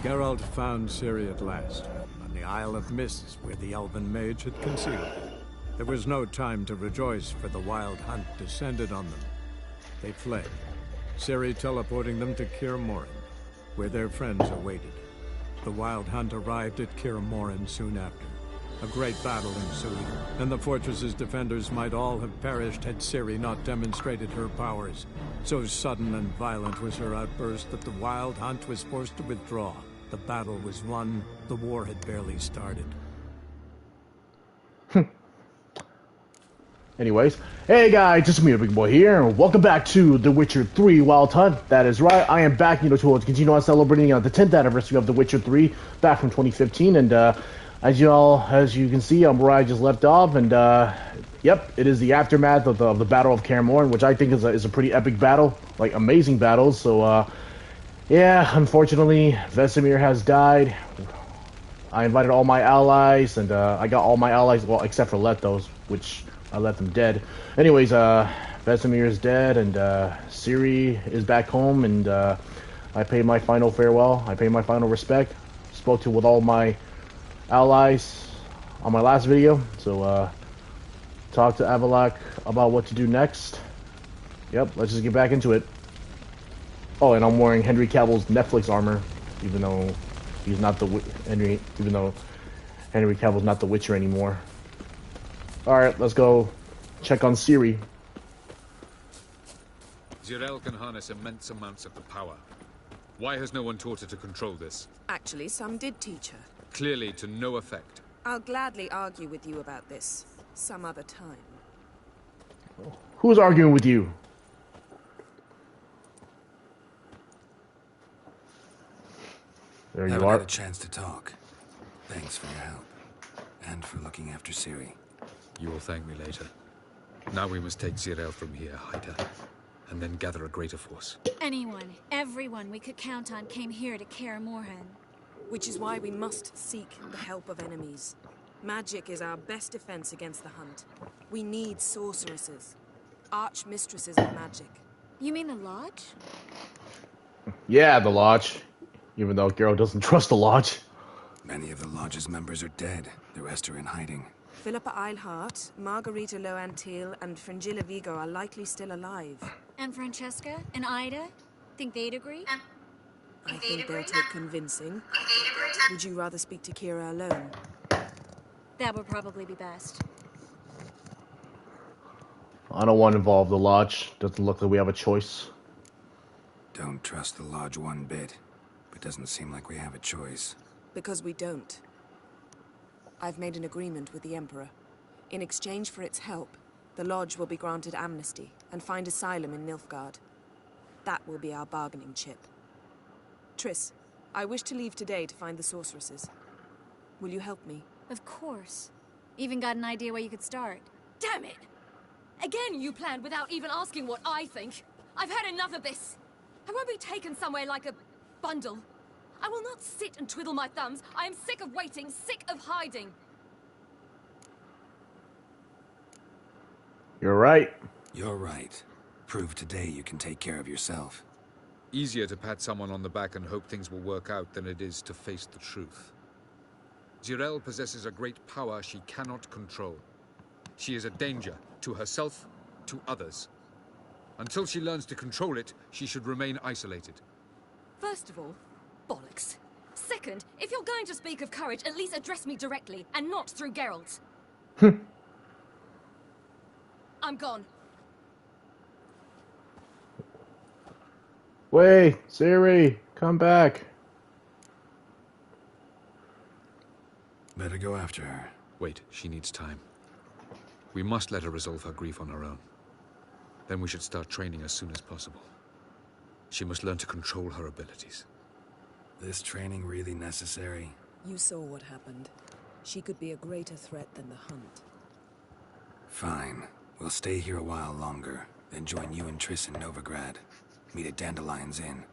Geralt found Ciri at last, on the Isle of Mists where the Elven Mage had concealed her. There was no time to rejoice, for the Wild Hunt descended on them. They fled, Ciri teleporting them to Kaer Morhen, where their friends awaited. The Wild Hunt arrived at Kaer Morhen soon after. A great battle ensued, and the fortress's defenders might all have perished had Ciri not demonstrated her powers. So sudden and violent was her outburst that the Wild Hunt was forced to withdraw. The battle was won. The war had barely started. Anyways, hey guys, it's me, Big Boy here, and welcome back to The Witcher 3 Wild Hunt. That is right, I am back, to continue on celebrating the 10th anniversary of The Witcher 3, back from 2015, and as you can see, I'm where I just left off, and yep, it is the aftermath of the Battle of Kaer Morhen, which I think is a pretty epic battle, like amazing battles. So yeah, unfortunately, Vesemir has died. I invited all my allies, and I got all my allies, well, except for Lethos, which I left them dead. Anyways, Vesemir is dead, and Ciri is back home, and I paid my final farewell. I paid my final respect. Spoke with all my allies on my last video, so talk to Avallac'h about what to do next. Yep, let's just get back into it. Oh, and I'm wearing Henry Cavill's Netflix armor, even though he's not Henry Cavill's not the Witcher anymore. Alright, let's go check on Ciri. Zirael can harness immense amounts of the power. Why has no one taught her to control this? Actually, some did teach her. Clearly to no effect. I'll gladly argue with you about this some other time. Who's arguing with you? There you are. Haven't had a chance to talk. Thanks for your help. And for looking after Ciri. You will thank me later. Now we must take Zirael from here, hide her, and then gather a greater force. Anyone, everyone we could count on came here to Kaer Morhen. Which is why we must seek the help of enemies. Magic is our best defense against the Hunt. We need sorceresses. Archmistresses of magic. You mean the Lodge? Yeah, the Lodge. Even though Geralt doesn't trust the Lodge. Many of the Lodge's members are dead. The rest are in hiding. Philippa Eilhart, Margarita Loantil, and Fringilla Vigo are likely still alive. And Francesca and Ida? Think they'd agree? I think they'll take convincing. Would you rather speak to Kira alone? That would probably be best. I don't want to involve the Lodge. Doesn't look like we have a choice. Don't trust the Lodge one bit. But doesn't seem like we have a choice. Because we don't. I've made an agreement with the Emperor. In exchange for its help, the Lodge will be granted amnesty and find asylum in Nilfgaard. That will be our bargaining chip. Triss, I wish to leave today to find the sorceresses. Will you help me? Of course. Even got an idea where you could start. Damn it! Again you planned without even asking what I think. I've had enough of this. I won't be taken somewhere like a bundle. I will not sit and twiddle my thumbs. I am sick of waiting, sick of hiding. You're right. You're right. Prove today you can take care of yourself. Easier to pat someone on the back and hope things will work out than it is to face the truth. Zirael possesses a great power she cannot control. She is a danger to herself, to others. Until she learns to control it, she should remain isolated. First of all, bollocks. Second, if you're going to speak of courage, at least address me directly, and not through Geralt. I'm gone. Wait, Ciri, come back. Better go after her. Wait, she needs time. We must let her resolve her grief on her own. Then we should start training as soon as possible. She must learn to control her abilities. This training really necessary? You saw what happened. She could be a greater threat than the Hunt. Fine. We'll stay here a while longer, then join you and Triss in Novigrad. Meet at Dandelion's Inn.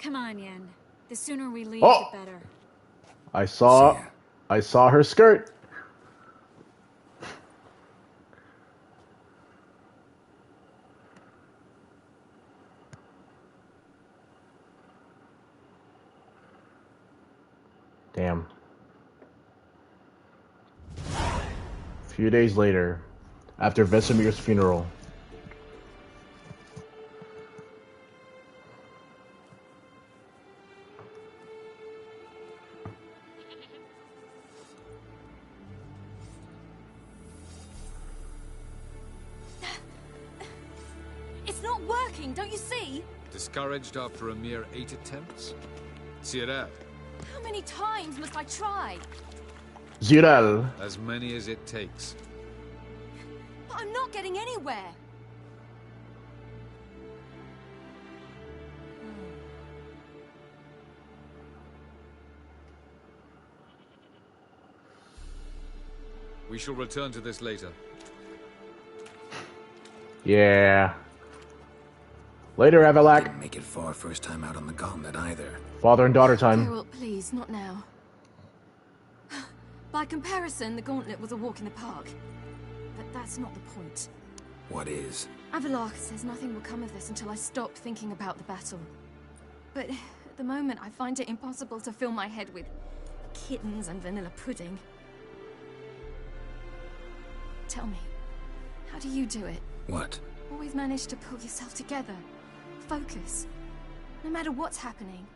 Come on, Yen. The sooner we leave, Oh! the better. I saw her skirt. Damn. A few days later, after Vesemir's funeral. It's not working, don't you see? Discouraged after a mere 8 attempts? Cyril, How many times must I try? Zirel. as many as it takes. But I'm not getting anywhere. We shall return to this later. Yeah. Later, Avalak. Didn't make it far first time out on the gauntlet either. Father and daughter time. Geralt, please, not now. By comparison, the gauntlet was a walk in the park. But that's not the point. What is? Avalak says nothing will come of this until I stop thinking about the battle. But at the moment, I find it impossible to fill my head with kittens and vanilla pudding. Tell me, how do you do it? What? Always manage to pull yourself together. Focus. No matter what's happening.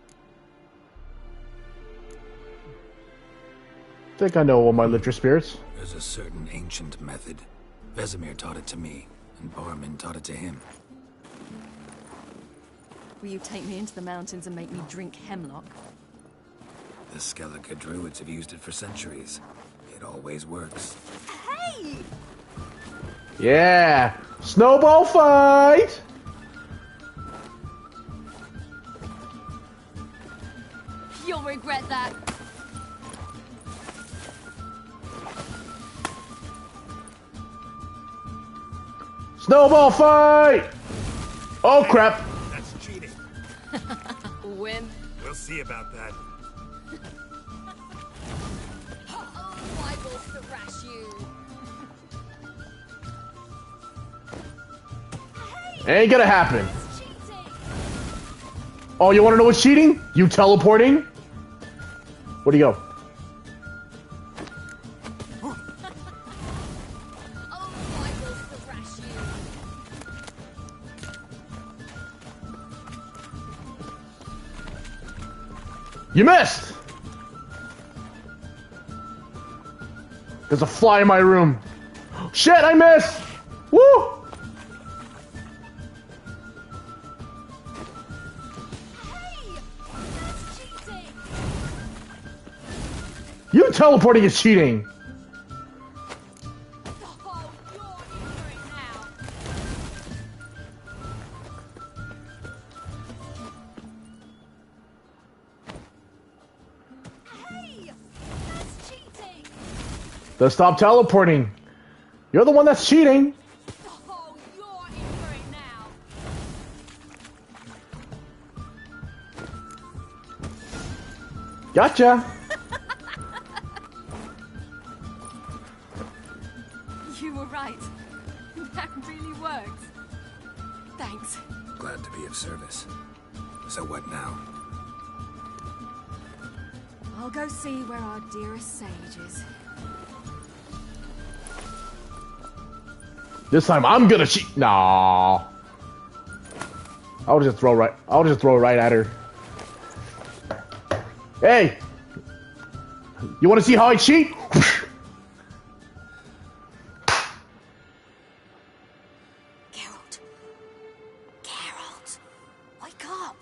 Think I know all my lift your spirits. There's a certain ancient method. Vesemir taught it to me, and Barman taught it to him. Will you take me into the mountains and make me drink hemlock? The Skellige druids have used it for centuries. It always works. Hey! Yeah. Snowball fight. You'll regret that. Snowball fight. Oh crap. That's cheating. Win. We'll see about that. Oh, I will thrash you. Ain't gonna happen. It's cheating. Oh, you want to know what's cheating? You teleporting? Where'd he go? Oh, I will thrash you. You missed! There's a fly in my room. Shit, I missed! Woo! Hey! That's cheating. You teleporting is cheating. Oh, you're in for it now. Hey! That's cheating. Then stop teleporting. You're the one that's cheating. Oh, you're in for it now. Gotcha. You were right. That really works. Thanks. Glad to be of service. So what now? I'll go see where our dearest sage is. This time I'm gonna cheat. Nah. I'll just throw it right at her. Hey! You wanna see how I cheat? Geralt. Geralt. Wake up.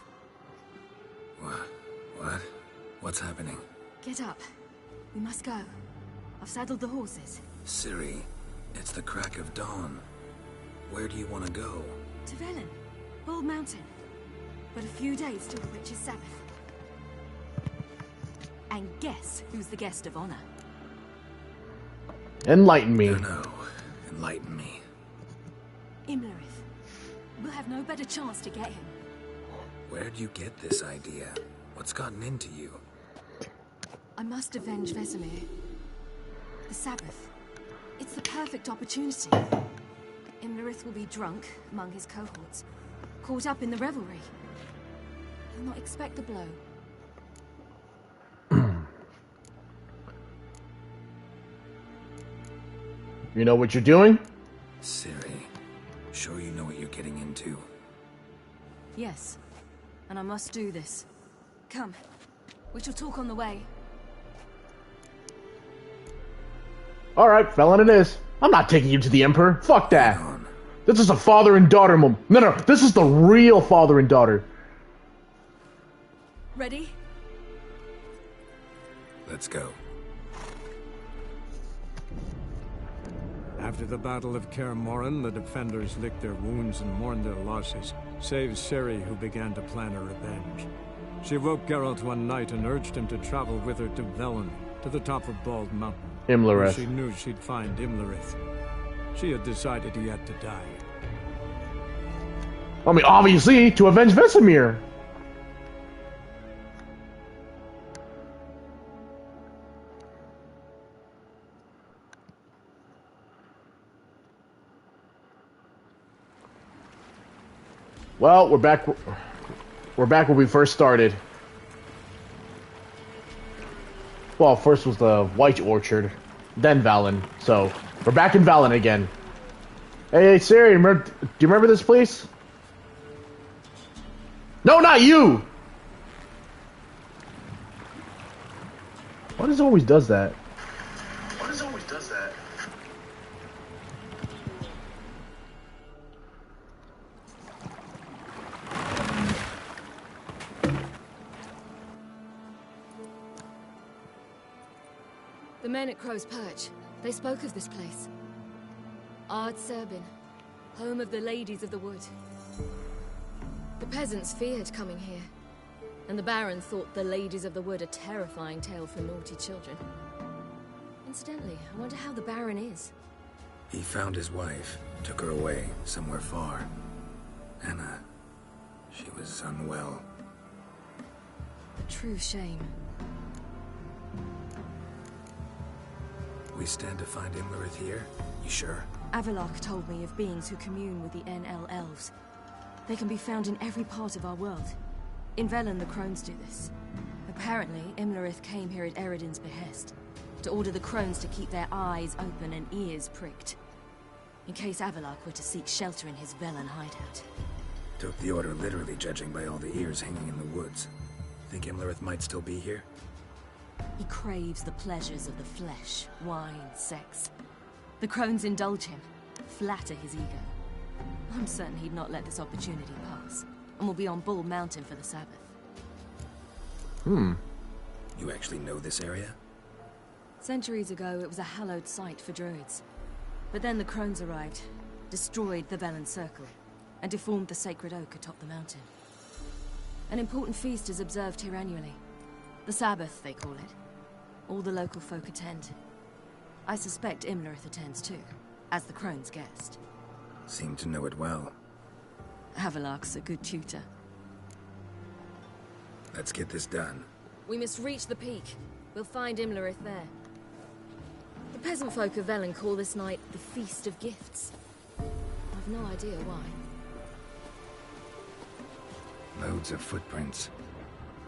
What? What's happening? Get up. We must go. I've saddled the horses. Ciri, it's the crack of dawn. Where do you want to go? To Velen. Bald Mountain. But a few days till the Witch's Sabbath. And guess who's the guest of honor? Enlighten me. No. Enlighten me. Imlerith. We'll have no better chance to get him. Where'd you get this idea? What's gotten into you? I must avenge Vesemir. The Sabbath. It's the perfect opportunity. Imlerith will be drunk among his cohorts, caught up in the revelry. He'll not expect the blow. You know what you're doing? Ciri, sure you know what you're getting into? Yes, and I must do this. Come, we shall talk on the way. Alright, Velen it is. I'm not taking you to the Emperor. Fuck that. This is a father and daughter moment. No, this is the real father and daughter. Ready? Let's go. After the Battle of Kaer Morhen, the defenders licked their wounds and mourned their losses, save Ciri, who began to plan a revenge. She woke Geralt one night and urged him to travel with her to Velen, to the top of Bald Mountain. Imlerith. She knew she'd find Imlerith. She had decided he had to die. I mean, obviously, to avenge Vesemir. Well, we're back. We're back where we first started. Well, first was the White Orchard, then Valen. So we're back in Valen again. Hey, Ciri, do you remember this place? No, not you. What always does that? The men at Crow's Perch, they spoke of this place. Ard Serbin, home of the Ladies of the Wood. The peasants feared coming here, and the Baron thought the Ladies of the Wood a terrifying tale for naughty children. Incidentally, I wonder how the Baron is. He found his wife, took her away, somewhere far. Anna, she was unwell. A true shame. We stand to find Imlerith here? You sure? Avalok told me of beings who commune with the NL elves. They can be found in every part of our world. In Velen, the Crones do this. Apparently, Imlerith came here at Eredin's behest, to order the Crones to keep their eyes open and ears pricked, in case Avalok were to seek shelter in his Velen hideout. Took the order literally, judging by all the ears hanging in the woods. Think Imlerith might still be here? He craves the pleasures of the flesh, wine, sex. The Crones indulge him, flatter his ego. I'm certain he'd not let this opportunity pass, and will be on Bull Mountain for the Sabbath. You actually know this area? Centuries ago, it was a hallowed site for druids. But then the Crones arrived, destroyed the Velen Circle, and deformed the sacred oak atop the mountain. An important feast is observed here annually. The Sabbath, they call it. All the local folk attend. I suspect Imlerith attends too, as the Crone's guest. Seem to know it well. Avalok's a good tutor. Let's get this done. We must reach the peak. We'll find Imlerith there. The peasant folk of Velen call this night the Feast of Gifts. I've no idea why. Loads of footprints.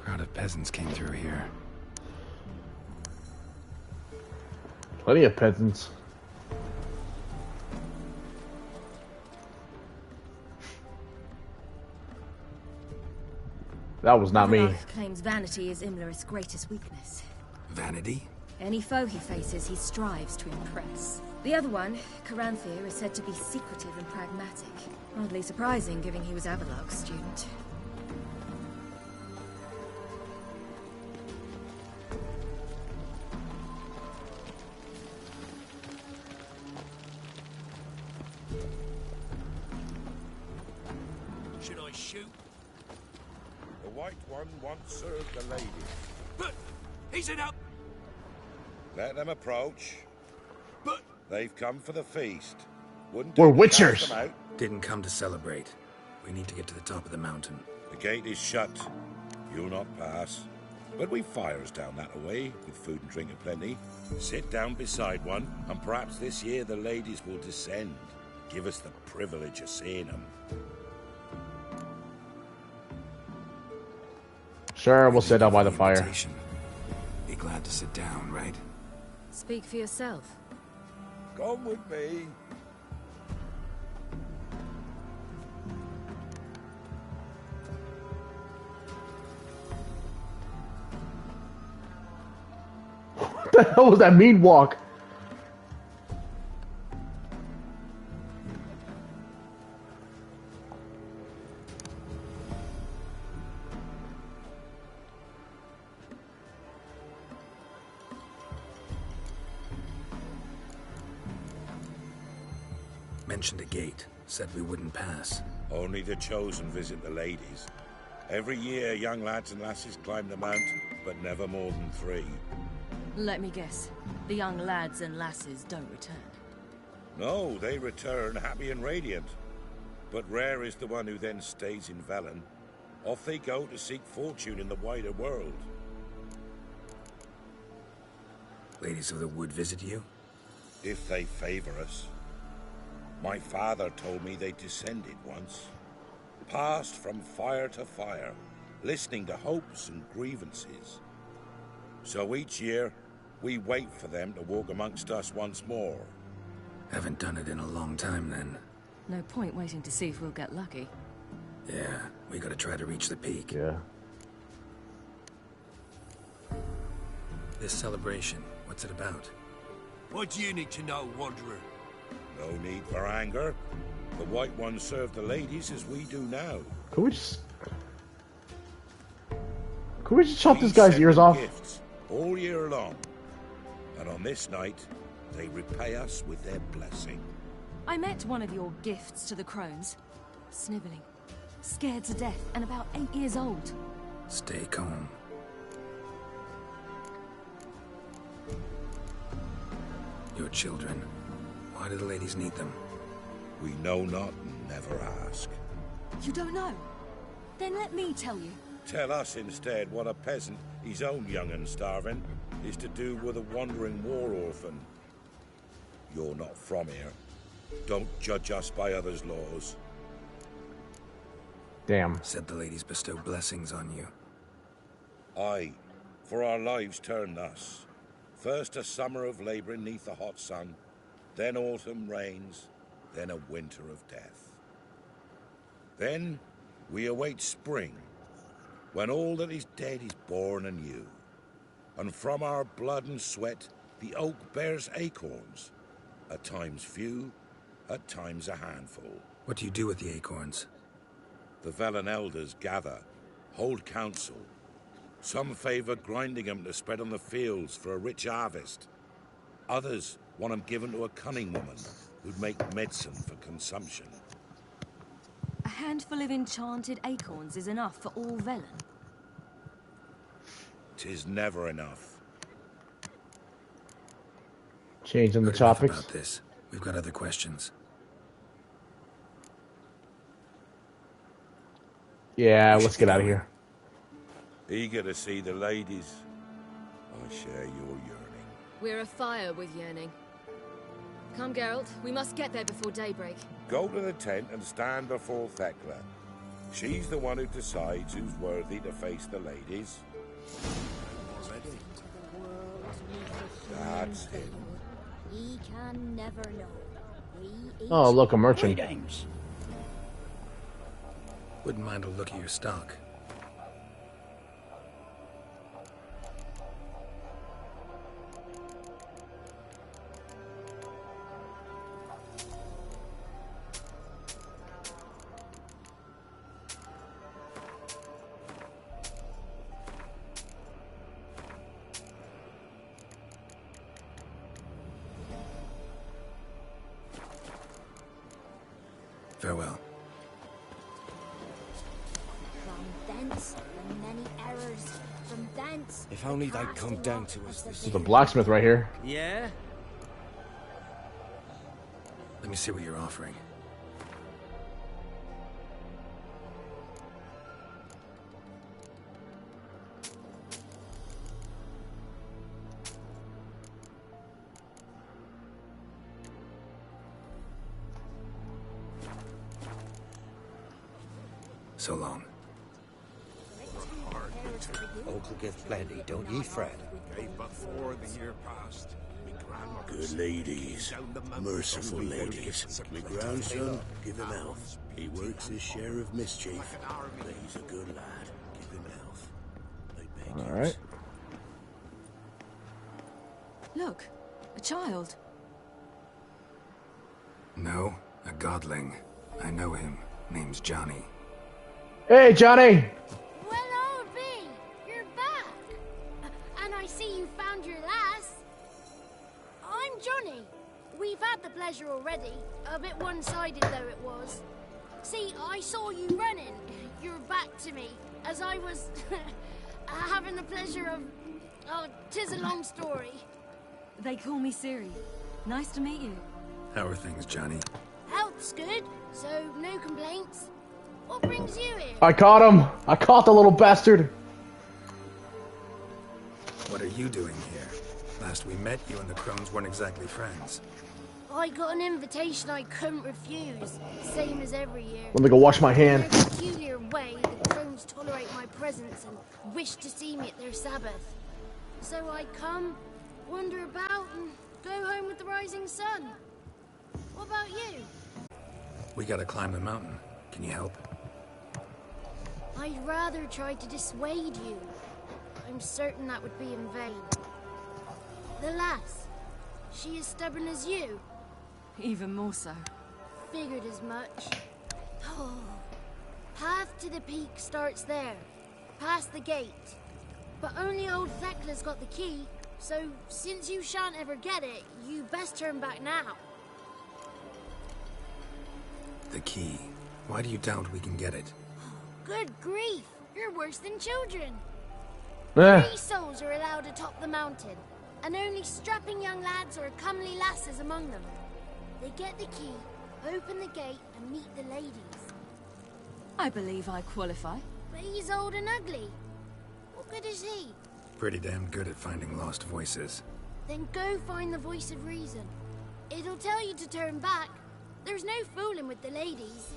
Crowd of peasants came through here. Plenty of peasants. That was not me. Avalok claims vanity is Imlerith's greatest weakness. Vanity? Any foe he faces, he strives to impress. The other one, Caranthir, is said to be secretive and pragmatic. Hardly surprising, given he was Avalok's student. Should I shoot? The White One once served the lady. But he's in up. Let them approach. But They've come for the feast. Wouldn't We're do to cast witchers. them out. Didn't come to celebrate. We need to get to the top of the mountain. The gate is shut. You'll not pass. But we've fires down that way, with food and drink aplenty. Sit down beside one, and perhaps this year the ladies will descend. Give us the privilege of seeing them. Sure, we'll sit down by the fire. Invitation. Be glad to sit down, right? Speak for yourself. Come with me. What the hell was that mean walk? Mentioned a gate. Said we wouldn't pass. Only the chosen visit the ladies. Every year, young lads and lasses climb the mount, but never more than 3. Let me guess. The young lads and lasses don't return. No, they return happy and radiant. But rare is the one who then stays in Velen. Off they go to seek fortune in the wider world. Ladies of the Wood visit you? If they favor us. My father told me they descended once. Passed from fire to fire, listening to hopes and grievances. So each year, we wait for them to walk amongst us once more. Haven't done it in a long time, then. No point waiting to see if we'll get lucky. Yeah, we gotta try to reach the peak. Yeah. This celebration, what's it about? What do you need to know, Wanderer? No need for anger. The White Ones serve the ladies as we do now. Could we just chop this guy's ears off? Gifts all year long. And on this night, they repay us with their blessing. I met one of your gifts to the crones. Sniveling. Scared to death and about 8 years old. Stay calm. Your children. Why do the ladies need them? We know not and never ask. You don't know? Then let me tell you. Tell us instead what a peasant, his own young and starving, is to do with a wandering war orphan. You're not from here. Don't judge us by others' laws. Damn. Said the ladies bestow blessings on you. Aye, for our lives turn thus. First a summer of labouring neath the hot sun, then autumn rains, then a winter of death. Then we await spring, when all that is dead is born anew. And from our blood and sweat, the oak bears acorns, at times few, at times a handful. What do you do with the acorns? The Velen elders gather, hold council. Some favour grinding them to spread on the fields for a rich harvest. Others want them given to a cunning woman who'd make medicine for consumption. A handful of enchanted acorns is enough for all Velen. 'Tis never enough. Changing the Heard enough topics. about this. We've got other questions. Yeah, let's get out of here. Eager to see the ladies. I share your yearning. We're afire with yearning. Come, Geralt. We must get there before daybreak. Go to the tent and stand before Thekla. She's the one who decides who's worthy to face the ladies. That's him. He can never know. Oh, look, a merchant. Wouldn't mind a look at your stock. Farewell. From thence, the many errors. From thence. If only they'd come down to us this There's a blacksmith right here. Yeah? Let me see what you're offering. So long. Uncle give plenty, don't ye fret. Gave but 4 the year past. We Good ladies, merciful ladies. My grandson, give him health. He works his share of mischief, but he's a good lad. Give him health. All right. Look, a child. No, a godling. I know him. Name's Johnny. Hey, Johnny! Well, old B, you're back. And I see you found your lass. I'm Johnny. We've had the pleasure already. A bit one-sided though it was. See, I saw you running. Your back to me, as I was having the pleasure of... Oh, 'tis a long story. They call me Siri. Nice to meet you. How are things, Johnny? Health's good, so no complaints. What brings you here? I caught him! I caught the little bastard! What are you doing here? Last we met, you and the crones weren't exactly friends. I got an invitation I couldn't refuse, same as every year. Let me go wash my hand. In a peculiar way, the crones tolerate my presence and wish to see me at their Sabbath. So I come, wander about, and go home with the rising sun. What about you? We gotta climb the mountain. Can you help? I'd rather try to dissuade you. I'm certain that would be in vain. The lass, she as stubborn as you? Even more so. Figured as much. Oh. Path to the peak starts there, past the gate. But only old Thekla's got the key, so since you shan't ever get it, you best turn back now. The key. Why do you doubt we can get it? Good grief, you're worse than children. Eh. 3 souls are allowed atop the mountain, and only strapping young lads or comely lasses among them. They get the key, open the gate, and meet the ladies. I believe I qualify. But he's old and ugly. What good is he? Pretty damn good at finding lost voices. Then go find the voice of reason. It'll tell you to turn back. There's no fooling with the ladies.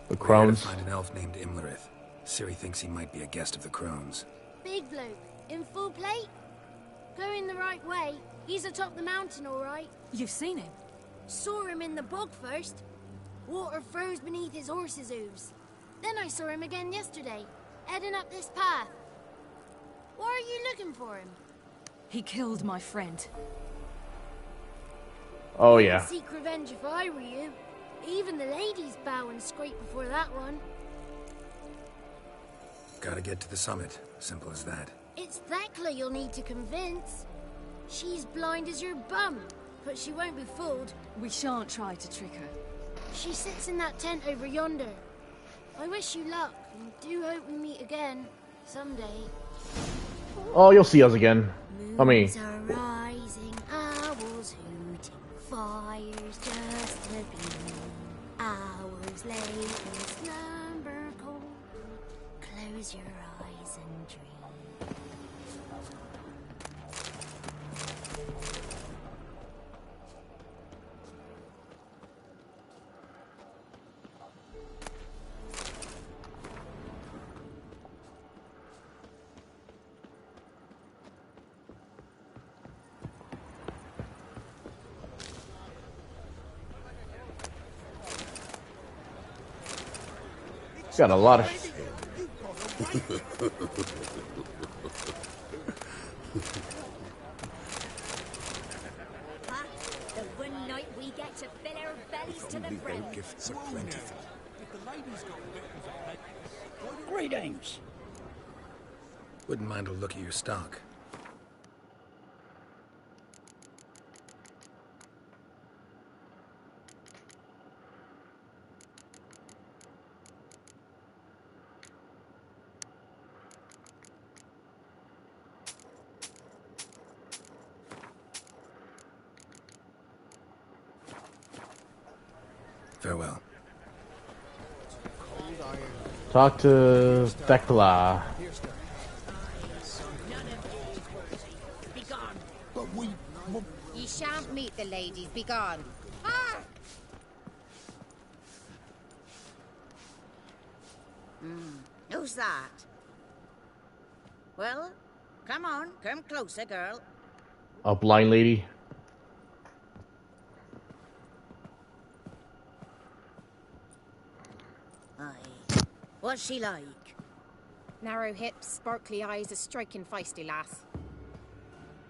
The crones. Find an elf named Imlerith. Ciri thinks he might be a guest of the crones. Big bloke, in full plate? Going the right way. He's atop the mountain, all right. You've seen him? Saw him in the bog first. Water froze beneath his horse's hooves. Then I saw him again yesterday, heading up this path. Why are you looking for him? He killed my friend. Oh, yeah. I'd seek revenge if I were you. Even the ladies bow and scrape before that one. Gotta get to the summit. Simple as that. It's Thekla you'll need to convince. She's blind as your bum, but she won't be fooled. We shan't try to trick her. She sits in that tent over yonder. I wish you luck, and do hope we meet again, someday. Oh, you'll see us again. I mean... Moons are rising, owls hooting, fires just a gleam. Hours late in slumber cold. Close your eyes and dream. Got a lot of... The one night we get to fill our bellies to the brim. Gifts are plentiful. Greetings. Wouldn't mind a look at your stock. Farewell. Talk to Thekla. But we... Ye shan't meet the ladies. Begone. Ah! Who's that? Well, come on. Come closer, girl. A blind lady. Aye. What's she like? Narrow hips, sparkly eyes, a striking feisty lass.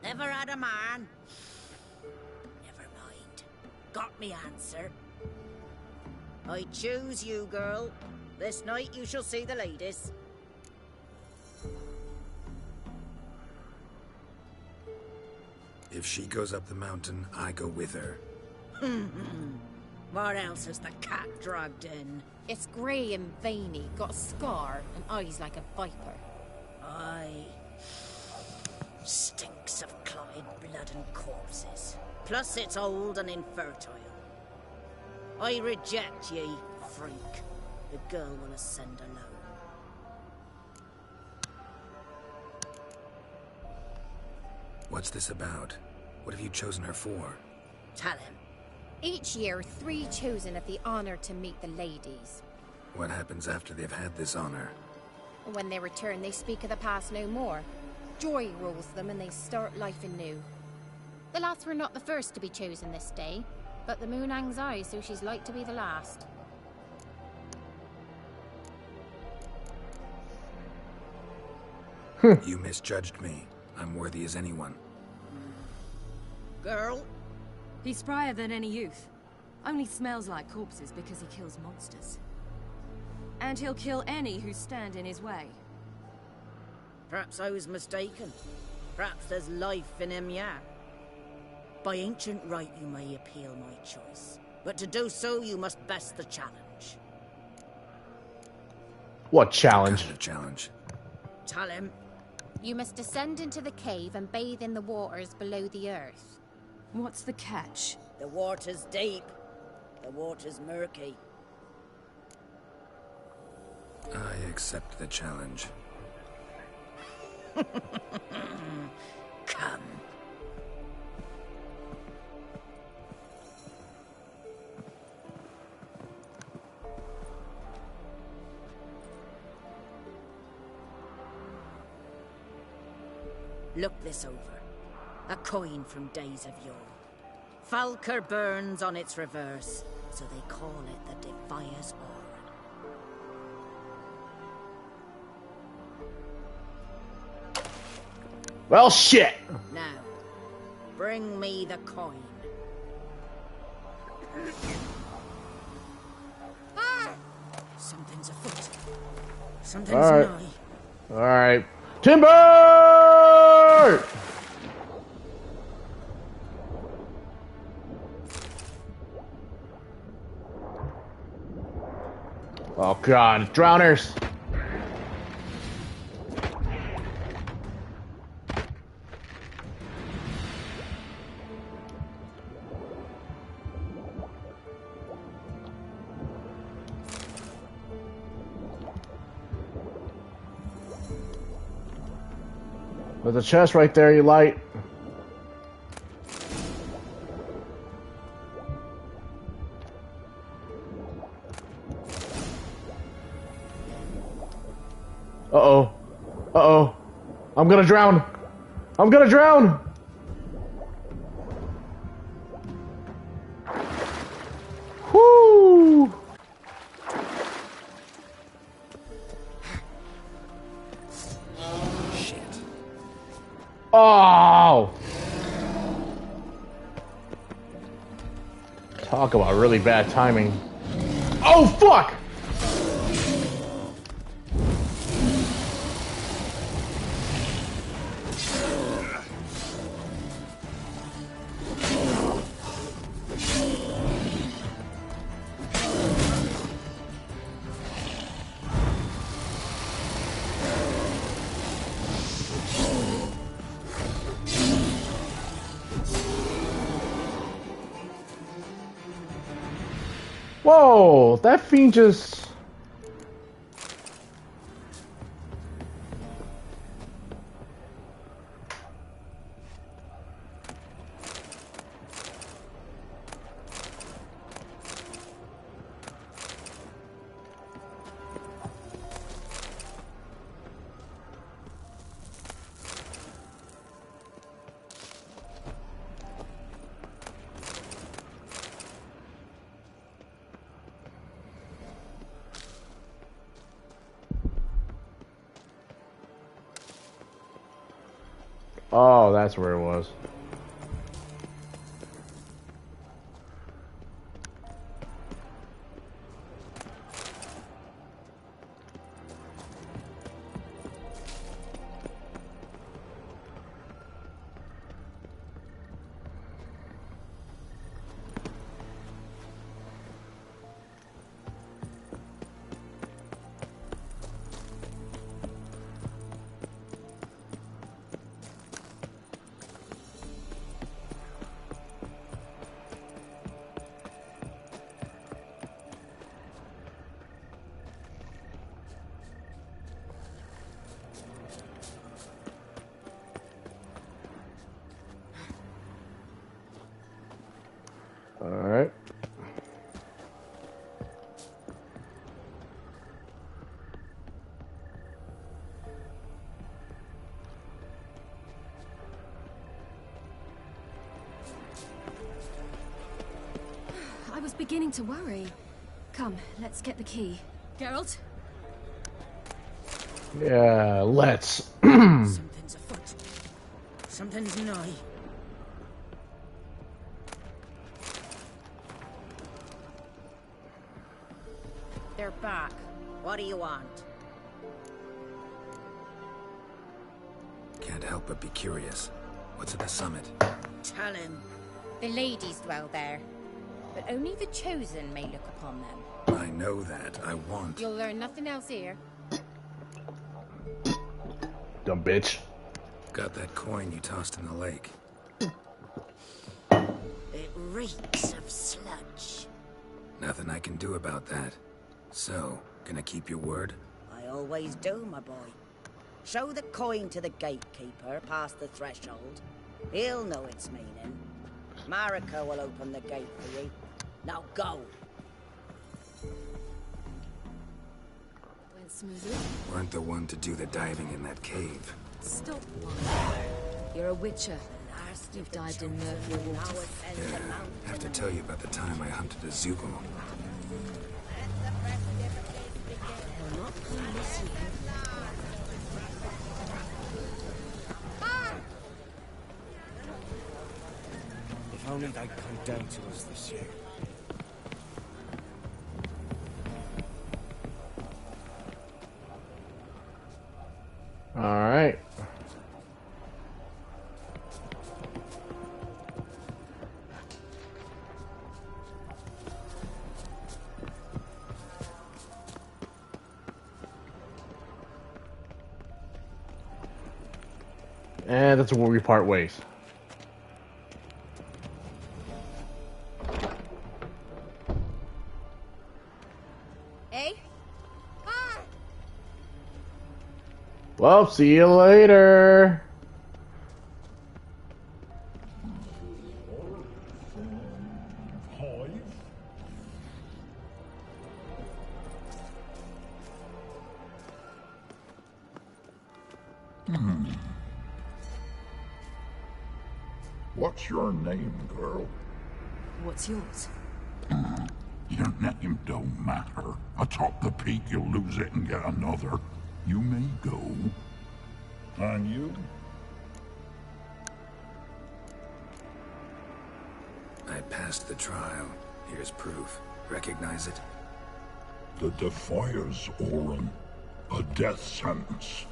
Never had a man. Never mind. Got me answer. I choose you, girl. This night you shall see the ladies. If she goes up the mountain, I go with her. What else has the cat dragged in? It's grey and veiny, got a scar, and eyes like a viper. Aye. Stinks of clotted blood and corpses. Plus it's old and infertile. I reject ye, freak. The girl will ascend alone. What's this about? What have you chosen her for? Tell him. Each year, 3 chosen have the honor to meet the ladies. What happens after they've had this honor? When they return, they speak of the past no more. Joy rules them and they start life anew. The lass were not the first to be chosen this day, but the moon hangs high, so she's like to be the last. You misjudged me. I'm worthy as anyone. Girl? He's sprier than any youth. Only smells like corpses because he kills monsters. And he'll kill any who stand in his way. Perhaps I was mistaken. Perhaps there's life in him yet. By ancient right you may appeal my choice. But to do so you must best the challenge. What challenge? What kind of challenge? Tell him. You must descend into the cave and bathe in the waters below the earth. What's the catch? The water's deep. The water's murky. I accept the challenge. Come. Look this over. A coin from days of yore. Falker burns on its reverse, so they call it the Defier's Horn. Well, shit! Now, bring me the coin. Something's afoot. Something's nigh. Alright. Timber! Oh god, drowners! There's a chest right there, you light. Uh-oh. Uh-oh. I'm gonna drown. I'm gonna drown! Whoo! Shit. Oh! Talk about really bad timing. Oh, fuck! Whoa, that fiend just... Oh, that's where it was. Alright. I was beginning to worry. Come, let's get the key. Geralt? Yeah, let's. Something's afoot. Something's nigh. They're back. What do you want? Can't help but be curious. What's at the summit? Tell him. The ladies dwell there, but only the chosen may look upon them. I know that. I want. You'll learn nothing else here. Dumb bitch. Got that coin you tossed in the lake. It reeks of sludge. Nothing I can do about that. So, gonna keep your word? I always do, my boy. Show the coin to the gatekeeper past the threshold. He'll know its meaning. Marika will open the gate for you. Now go. Went smoothly. Weren't the one to do the diving in that cave. Stop lying. You're a witcher. You've dived in murkier waters. Yeah, have to tell you about the time I hunted a Zugel. If only they'd come down to us this year. Alright. And that's where we part ways. Eh? Ah! Well, see you later. What's your name, girl? What's yours? Your name don't matter. Atop the peak, you'll lose it and get another. You may go. And you? I passed the trial. Here's proof. Recognize it? The Defier's Orin. A death sentence.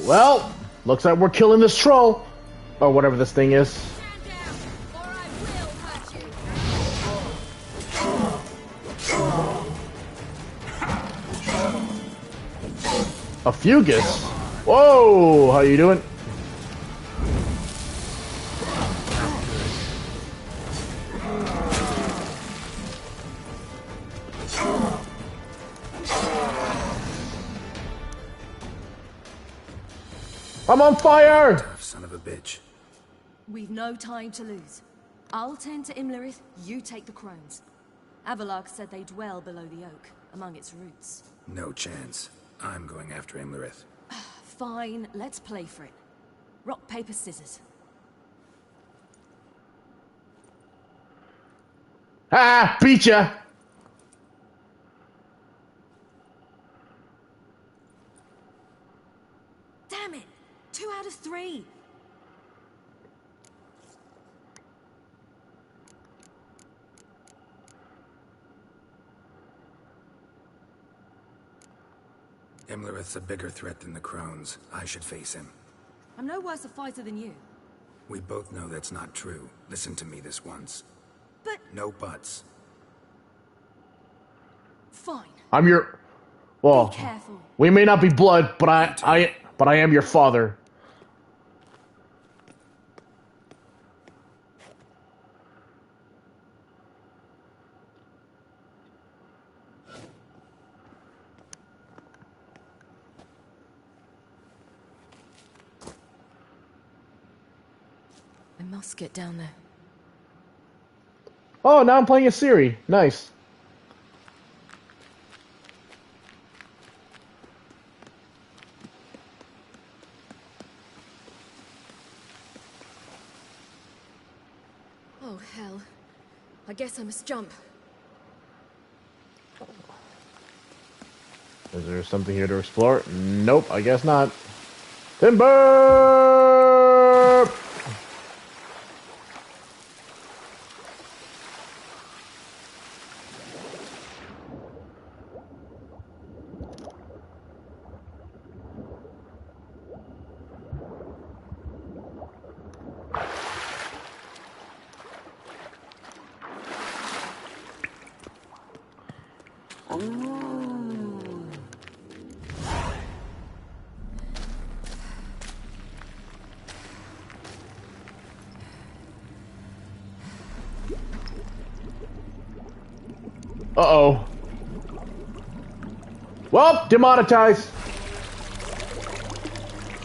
Well, looks like we're killing this troll. Or whatever this thing is. A Fugus? Whoa, how you doing? I'm on fire! Tough son of a bitch. We've no time to lose. I'll tend to Imlerith, you take the crones. Avalark said they dwell below the oak, among its roots. No chance. I'm going after Imlerith. Fine, let's play for it. Rock, paper, scissors. Ah, beat ya! Damn it! 2 out of 3. Imlerith's a bigger threat than the Crones. I should face him. I'm no worse a fighter than you. We both know that's not true. Listen to me this once. But... No buts. Fine. I'm your... Well, be careful. We may not be blood, but I am your father. I must get down there. Oh, now I'm playing as Siri. Nice. Oh, hell. I guess I must jump. Is there something here to explore? Nope, I guess not. Timber! Uh-oh. Well, demonetized.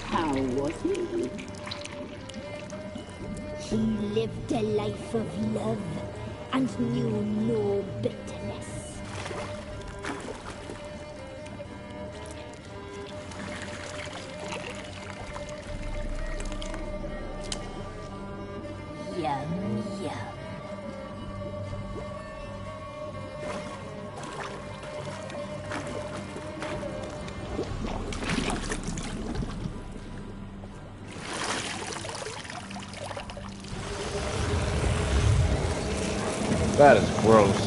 How was he? He lived a life of love and knew no bitterness. Yum, yum. That is gross.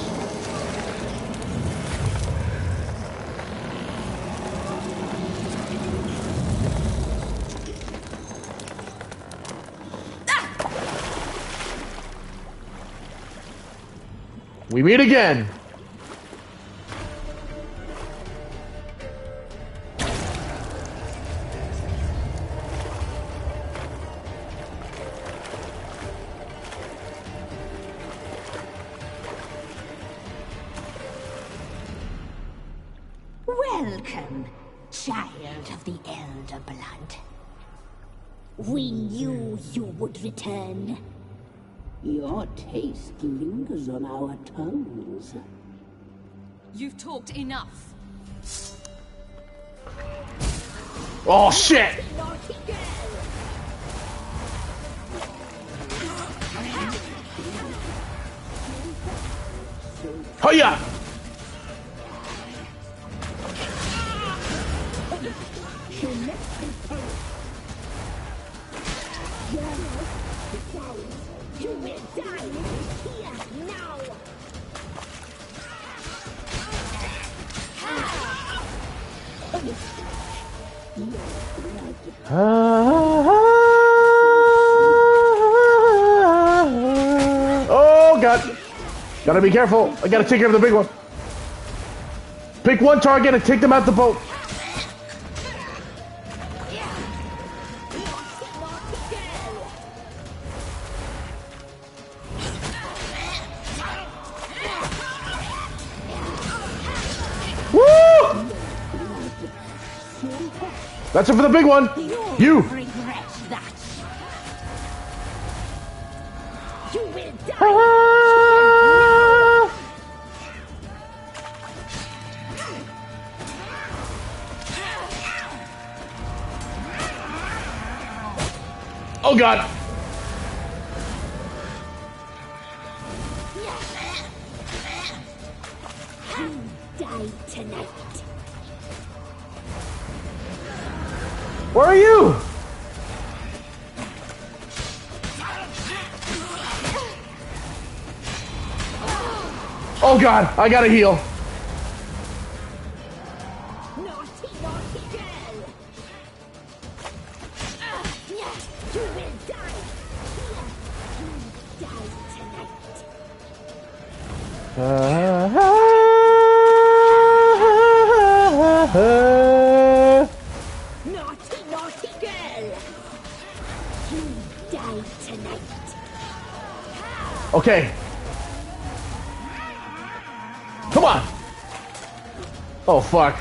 We meet again. Welcome, child of the Elder Blood. We knew you would return. Your taste lingers on our tongues. You've talked enough. Oh, shit! Hiya! You will die here now. Oh, God. Gotta be careful. I gotta take care of the big one. Pick one target and take them out the boat. Woo! That's it for the big one. You. Regret that. You will die. Oh, God. You die tonight. Where are you? Oh god, I gotta heal. Naughty, naughty girl. You will die. You die tonight. Naughty, naughty girl. You die tonight. Okay. Come on. Oh fuck.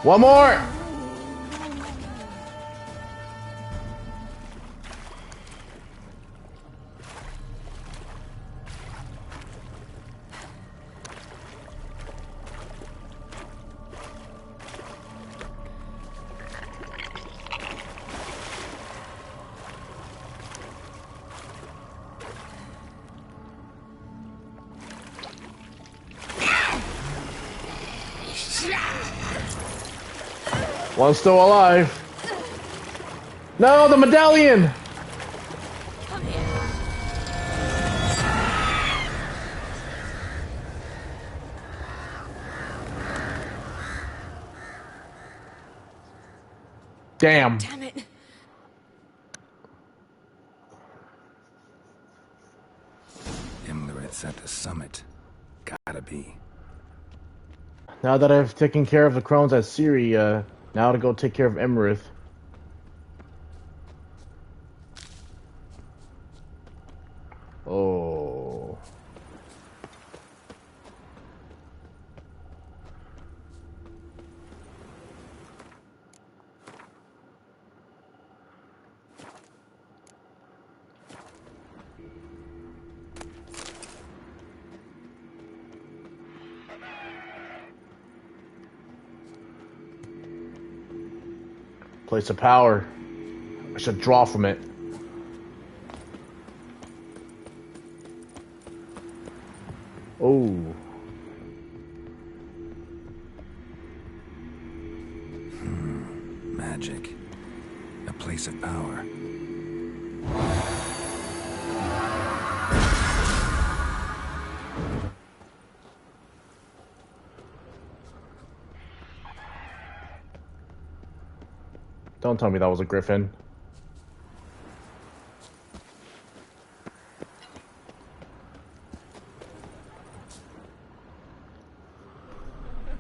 One more. One's still alive. No, the medallion! Damn. Damn it. Imlerith's at the summit. Gotta be. Now that I've taken care of the crones at Ciri, now to go take care of Emerith. Oh. Place of power. I should draw from it. Oh. Magic. A place of power. Don't tell me that was a griffin.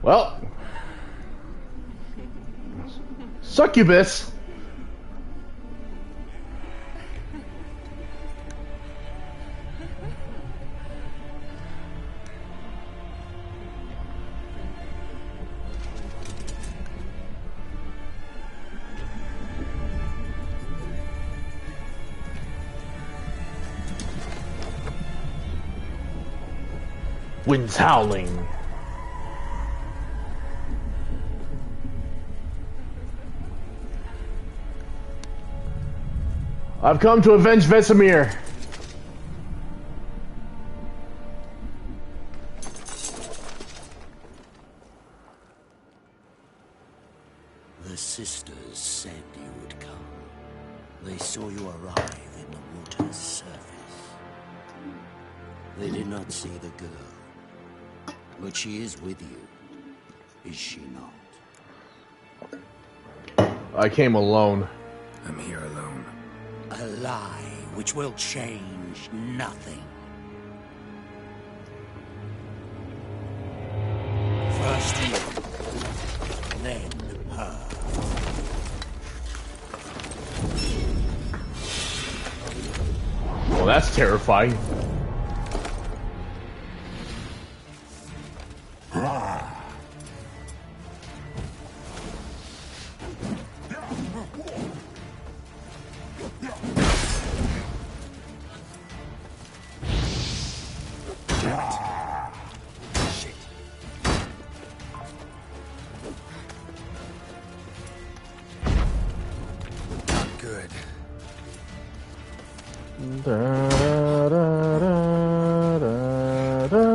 Well. Succubus. Winds howling. I've come to avenge Vesemir. The sisters said you would come. They saw you arrive in the water's surface. They did not see the girl. But she is with you, is she not? I came alone. I'm here alone. A lie which will change nothing. First you, then her. Well, that's terrifying. Da, da, da, da, da, da.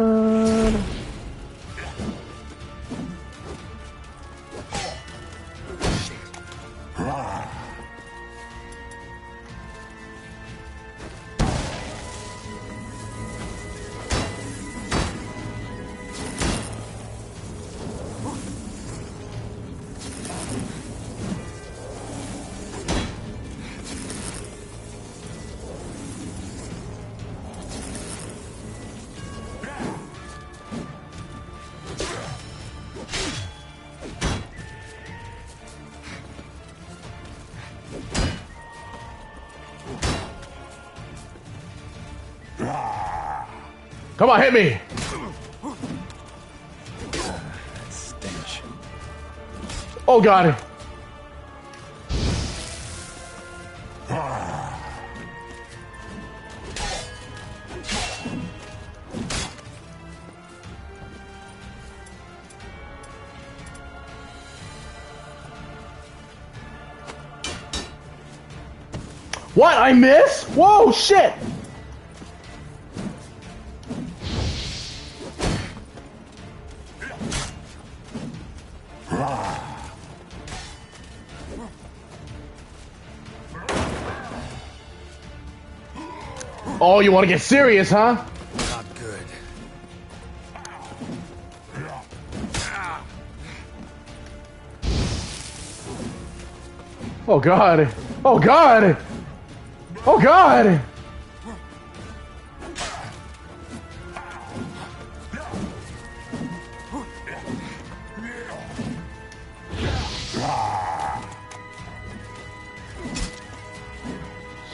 Come on, hit me! Stench. Oh god! What? I miss? Whoa, shit! Oh, you want to get serious, huh? Not good. Oh god! Oh god! Oh god!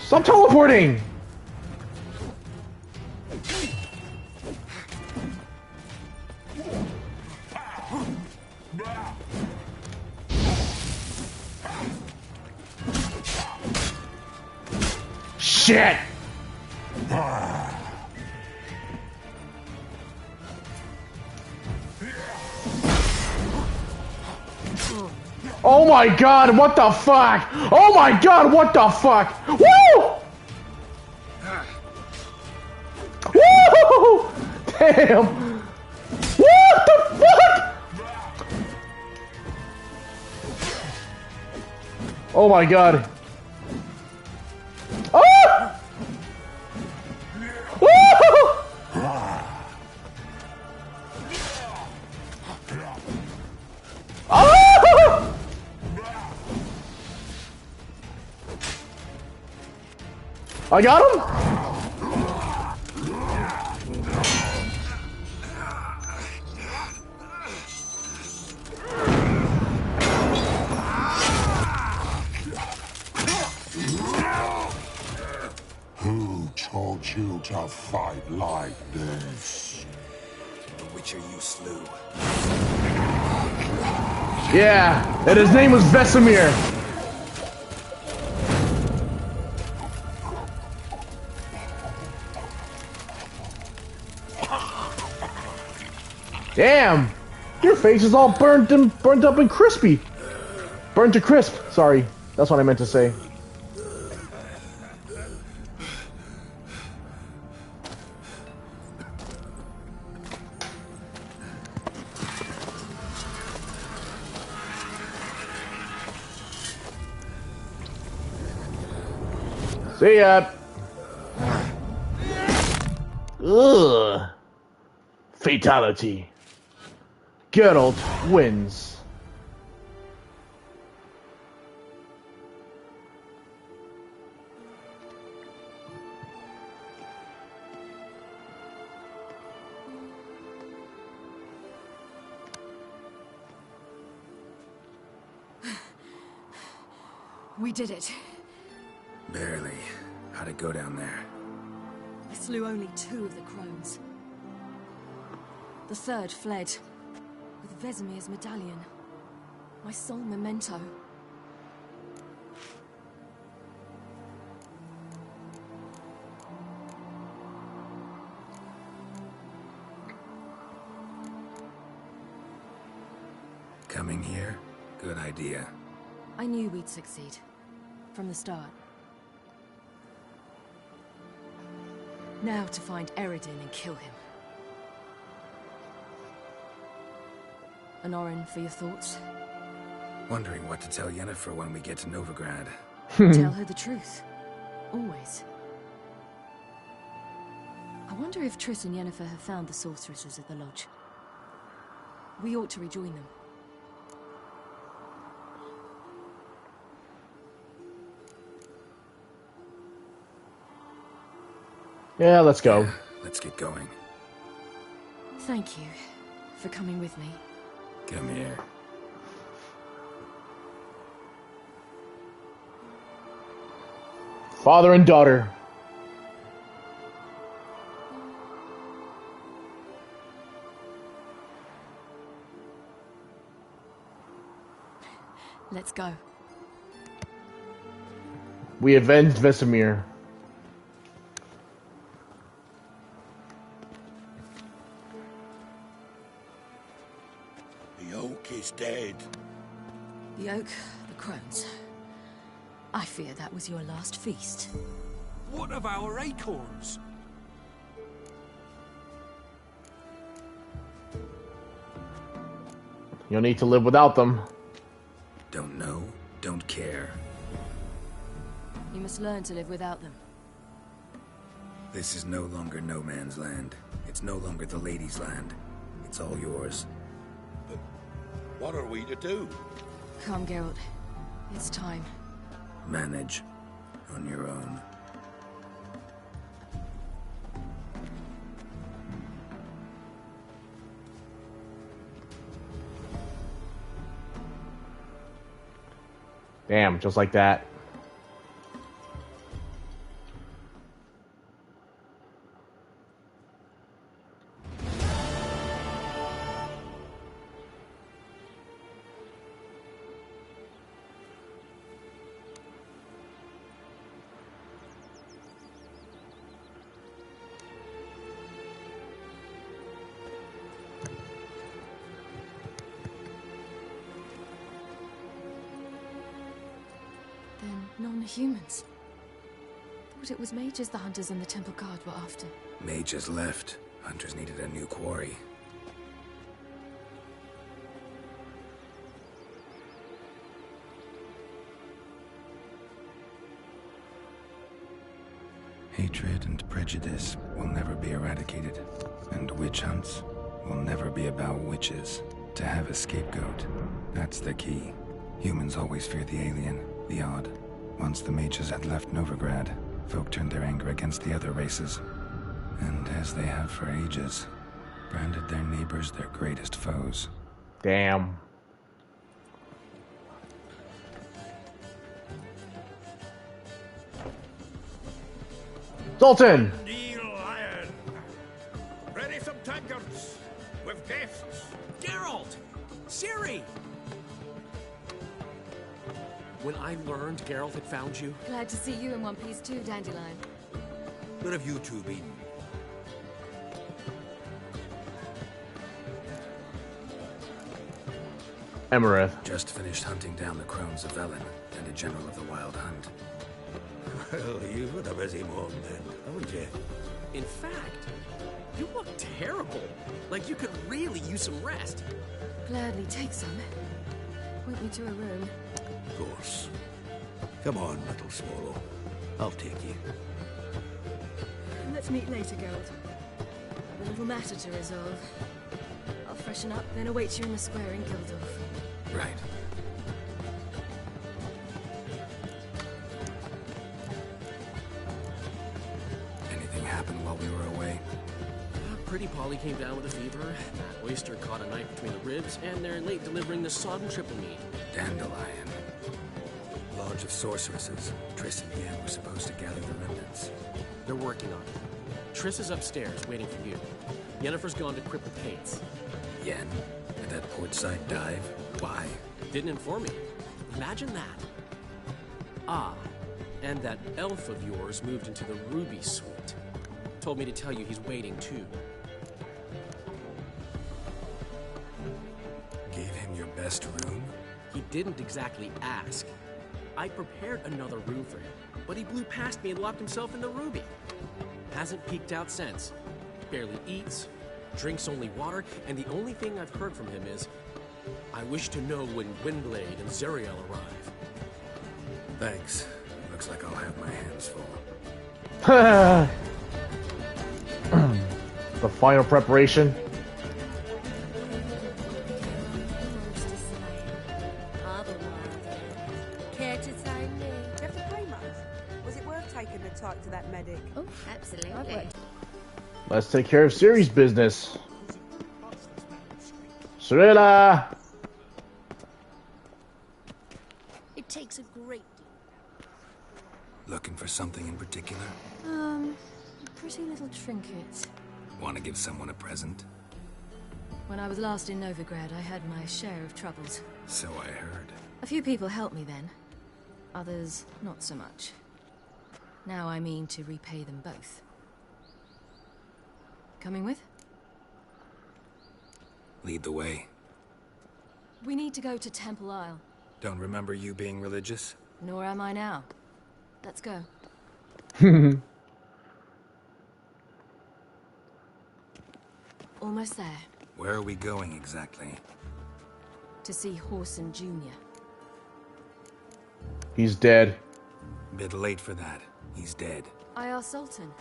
Stop teleporting! Shit! Oh my god, what the fuck? Oh my god, what the fuck? Woo! Woo! Damn! What the fuck? Oh my god. Oh! Woo! Oh! I got him? Who taught you to fight like this? The Witcher you slew. Yeah, and his name was Vesemir. Damn! Your face is all burnt up and crispy. Burnt to crisp, sorry. That's what I meant to say. See ya! Ugh. Fatality. Geralt wins. We did it. Barely. How'd it go down there? I slew only 2 of the crones. The third fled, with Vesemir's medallion. My sole memento. Coming here? Good idea. I knew we'd succeed. From the start. Now to find Eredin and kill him. An Orin for your thoughts? Wondering what to tell Yennefer when we get to Novigrad. Tell her the truth. Always. I wonder if Triss and Yennefer have found the sorceresses at the lodge. We ought to rejoin them. Yeah, let's go. Yeah, let's get going. Thank you for coming with me. Come here. Father and daughter. Let's go. We avenged Vesemir. The oak is dead. The oak, the crones. I fear that was your last feast. What of our acorns? You'll need to live without them. Don't know, don't care. You must learn to live without them. This is no longer no man's land. It's no longer the lady's land. It's all yours. But what are we to do? Come, Geralt. It's time. Manage. On your own. Damn, just like that. Non-humans. Thought it was mages the hunters and the temple guard were after. Mages left. Hunters needed a new quarry. Hatred and prejudice will never be eradicated. And witch hunts will never be about witches. To have a scapegoat, that's the key. Humans always fear the alien, the odd. Once the mages had left Novigrad, folk turned their anger against the other races. And as they have for ages, branded their neighbors their greatest foes. Damn. Sultan! Neil Lion! Ready some tankards with guests. Geralt! Ciri! When I learned Geralt had found you... Glad to see you in one piece too, Dandelion. Where have you two been? Emerith. Just finished hunting down the crones of Velen and a general of the Wild Hunt. Well, you've had a busy morning then, haven't you? In fact, you look terrible. Like you could really use some rest. Gladly take some. Point me to a room. Of course. Come on, little swallow. I'll take you. Let's meet later, Geralt. A little matter to resolve. I'll freshen up, then await you in the square in Gildorf. Right. Anything happened while we were away? Pretty Polly came down with a fever. That oyster caught a knife between the ribs, and they're late delivering the sodden triple meat. Dandelion. Lodge of sorceresses. Triss and Yen were supposed to gather the remnants. They're working on it. Triss is upstairs, waiting for you. Yennefer's gone to Crypt with Pates. Yen? At that portside dive? Why? Didn't inform me. Imagine that. Ah, and that elf of yours moved into the Ruby Suite. Told me to tell you he's waiting, too. Gave him your best room? He didn't exactly ask. I prepared another room for him, but he blew past me and locked himself in the Ruby. Hasn't peeked out since. Barely eats, drinks only water, and the only thing I've heard from him is, I wish to know when Gwynblade and Zuriel arrive. Thanks. Looks like I'll have my hands full. The final preparation. Care to sign me? Do you have to pay much? Was it worth taking the type to that medic? Oh, absolutely. Let's take care of Ciri's business. Cirilla! It takes a great Looking for something in particular? A pretty little trinket. Want to give someone a present? When I was last in Novigrad, I had my share of troubles. So I heard. A few people helped me then. Others, not so much. Now I mean to repay them both. Coming with? Lead the way. We need to go to Temple Isle. Don't remember you being religious? Nor am I now. Let's go. Almost there. Where are we going exactly? To see Whoreson Jr. He's dead. Bit late for that. He's dead. I asked Sultan,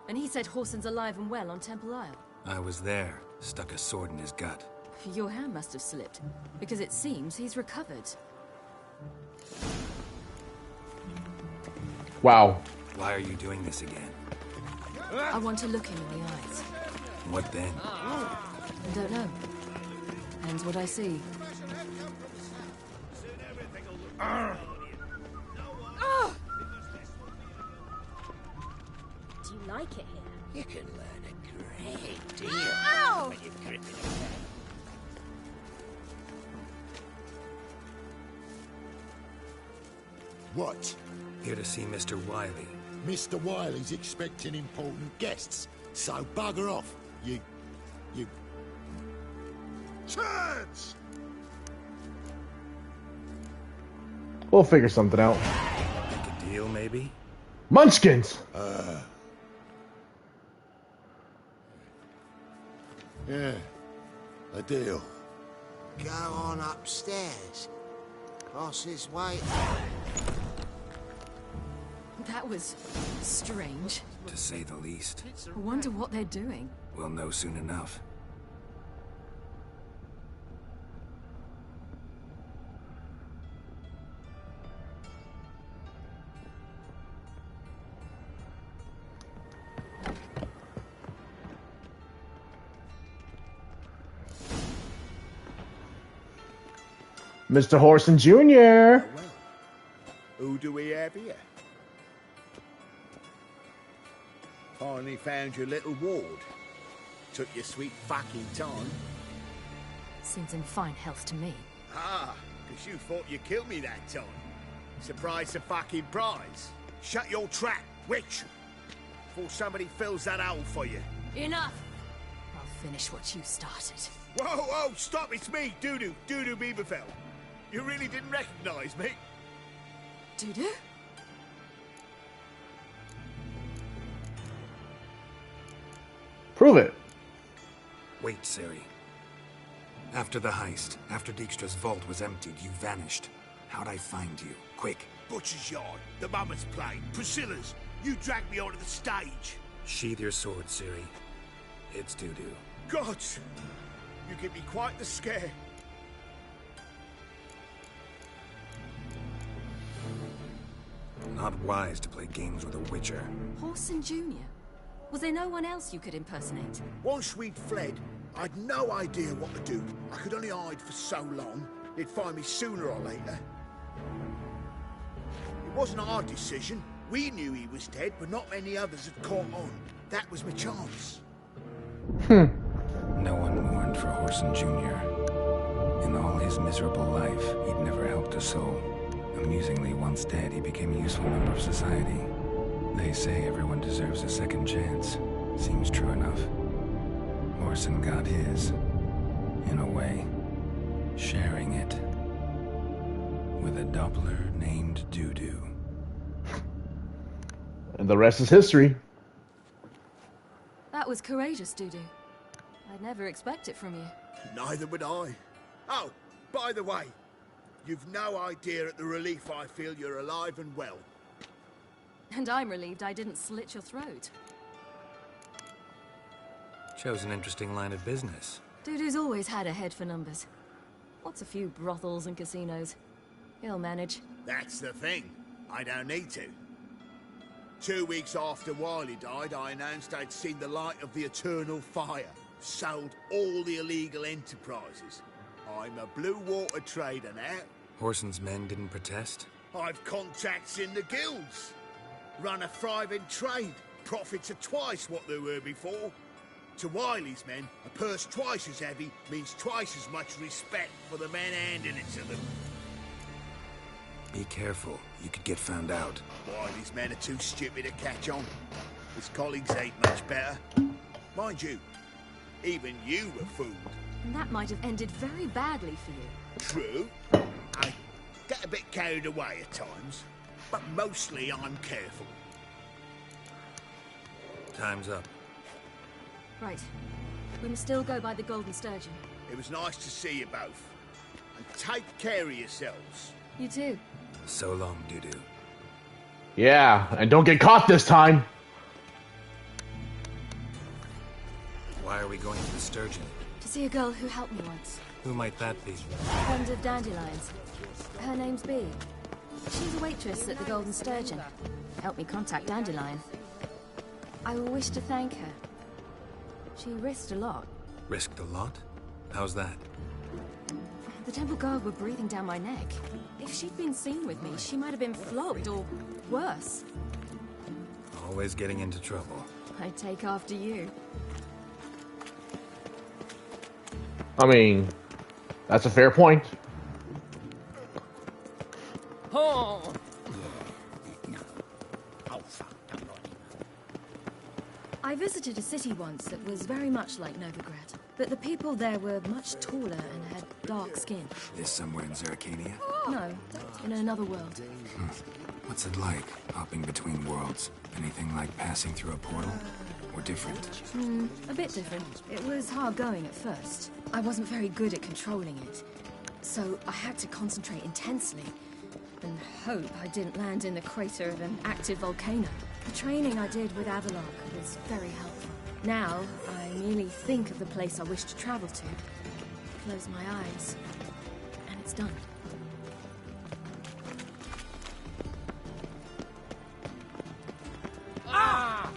and he said Whoreson's alive and well on Temple Isle. I was there. Stuck a sword in his gut. Your hand must have slipped, because it seems he's recovered. Wow. Why are you doing this again? I want to look him in the eyes. What then? I don't know. Depends what I see. Do you like it here? You can learn a great deal Ow! when you're gripping a pen. What? Here to see Mr. Wiley. Mr. Wiley's expecting important guests, so bugger off, you... Turds! We'll figure something out. Make a deal, maybe? Munchkins! Yeah, a deal. Go on upstairs. Boss is waiting. That was strange. To say the least. I wonder what they're doing. We'll know soon enough. Mr. Whoreson Jr. Well, who do we have here? Finally found your little ward. Took your sweet fucking time. Seems in fine health to me. Ah, because you thought you killed me that time. Surprise the fucking prize. Shut your trap, witch! Before somebody fills that hole for you. Enough! I'll finish what you started. Whoa, whoa, stop, it's me, Dudu Bieberfell. You really didn't recognize me? Dudu? Prove it. Wait, Ciri. After the heist, after Dijkstra's vault was emptied, you vanished. How'd I find you? Quick. Butcher's Yard, the Mama's Plane, Priscilla's. You dragged me onto the stage. Sheathe your sword, Ciri. It's Dudu. God, you give me quite the scare. Not wise to play games with a witcher. Whoreson Jr.? Was there no one else you could impersonate? Once we'd fled, I'd no idea what to do. I could only hide for so long. They'd find me sooner or later. It wasn't our decision. We knew he was dead, but not many others had caught on. That was my chance. No one mourned for Whoreson Jr. In all his miserable life, he'd never helped a soul. Amusingly, once dead, he became a useful member of society. They say everyone deserves a second chance. Seems true enough. Whoreson got his, in a way, sharing it with a Doppler named Dudu. And the rest is history. That was courageous, Dudu. I'd never expect it from you. Neither would I. Oh, by the way, you've no idea at the relief I feel you're alive and well. And I'm relieved I didn't slit your throat. Chose an interesting line of business. Dudu's always had a head for numbers. What's a few brothels and casinos? He'll manage. That's the thing. I don't need to. 2 weeks after Wiley died, I announced I'd seen the light of the eternal fire. Sold all the illegal enterprises. I'm a blue water trader now. Horson's men didn't protest? I've contacts in the guilds. Run a thriving trade. Profits are twice what they were before. To Wiley's men, a purse twice as heavy means twice as much respect for the men handing it to them. Be careful. You could get found out. Wiley's men are too stupid to catch on. His colleagues ain't much better. Mind you, even you were fooled. And that might have ended very badly for you. True. I get a bit carried away at times, but mostly I'm careful. Time's up. Right. We must still go by the Golden Sturgeon. It was nice to see you both. And take care of yourselves. You too. So long, Dudu. Yeah, and don't get caught this time. Why are we going to the Sturgeon? To see a girl who helped me once. Who might that be? Friend of Dandelion's. Her name's Bee. She's a waitress at the Golden Sturgeon. Helped me contact Dandelion. I will wish to thank her. She risked a lot. Risked a lot? How's that? The Temple Guard were breathing down my neck. If she'd been seen with me, she might have been flogged or worse. Always getting into trouble. I'd take after you. I mean, that's a fair point. Oh. I visited a city once that was very much like Novigrad, but the people there were much taller and had dark skin. This somewhere in Zeracania? No, in another world. What's it like, hopping between worlds? Anything like passing through a portal? Or different? A bit different. It was hard going at first. I wasn't very good at controlling it, so I had to concentrate intensely and hope I didn't land in the crater of an active volcano. The training I did with Avalok was very helpful. Now, I merely think of the place I wish to travel to, close my eyes, and it's done. Ah!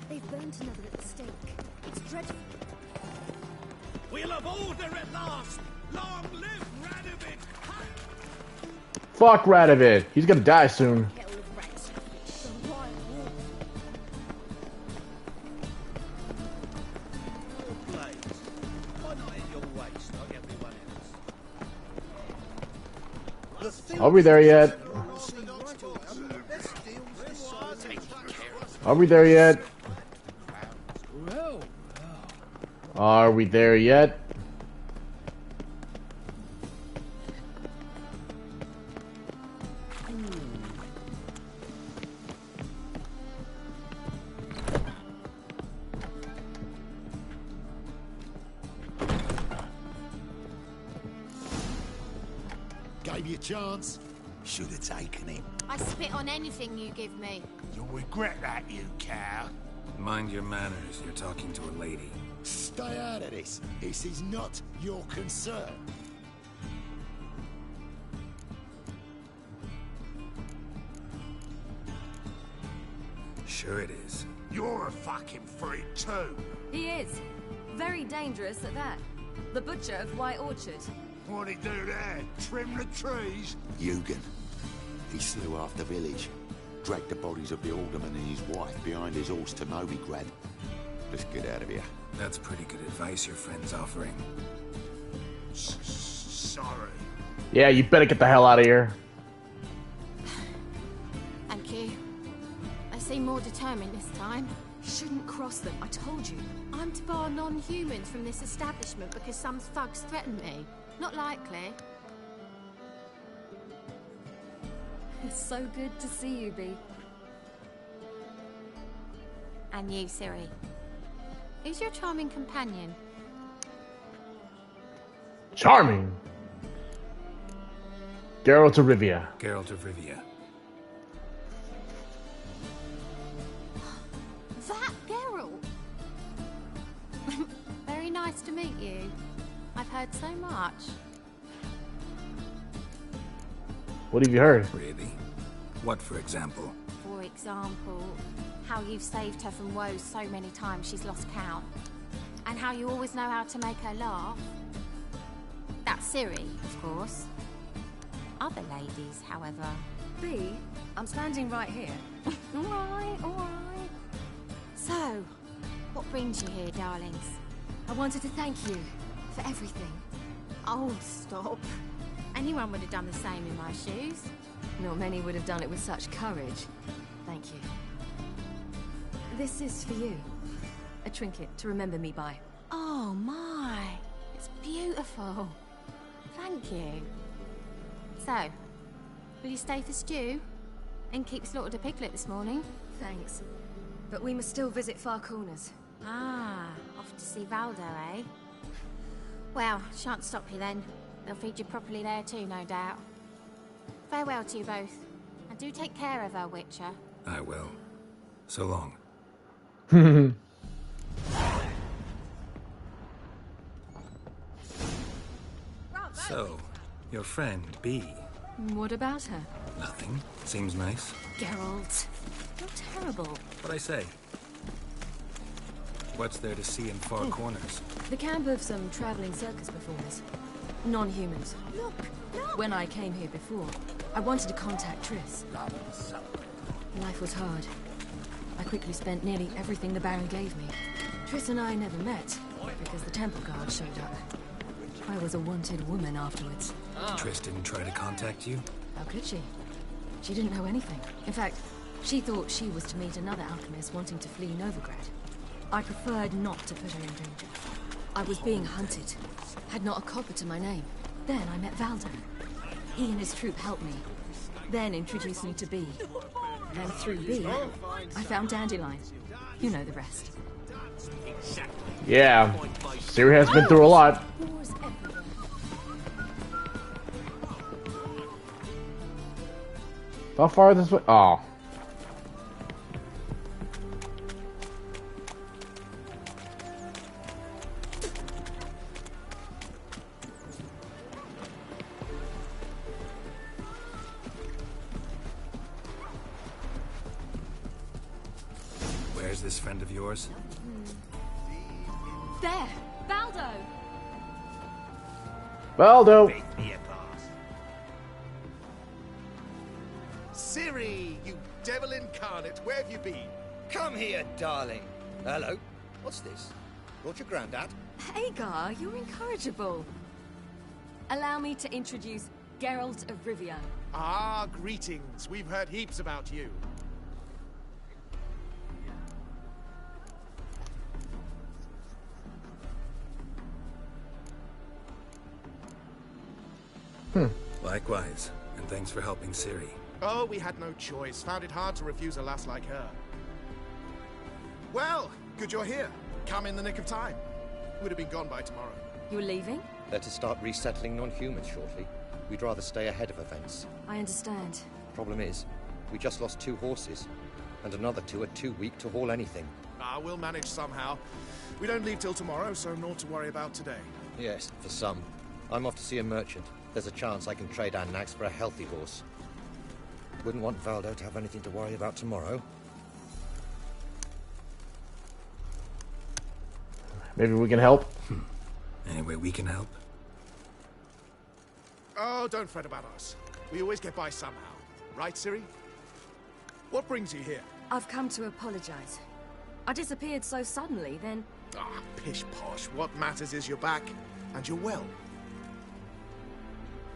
They've burnt another at the stake. It's dreadful. We'll have order at last! Long live Radovid! Fuck Radovid. He's gonna die soon. Are we there yet? Are we there yet? Are we there yet? Gave you a chance. Should have taken him. I spit on anything you give me. You'll regret that, you cow. Mind your manners. You're talking to a lady. Stay out of this. This is not your concern. Sure it is. You're a fucking freak too. He is. Very dangerous at that. The butcher of White Orchard. What'd he do there? Trim the trees? Eugen. He slew half the village. Dragged the bodies of the alderman and his wife behind his horse to Novigrad. Let's get out of here. That's pretty good advice your friend's offering. Sorry. Yeah, you better get the hell out of here. Thank you. I seem more determined this time. Shouldn't cross them, I told you. I'm to bar non-humans from this establishment because some thugs threaten me. Not likely. It's so good to see you, Bee. And you, Ciri. Who's your charming companion? Charming. Geralt of Rivia. Geralt of Rivia. That Geralt! Very nice to meet you. I've heard so much. What have you heard? Really? What, for example? For example, how you've saved her from woes so many times she's lost count. And how you always know how to make her laugh. That's Ciri, of course. Other ladies, however... B, I'm standing right here. Alright, alright. So, what brings you here, darlings? I wanted to thank you for everything. Oh, stop. Anyone would have done the same in my shoes. Not many would have done it with such courage. Thank you. This is for you. A trinket to remember me by. Oh my, it's beautiful. Thank you. So, will you stay for stew? And keep slaughtered a piglet this morning? Thanks. But we must still visit Far Corners. Ah, off to see Valdo, eh? Well, shan't stop you then. They'll feed you properly there too, no doubt. Farewell to you both. And do take care of her, Witcher. I will. So long. So, your friend, B. What about her? Nothing. Seems nice. Geralt, you're terrible. What'd I say? What's there to see in Far Corners? The camp of some traveling circus performers. Non-humans. Look, look! When I came here before, I wanted to contact Triss. Life was hard. I quickly spent nearly everything the Baron gave me. Triss and I never met, because the temple guard showed up. I was a wanted woman afterwards. Triss didn't try to contact you? How could she? She didn't know anything. In fact, she thought she was to meet another alchemist wanting to flee Novigrad. I preferred not to put her in danger. I was being hunted. Had not a copper to my name. Then I met Valdo. He and his troop helped me. Then introduced me to B. Then through B, I found Dandelion. You know the rest. Yeah. Ciri has been through a lot. How far this way? Oh. Where's this friend of yours? There! Baldo! Baldo! Ciri, you devil incarnate, where have you been? Come here, darling. Hello. What's this? Brought your granddad? Hagar, you're incorrigible. Allow me to introduce Geralt of Rivia. Ah, greetings. We've heard heaps about you. Likewise, and thanks for helping Ciri. Oh, we had no choice. Found it hard to refuse a lass like her. Well, good you're here. Come in the nick of time. Would have been gone by tomorrow. You're leaving? They're to start resettling non-humans shortly. We'd rather stay ahead of events. I understand. Problem is, we just lost 2 horses, and another 2 are too weak to haul anything. Ah, we'll manage somehow. We don't leave till tomorrow, so naught to worry about today. Yes, for some. I'm off to see a merchant. There's a chance I can trade our nags for a healthy horse. Wouldn't want Valdo to have anything to worry about tomorrow. Maybe we can help. Any way we can help? Oh, don't fret about us. We always get by somehow. Right, Ciri? What brings you here? I've come to apologize. I disappeared so suddenly, then... Ah, pish-posh. What matters is you're back, and you're well.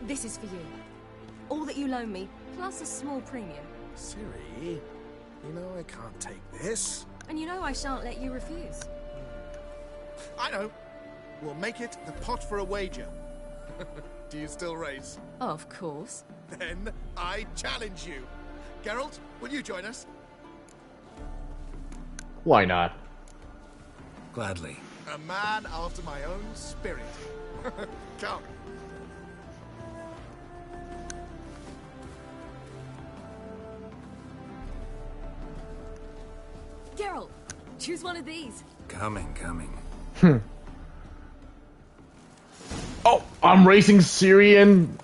This is for you. All that you loan me, plus a small premium. Ciri, you know I can't take this. And you know I shan't let you refuse. I know. We'll make it the pot for a wager. Do you still race? Of course. Then I challenge you. Geralt, will you join us? Why not? Gladly. A man after my own spirit. Come. Geralt, choose one of these. Coming. Oh, I'm racing Syrian.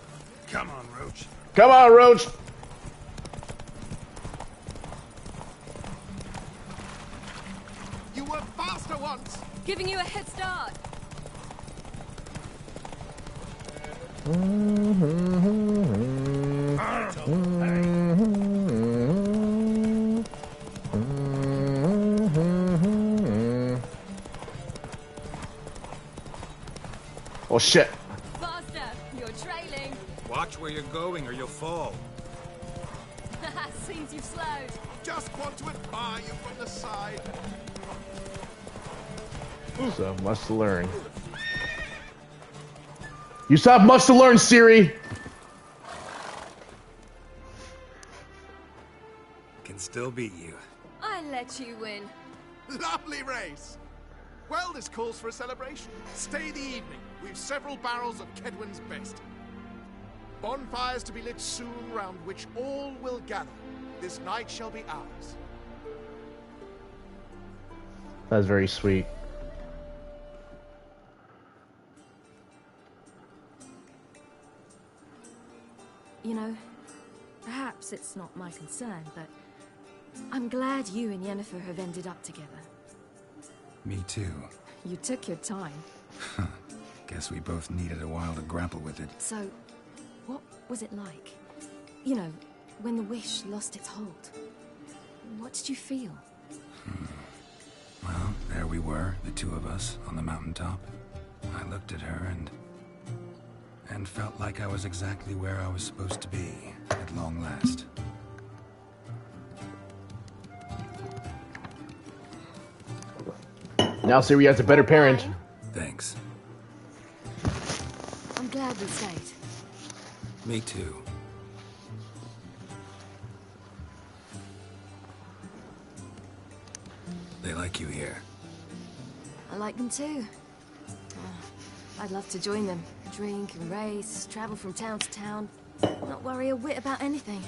Come on, Roach. Come on, Roach. You were faster once. Giving you a head start. Oh shit. Faster, you're trailing. Watch where you're going or you'll fall. Seems you've slowed. Just want to admire you from the side. So much to learn. You still have much to learn, Siri. Can still beat you. I let you win. Lovely race. Well, this calls for a celebration. Stay the evening. We've several barrels of Kedwin's best. Bonfires to be lit soon, round which all will gather. This night shall be ours. That's very sweet. You know, perhaps it's not my concern, but I'm glad you and Yennefer have ended up together. Me too. You took your time. Guess we both needed a while to grapple with it. So, what was it like? You know, when the wish lost its hold. What did you feel? Well, there we were, the two of us, on the mountaintop. I looked at her and felt like I was exactly where I was supposed to be, at long last. Now Siri has a better parent. Thanks. I'm glad we stayed. Me too. They like you here. I like them too. I'd love to join them. Drink and race, travel from town to town. Not worry a whit about anything.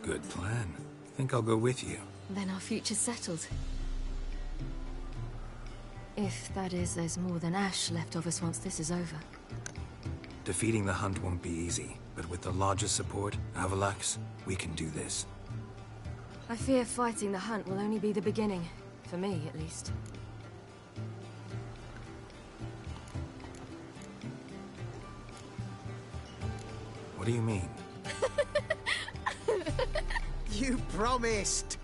Good plan. Think I'll go with you. Then our future's settled. If, that is, there's more than ash left of us once this is over. Defeating the hunt won't be easy, but with the Lodge's support, Avalax, we can do this. I fear fighting the hunt will only be the beginning. For me, at least. What do you mean? You promised.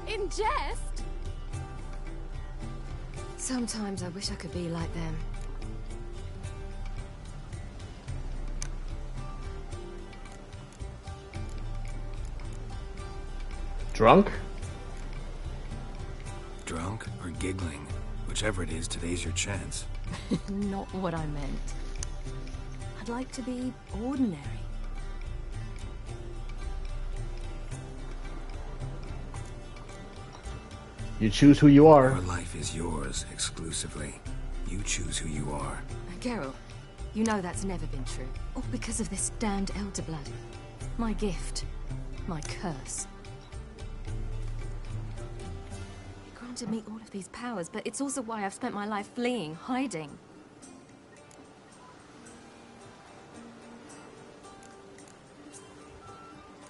In jest? Sometimes I wish I could be like them. Drunk? Drunk or giggling. Whichever it is, today's your chance. Not what I meant. I'd like to be ordinary. You choose who you are. Your life is yours, exclusively. You choose who you are. Geralt, you know that's never been true. All because of this damned Elder Blood. My gift. My curse. It granted me all of these powers, but it's also why I've spent my life fleeing, hiding.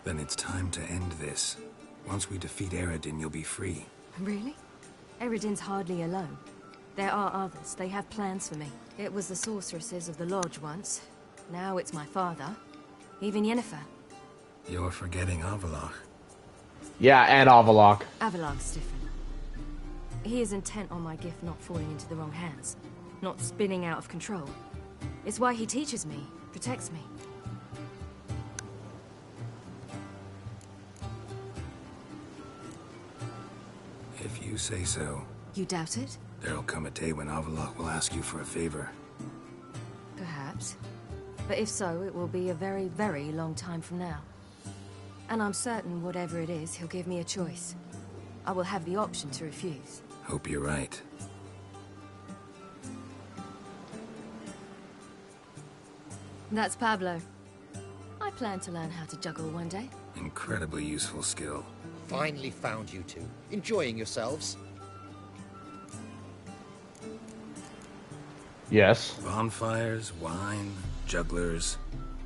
Then it's time to end this. Once we defeat Eredin, you'll be free. Really? Eredin's hardly alone. There are others. They have plans for me. It was the sorceresses of the Lodge once. Now it's my father. Even Yennefer. You're forgetting Avalok. Yeah, and Avalok. Avalok's different. He is intent on my gift not falling into the wrong hands. Not spinning out of control. It's why he teaches me, protects me. If you say so. You doubt it? There'll come a day when Avalok will ask you for a favor. Perhaps. Perhaps. But if so, it will be a very, very long time from now. And I'm certain whatever it is, he'll give me a choice. I will have the option to refuse. Hope you're right. That's Pablo. I plan to learn how to juggle one day. Incredibly useful skill. Finally found you two. Enjoying yourselves? Yes. Bonfires, wine, jugglers.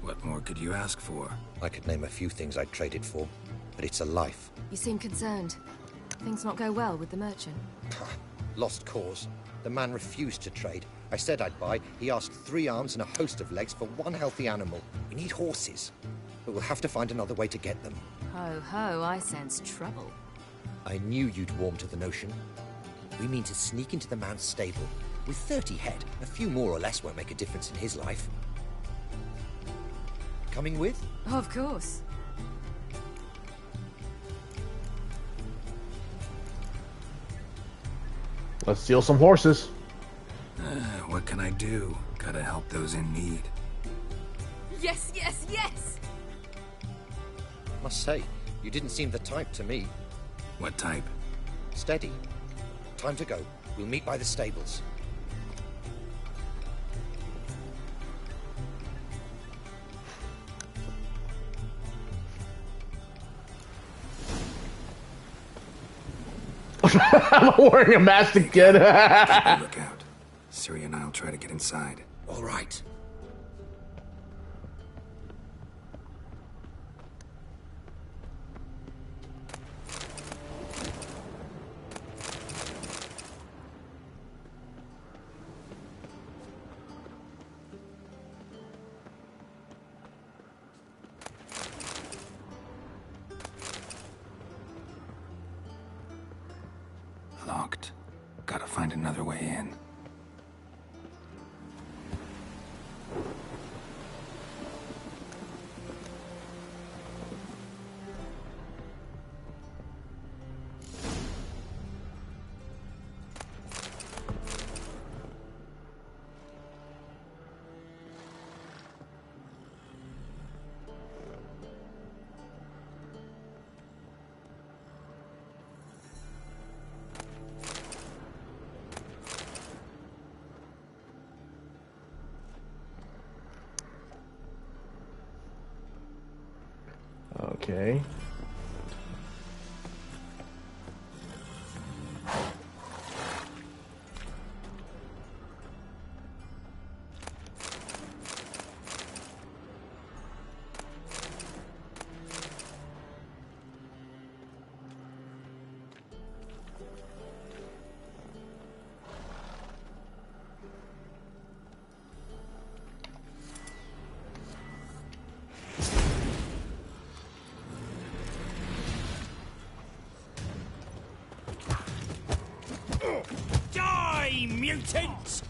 What more could you ask for? I could name a few things I'd trade it for, but it's a life. You seem concerned. Things not go well with the merchant. Lost cause. The man refused to trade. I said I'd buy. He asked 3 arms and a host of legs for 1 healthy animal. We need horses, but we'll have to find another way to get them. Ho ho, I sense trouble. I knew you'd warm to the notion. We mean to sneak into the man's stable. With 30 head, a few more or less won't make a difference in his life. Coming with? Of course. Let's steal some horses. What can I do? Gotta help those in need. Yes, yes, yes! Must say, you didn't seem the type to me. What type? Steady. Time to go. We'll meet by the stables. I'm wearing a mask again. Keep a lookout. Siri and I'll try to get inside. All right. Locked. Gotta find another way in. Okay. Die, mutant!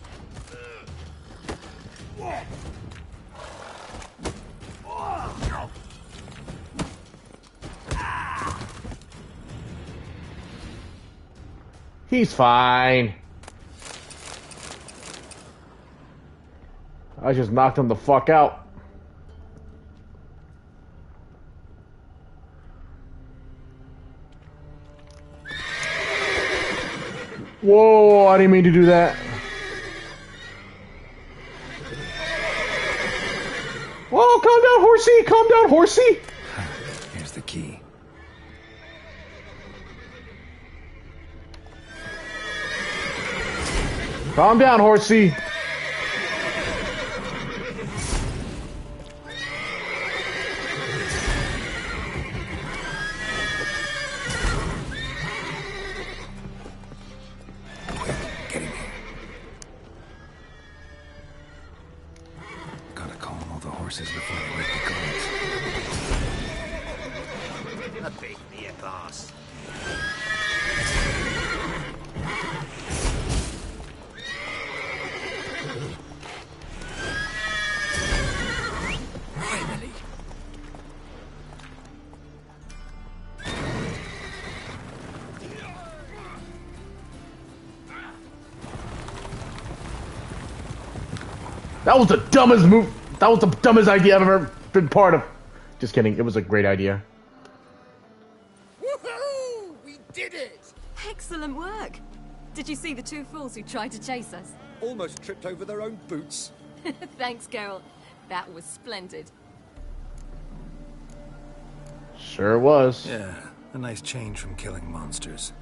He's fine. I just knocked him the fuck out. Whoa, I didn't mean to do that. Whoa, calm down, horsey! Calm down, horsey! Here's the key. Calm down, horsey. Gotta calm all the horses before they wake the guards. A big beer boss. Finally. That was the dumbest move. That was the dumbest idea I've ever been part of. Just kidding. It was a great idea. Woohoo! We did it! Excellent work. Did you see the two fools who tried to chase us? Almost tripped over their own boots. Thanks, Carol. That was splendid. Sure was. Yeah, a nice change from killing monsters.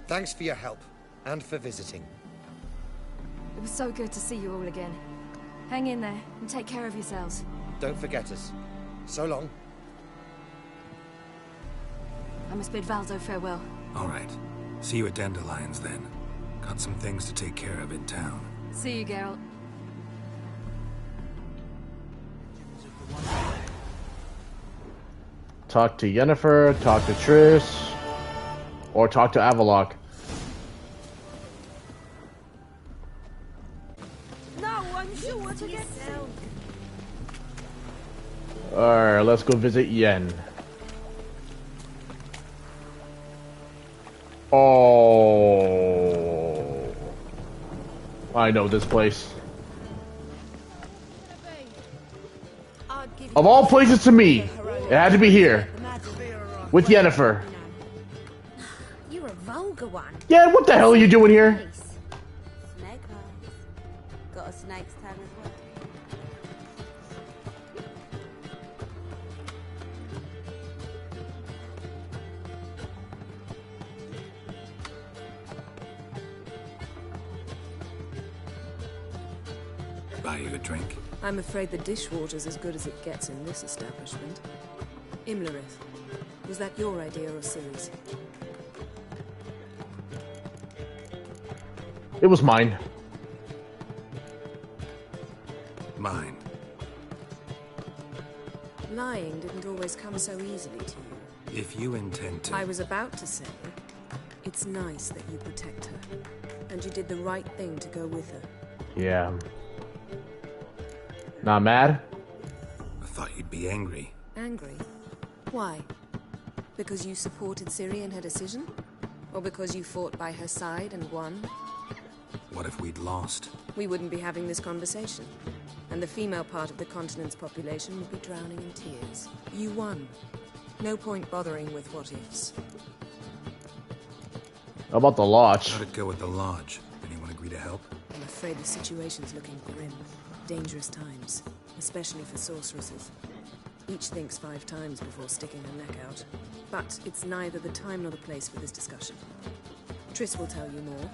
Thanks for your help, and for visiting. It was so good to see you all again. Hang in there, and take care of yourselves. Don't forget us. So long. I must bid Valdo farewell. All right. See you at Dandelions, then. Got some things to take care of in town. See you, Geralt. Talk to Yennefer, talk to Triss, or talk to Avalok. No, I'm sure to get down. Alright, let's go visit Yen. Oh, I know this place. Of all places to me, it had to be here. With Yennefer. You're a vulgar one. Yeah, what the hell are you doing here? Snake eyes. Got a snake's tongue as well. Buy you a drink? I'm afraid the dishwater's as good as it gets in this establishment. Imlerith, was that your idea or Ciri's? It was mine. Mine. Lying didn't always come so easily to you. If you intend to... I was about to say, it's nice that you protect her. And you did the right thing to go with her. Yeah. Not mad? I thought you'd be angry. Angry? Why? Because you supported Ciri in her decision? Or because you fought by her side and won? What if we'd lost? We wouldn't be having this conversation. And the female part of the continent's population would be drowning in tears. You won. No point bothering with what-ifs. How about the lodge? How'd it go with the lodge? Anyone agree to help? I'm afraid the situation's looking grim. Dangerous times, especially for sorceresses. Each thinks 5 times before sticking her neck out. But it's neither the time nor the place for this discussion. Triss will tell you more.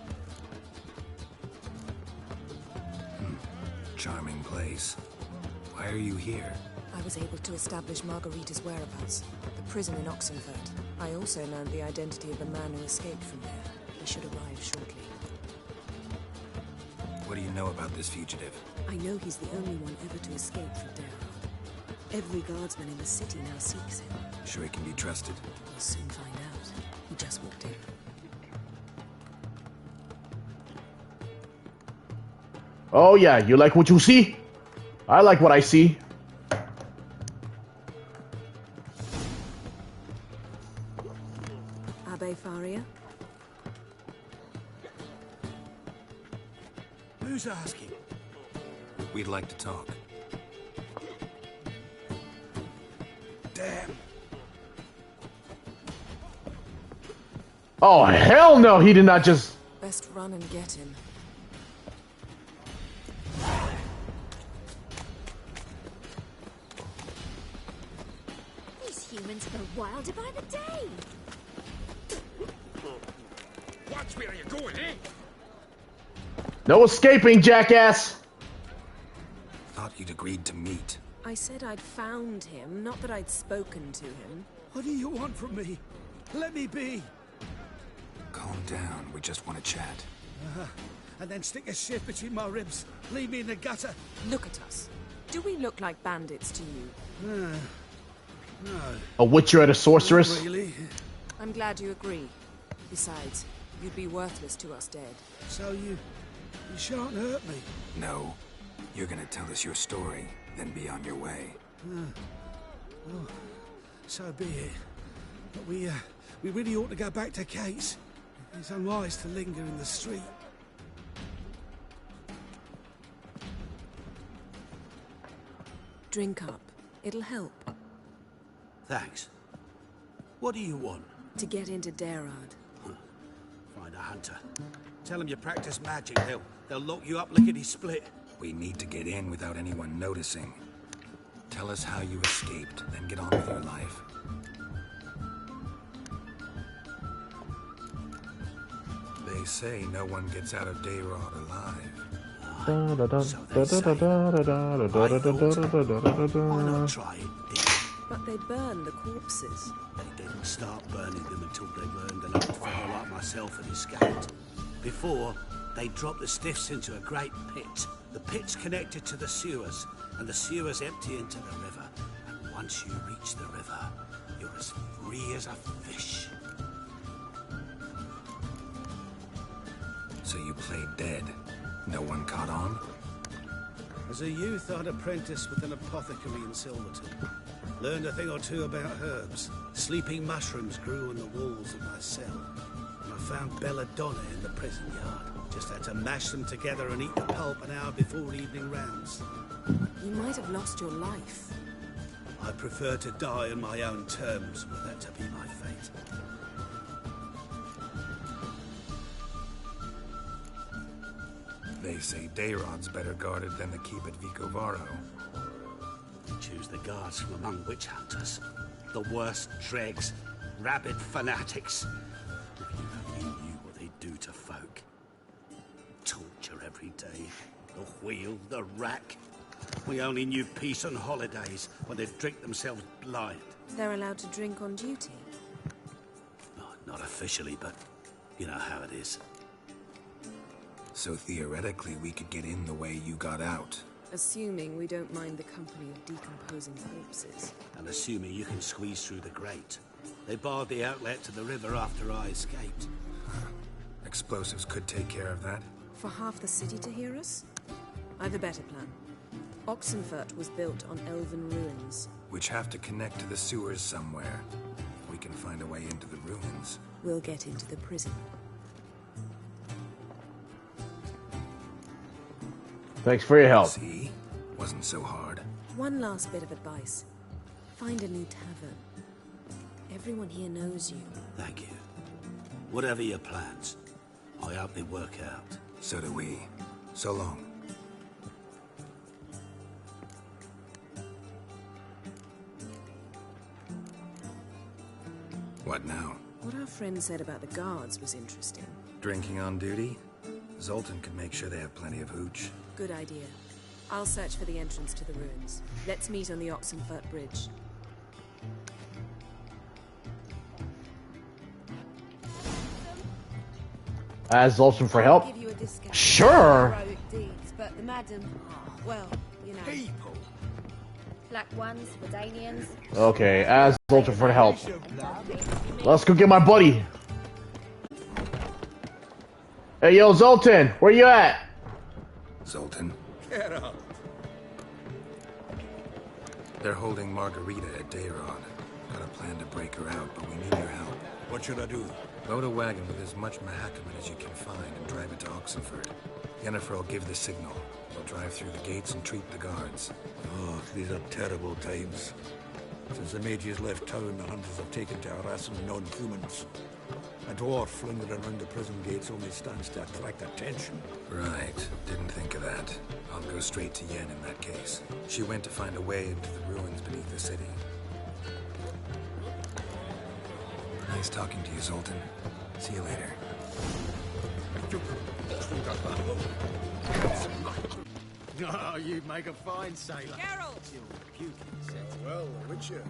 Charming place. Why are you here? I was able to establish Margarita's whereabouts, the prison in Oxenfurt. I also learned the identity of the man who escaped from there. He should arrive shortly. What do you know about this fugitive? I know he's the only one ever to escape from Darrow. Every guardsman in the city now seeks him. Sure he can be trusted? We'll soon find out. He just walked in. Oh yeah, you like what you see? I like what I see. Abbe Faria? Who's asking? We'd like to talk. Damn. Oh hell no, he did not just... Best run and get him. These humans go wilder by the day. Watch where you're going, eh? No escaping, jackass! Thought you'd agreed to meet. I said I'd found him, not that I'd spoken to him. What do you want from me? Let me be. Calm down, we just want to chat. And then stick a shift between my ribs. Leave me in the gutter. Look at us. Do we look like bandits to you? No. A witcher and a sorceress? Not really. I'm glad you agree. Besides, you'd be worthless to us dead. So you shan't hurt me. No. You're gonna tell us your story, then be on your way. Well, so be it. But we really ought to go back to Kate's. It's unwise to linger in the street. Drink up. It'll help. Thanks. What do you want? To get into Dayrad. Find a hunter. Tell them you practice magic. They'll lock you up lickety-split. We need to get in without anyone noticing. Tell us how you escaped, then get on with your life. They say no one gets out of Dayrad alive. Why not try it? But they burn the corpses. They didn't start burning them until they learned enough fellow like myself had escaped. Before, they dropped the stiffs into a great pit. The pit's connected to the sewers, and the sewers empty into the river. And once you reach the river, you're as free as a fish. So you played dead. No one caught on? As a youth, I'd apprenticed with an apothecary in Silverton. Learned a thing or two about herbs. Sleeping mushrooms grew on the walls of my cell. And I found belladonna in the prison yard. Just had to mash them together and eat the pulp an hour before evening rounds. You might have lost your life. I prefer to die on my own terms, were that to be my fate. They say Dayrod's better guarded than the keep at Vicovaro. Choose the guards from among witch hunters. The worst dregs, rabid fanatics. If you only knew what they do to folk. Torture every day. The wheel, the rack. We only knew peace on holidays when they'd drink themselves blind. They're allowed to drink on duty? Not officially, but you know how it is. So theoretically, we could get in the way you got out. Assuming we don't mind the company of decomposing corpses. And assuming you can squeeze through the grate. They barred the outlet to the river after I escaped. Explosives could take care of that. For half the city to hear us? I've a better plan. Oxenfurt was built on elven ruins. Which have to connect to the sewers somewhere. If we can find a way into the ruins. We'll get into the prison. Thanks for your help. See? Wasn't so hard. One last bit of advice. Find a new tavern. Everyone here knows you. Thank you. Whatever your plans, I hope they work out. So do we. So long. What now? What our friend said about the guards was interesting. Drinking on duty? Zoltan could make sure they have plenty of hooch. Good idea. I'll search for the entrance to the ruins. Let's meet on the Oxenfurt Bridge. Ask Zoltan for help? Give you a discount. Sure. Heroic deeds, but the madam, well, you know. People. Black ones, Redanians. Okay, ask Zoltan for help. Let's go get my buddy. Hey, yo, Zoltan, where you at? Zoltan? Get up. They're holding Margarita at Dayrod. Got a plan to break her out, but we need your help. What should I do? Load a wagon with as much Mahakaman as you can find and drive it to Oxenfurt. Yennefer will give the signal. They'll drive through the gates and treat the guards. Oh, these are terrible times. Since the mages left town, the hunters have taken to harassing non-humans. A dwarf lingering around the prison gates only stands to attract attention. Right. Didn't think of that. I'll go straight to Yen in that case. She went to find a way into the ruins beneath the city. Nice talking to you, Zoltan. See you later. Oh, you'd make a fine sailor. Geralt! Well, Witcher.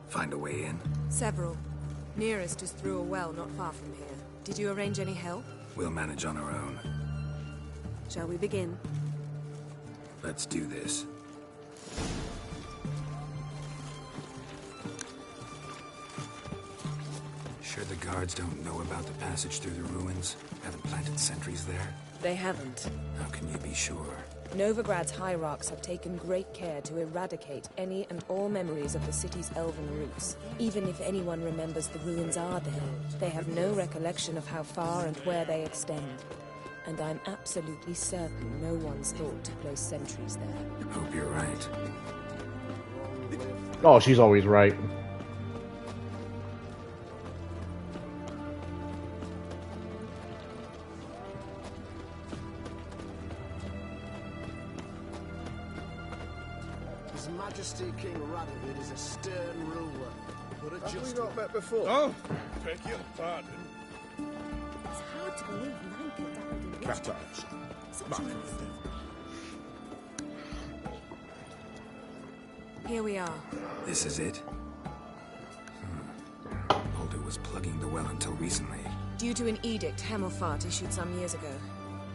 Find a way in? Several. Nearest is through a well not far from here. Did you arrange any help? We'll manage on our own. Shall we begin? Let's do this. Sure the guards don't know about the passage through the ruins? Haven't planted sentries there? They haven't. How can you be sure? Novigrad's hierarchs have taken great care to eradicate any and all memories of the city's elven roots. Even if anyone remembers the ruins are there, they have no recollection of how far and where they extend. And I'm absolutely certain no one's thought to place sentries there. Hope you're right. Oh, she's always right. His Majesty King Radovid is a stern ruler, but a Have just we not met before? Oh, beg your pardon. It's hard to believe Nanka died in Cat Witchcraft. eyes. Such Mark a of nice the Here we are. This is it? Holder was plugging the well until recently. Due to an edict Hemelfart issued some years ago.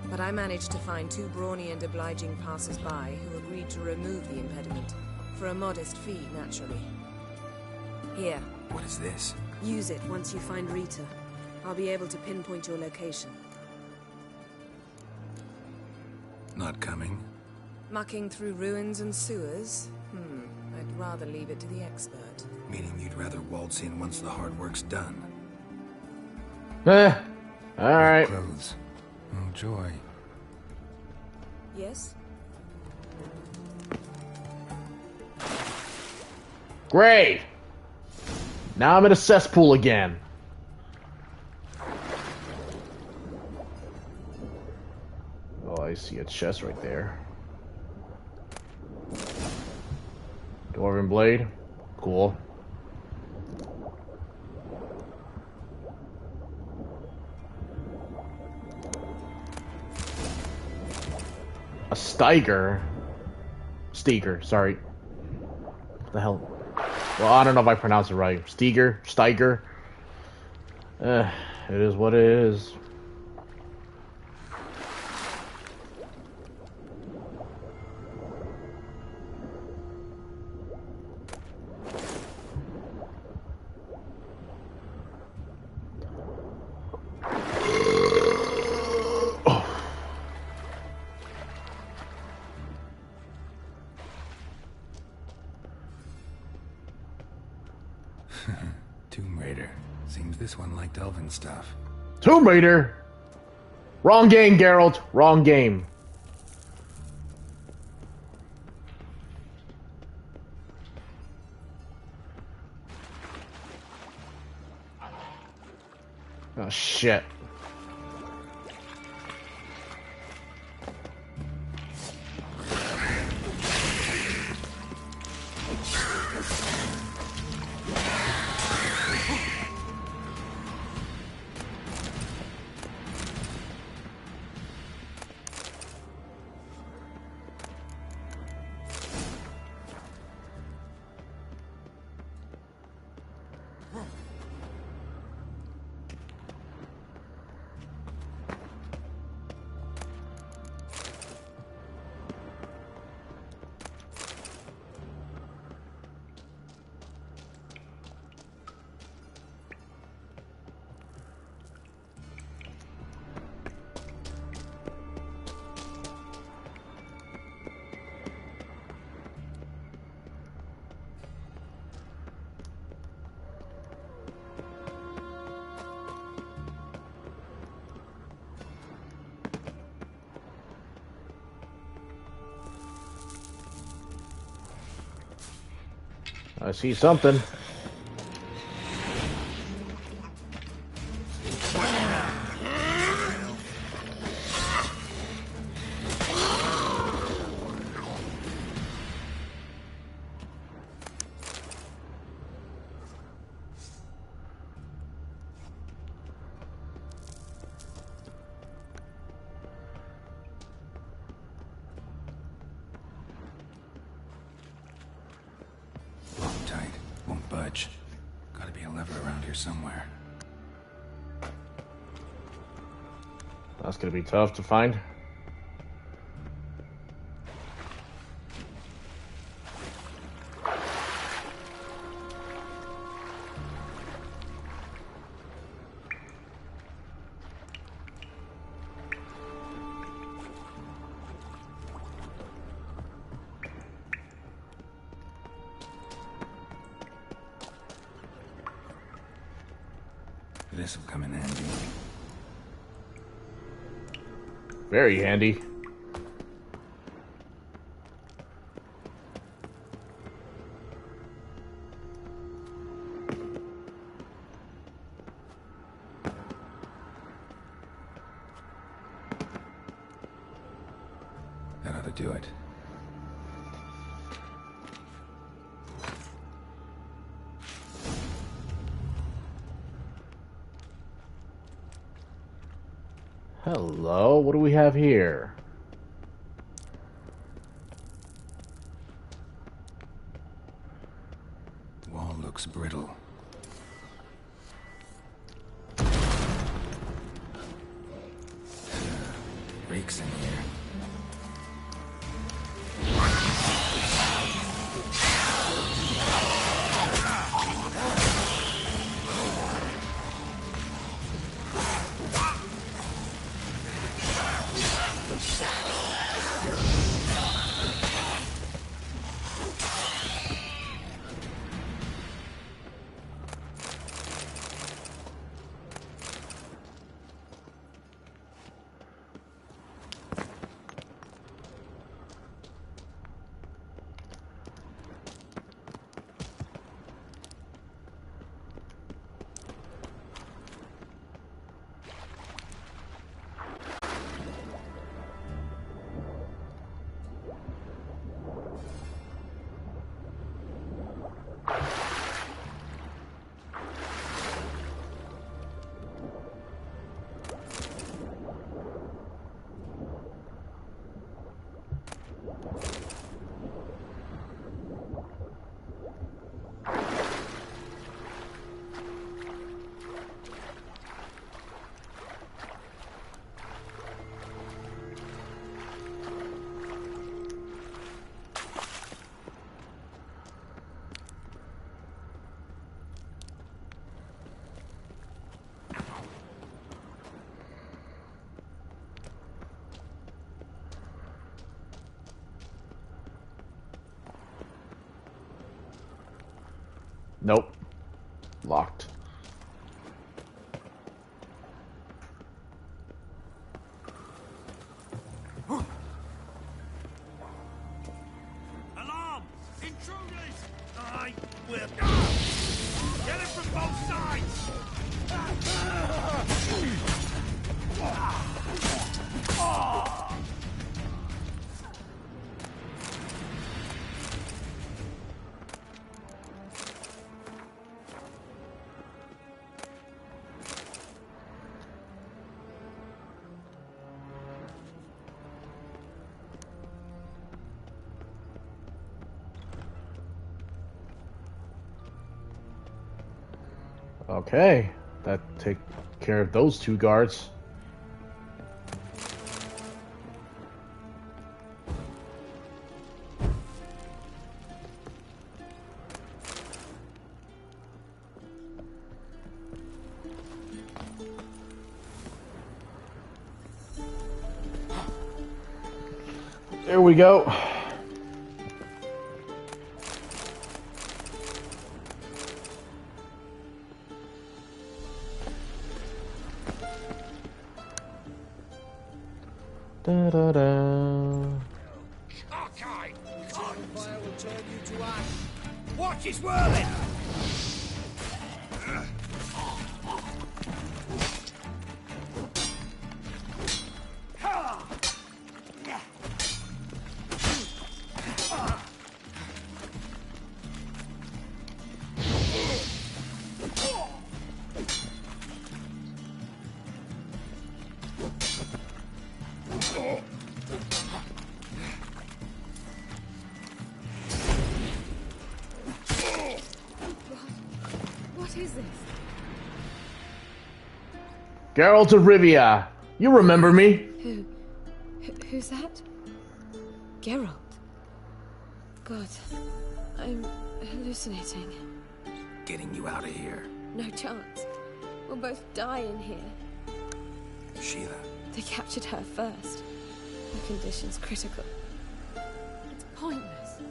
But I managed to find two brawny and obliging passers-by who agreed to remove the impediment. For a modest fee, naturally. Here. What is this? Use it once you find Rita. I'll be able to pinpoint your location. Not coming? Mucking through ruins and sewers? I'd rather leave it to the expert. Meaning you'd rather waltz in once the hard work's done. Alright. Clothes. Oh, joy. Yes? Great! Now I'm in a cesspool again. Oh, I see a chest right there. Dwarven blade. Cool. A Steiger. Steger, sorry. What the hell? Well, I don't know if I pronounced it right. Steiger. It is what it is. Tomb Raider. Seems this one liked elven stuff. Tomb Raider! Wrong game, Geralt. Wrong game. Oh, shit. I see something. Budge. Gotta be a lever around here somewhere. That's gonna be tough to find. This'll come in handy. Very handy. That ought to do it. Hello, what do we have here? Wall looks brittle. Reeks in here. Nope. Locked. Alarm! Intruders! I will... Get it from both sides! Okay, that take care of those two guards. There we go. Da da da. Okay! Fire will turn you to ash! Watch it whirling! What is this? Geralt of Rivia, you remember me? Who's that? Geralt. God, I'm hallucinating. Getting you out of here. No chance. We'll both die in here. Sheila. They captured her first. Her condition's critical. It's pointless.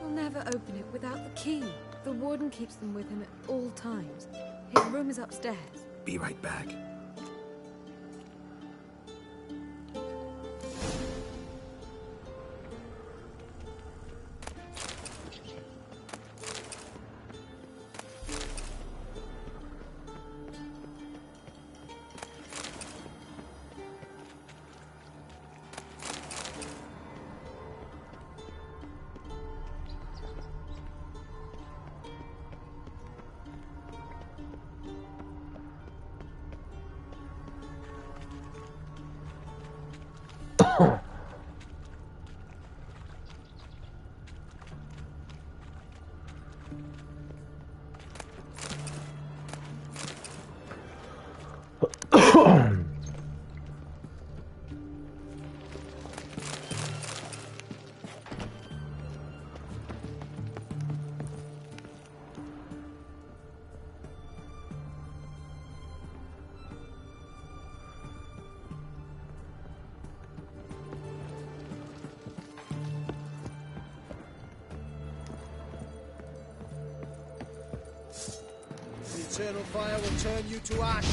We'll never open it without the key. The warden keeps them with him at all times. His room is upstairs. Be right back. eternal fire will turn you to ash.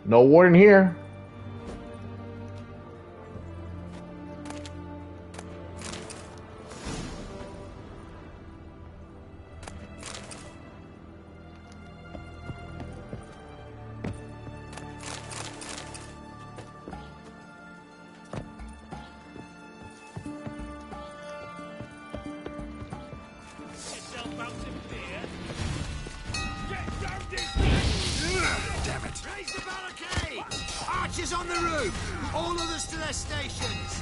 No warden here. Damn it. Raise the barricade! Archers on the roof! All others to their stations!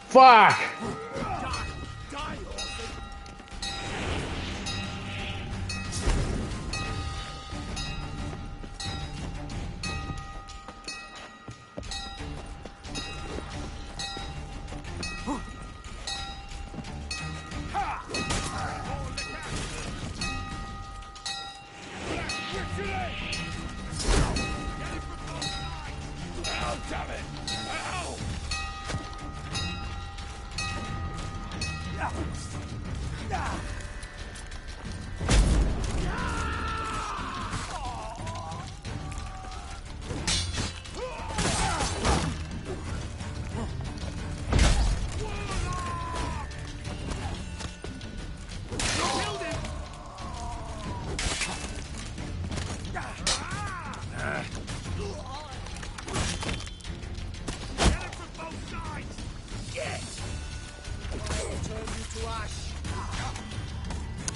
Fuck! Die, Orson!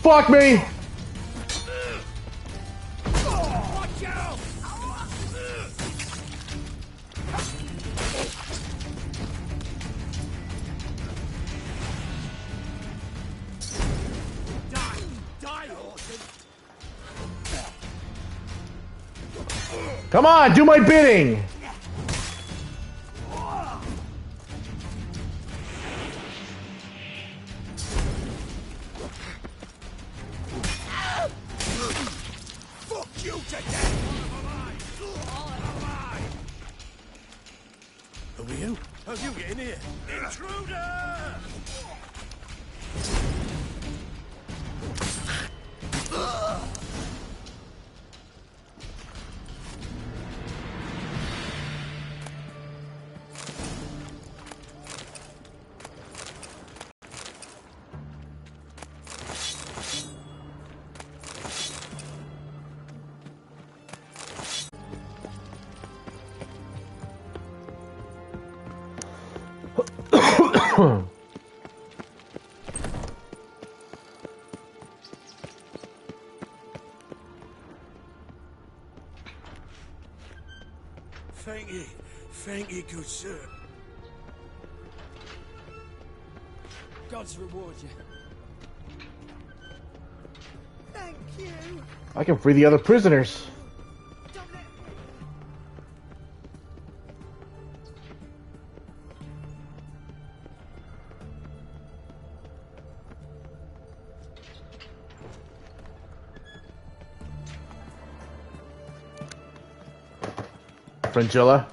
Fuck me! Watch out! Die, Orson! Come on, do my bidding! Fuck you to death! Are we you? How'd you get in here? Intruder! Thank you, good sir. God's reward you. Thank you! I can free the other prisoners. Frangilla.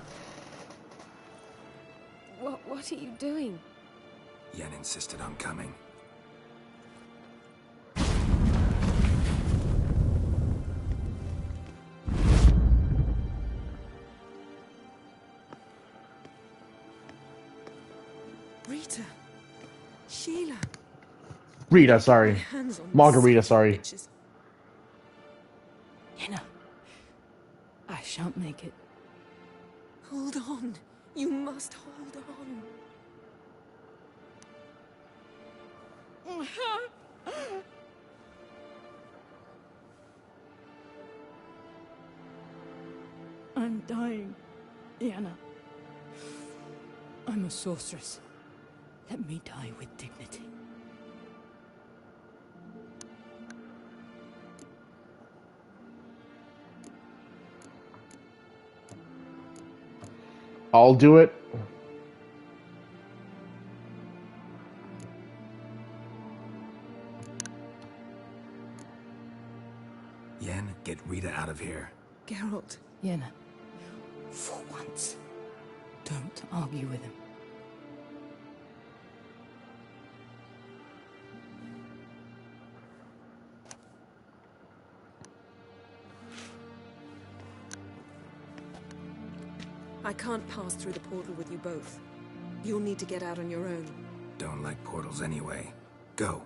What are you doing? Yen insisted on coming. Rita. Sheila. Rita, sorry. Hands on Margarita, sorry. bitches. Yenna. I shan't make it. Hold on. You must hold on. I'm dying, Yenna. I'm a sorceress. Let me die with dignity. I'll do it. Yen, get Rita out of here. Geralt. Yenna, for once, don't argue with him. I can't pass through the portal with you both. You'll need to get out on your own. Don't like portals anyway. Go.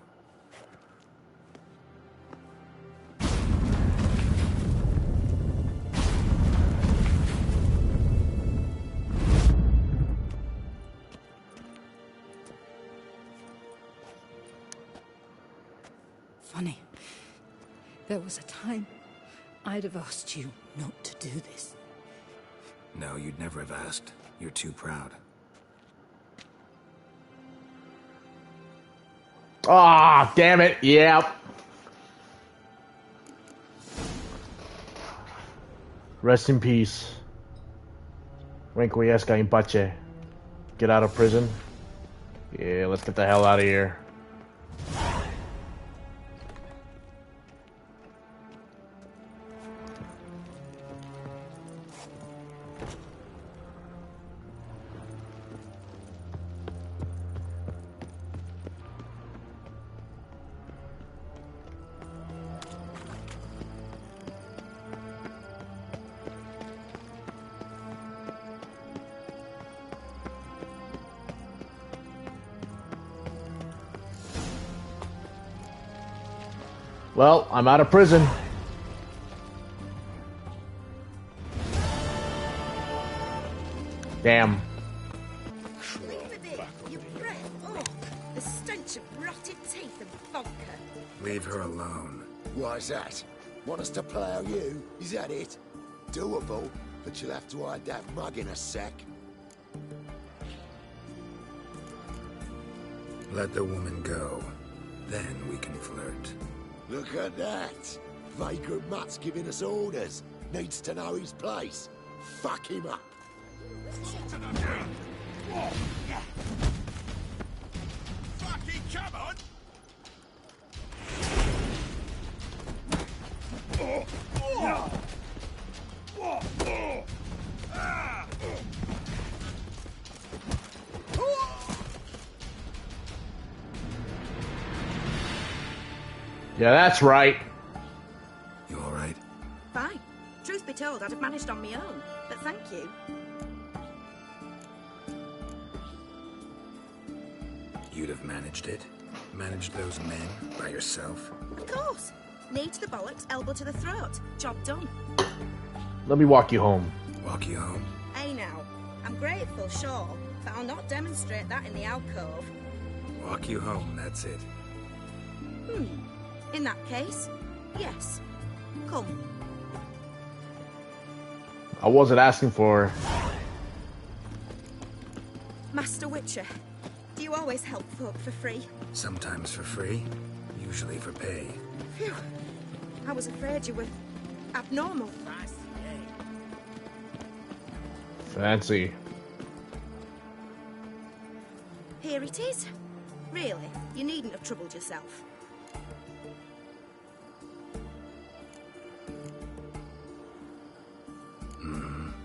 Funny. There was a time I'd have asked you not to do this. No, you'd never have asked. You're too proud. Ah, damn it. Yep. Rest in peace. Requiesca in pace. Get out of prison. Yeah, let's get the hell out of here. Well, I'm out of prison. Damn. Leave it in. Your breath. Oh, the stench of rotted teeth and vodka. Leave her alone. Why's that? Want us to plough you? Is that it? Doable, but you'll have to hide that mug in a sec. Let the woman go. Then we can flirt. Look at that! Vagrant Mutt's giving us orders. Needs to know his place. Fuck him up. Fucking come on! Yeah, that's right. You all right? Fine. Truth be told, I'd have managed on my own. But thank you. You'd have managed it? Managed those men by yourself? Of course. Knee to the bollocks, elbow to the throat. Job done. Let me walk you home. Walk you home? Hey now. I'm grateful, sure, but I'll not demonstrate that in the alcove. Walk you home, that's it. In that case, yes. Come. I wasn't asking for... Master Witcher, do you always help folk for free? Sometimes for free, usually for pay. Phew. I was afraid you were abnormal. Fancy. Here it is. Really, you needn't have troubled yourself.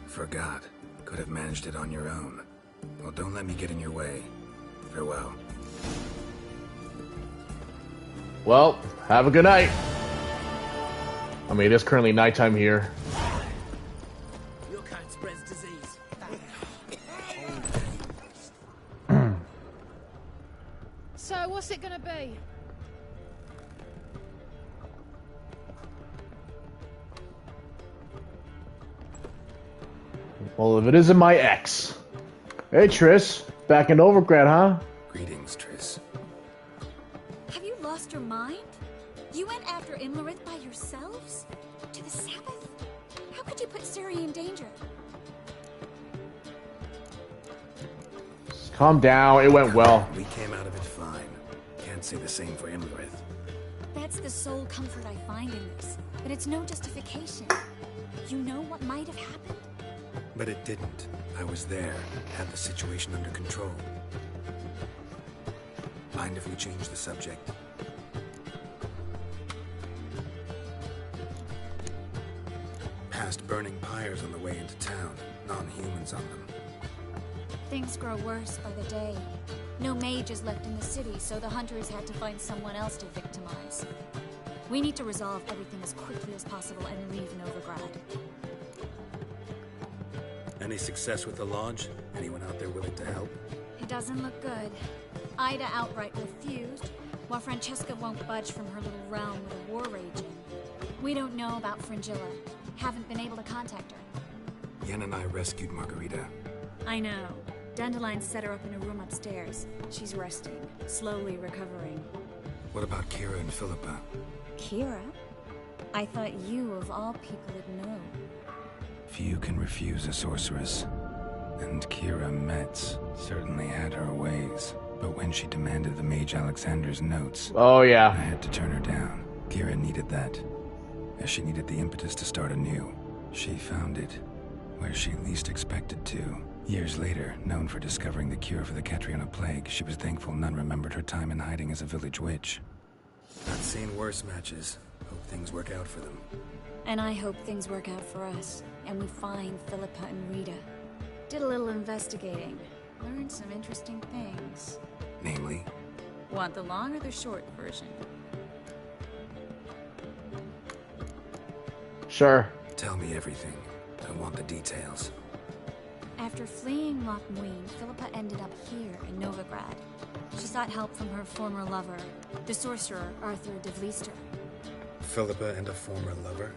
Forgot. Could have managed it on your own. Well, don't let me get in your way. Farewell. Well, have a good night. I mean, it is currently nighttime here. Your kind spreads disease. So, what's it gonna be? Well, if it isn't my ex. Hey, Triss. Back in Overgrad, huh? Greetings, Triss. Have you lost your mind? You went after Imlerith by yourselves? To the Sabbath? How could you put Ciri in danger? Calm down. It went well. We came out of it fine. Can't say the same for Imlerith. That's the sole comfort I find in this. But it's no justification. You know what might have happened? But it didn't. I was there, had the situation under control. Mind if we change the subject? past burning pyres on the way into town, non-humans on them. Things grow worse by the day. No mages left in the city, so the hunters had to find someone else to victimize. We need to resolve everything as quickly as possible and leave Novigrad. Any success with the lodge? Anyone out there willing to help? It doesn't look good. Ida outright refused, while Francesca won't budge from her little realm with a war raging. We don't know about Fringilla. Haven't been able to contact her. Yen and I rescued Margarita. I know. Dandelion set her up in a room upstairs. She's resting, slowly recovering. What about Kira and Philippa? Kira? I thought you, of all people, would know. Few can refuse a sorceress. And Kira Metz certainly had her ways. But when she demanded the Mage Alexander's notes... Oh, yeah. I had to turn her down. Kira needed that. As she needed the impetus to start anew. She found it. Where she least expected to. Years later, known for discovering the cure for the Catriona plague, she was thankful none remembered her time in hiding as a village witch. I've seen worse matches. Hope things work out for them. And I hope things work out for us, and we find Philippa and Rita. Did a little investigating. Learned some interesting things. Namely? Want the long or the short version? Sure. Tell me everything. I want the details. After fleeing Loch Muin, Philippa ended up here in Novigrad. She sought help from her former lover, the sorcerer Arthur de Vlister. Philippa and a former lover?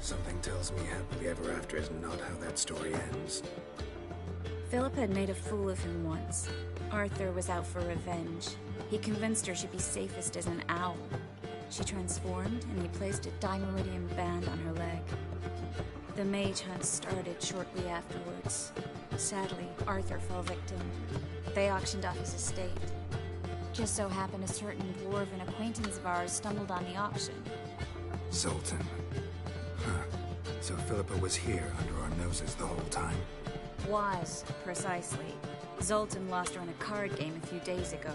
Something tells me happily ever after is not how that story ends. Philippa had made a fool of him once. Arthur was out for revenge. He convinced her she'd be safest as an owl. She transformed, and he placed a dimeridium band on her leg. The mage hunt started shortly afterwards. Sadly, Arthur fell victim. They auctioned off his estate. Just so happened a certain dwarven acquaintance of ours stumbled on the auction. Zoltan. Huh. So Philippa was here under our noses the whole time? Was, precisely. Zoltan lost her in a card game a few days ago.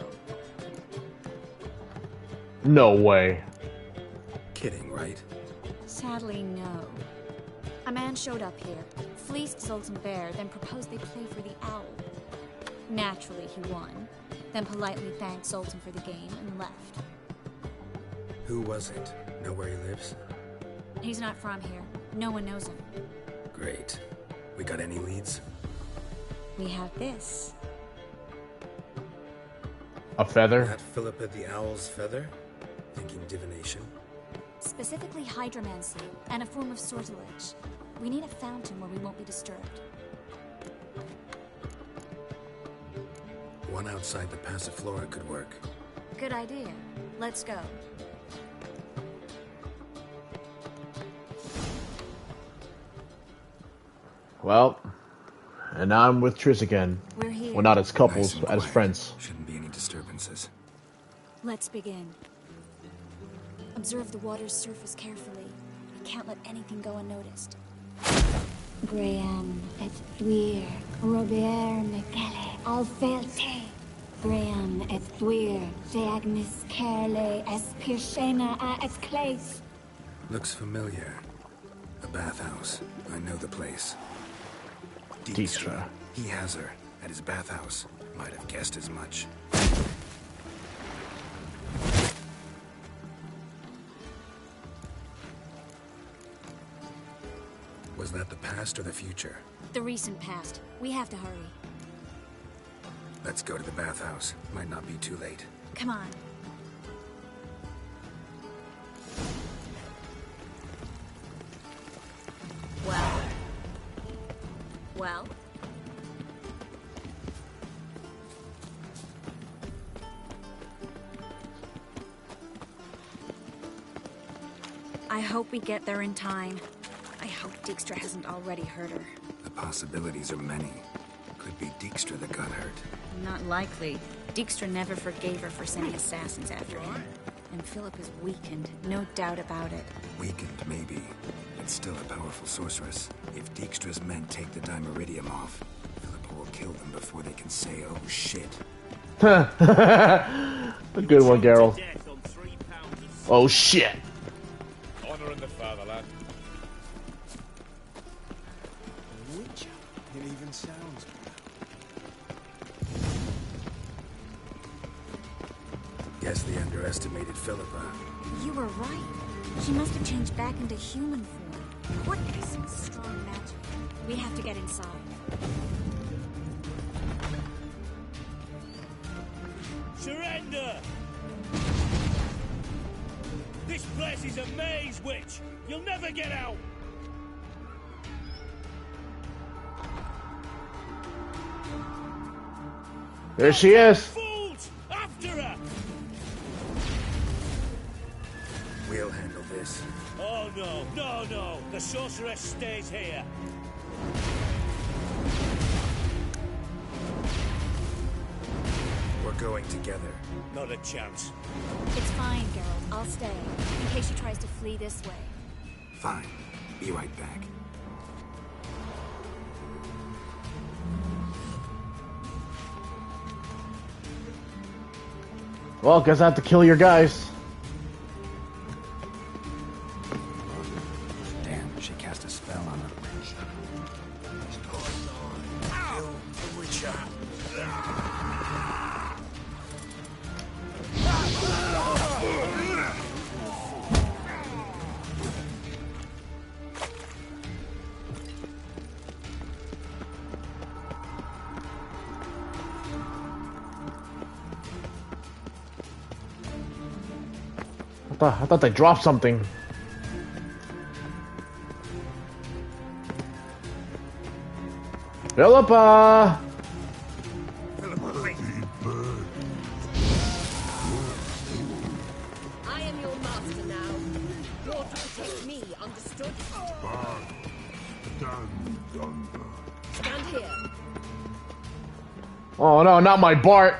No way. Kidding, right? Sadly, no. A man showed up here, fleeced Zoltan bare, then proposed they play for the owl. Naturally, he won, then politely thanked Zoltan for the game and left. Who was it? Know where he lives? He's not from here. No one knows him. Great. We got any leads? We have this. A feather? That Philippa the Owl's feather? Thinking divination? Specifically hydromancy, and a form of sortilege. We need a fountain where we won't be disturbed. One outside the Passiflora could work. Good idea. Let's go. Well, and now I'm with Triss again. We're here. Well, not as couples, Nice but and as quiet. friends. Shouldn't be any disturbances. Let's begin. Observe the water's surface carefully. We can't let anything go unnoticed. Graham et thuir, Robert Mekele, Alfelte. Graham et thuir, Deagnis Kerle, es Pirshena a es Clace. Looks familiar. The bathhouse. I know the place. Dijkstra. He has her. At his bathhouse. Might have guessed as much. Was that the past or the future? The recent past. We have to hurry. Let's go to the bathhouse. Might not be too late. Come on. Well? I hope we get there in time. I hope Dijkstra hasn't already hurt her. The possibilities are many. Could be Dijkstra that got hurt. Not likely. Dijkstra never forgave her for sending assassins after him. And Philip is weakened, no doubt about it. Weakened, maybe. But still a powerful sorceress. If Dijkstra's men take the Dimeridium off, Philippa will kill them before they can say, oh shit. A good one, Geralt. Oh shit. Honor in the fatherland. It even sounds good. Guess they underestimated Philippa. You were right. She must have changed back into human form. What is strong magic? We have to get inside. Surrender! This place is a maze, witch! You'll never get out! There she is. Fools! After her! We'll handle this. Oh no, no, no! The sorceress stays here. We're going together. Not a chance. It's fine, Geralt. I'll stay, in case she tries to flee this way. Fine. Be right back. Well, guess I have to kill your guys. Damn, she cast a spell on her. Kill the witcher. I thought they dropped something. Philippa! I am your master now. You're to protect me, understood? Stand here. Oh no, not my Bart.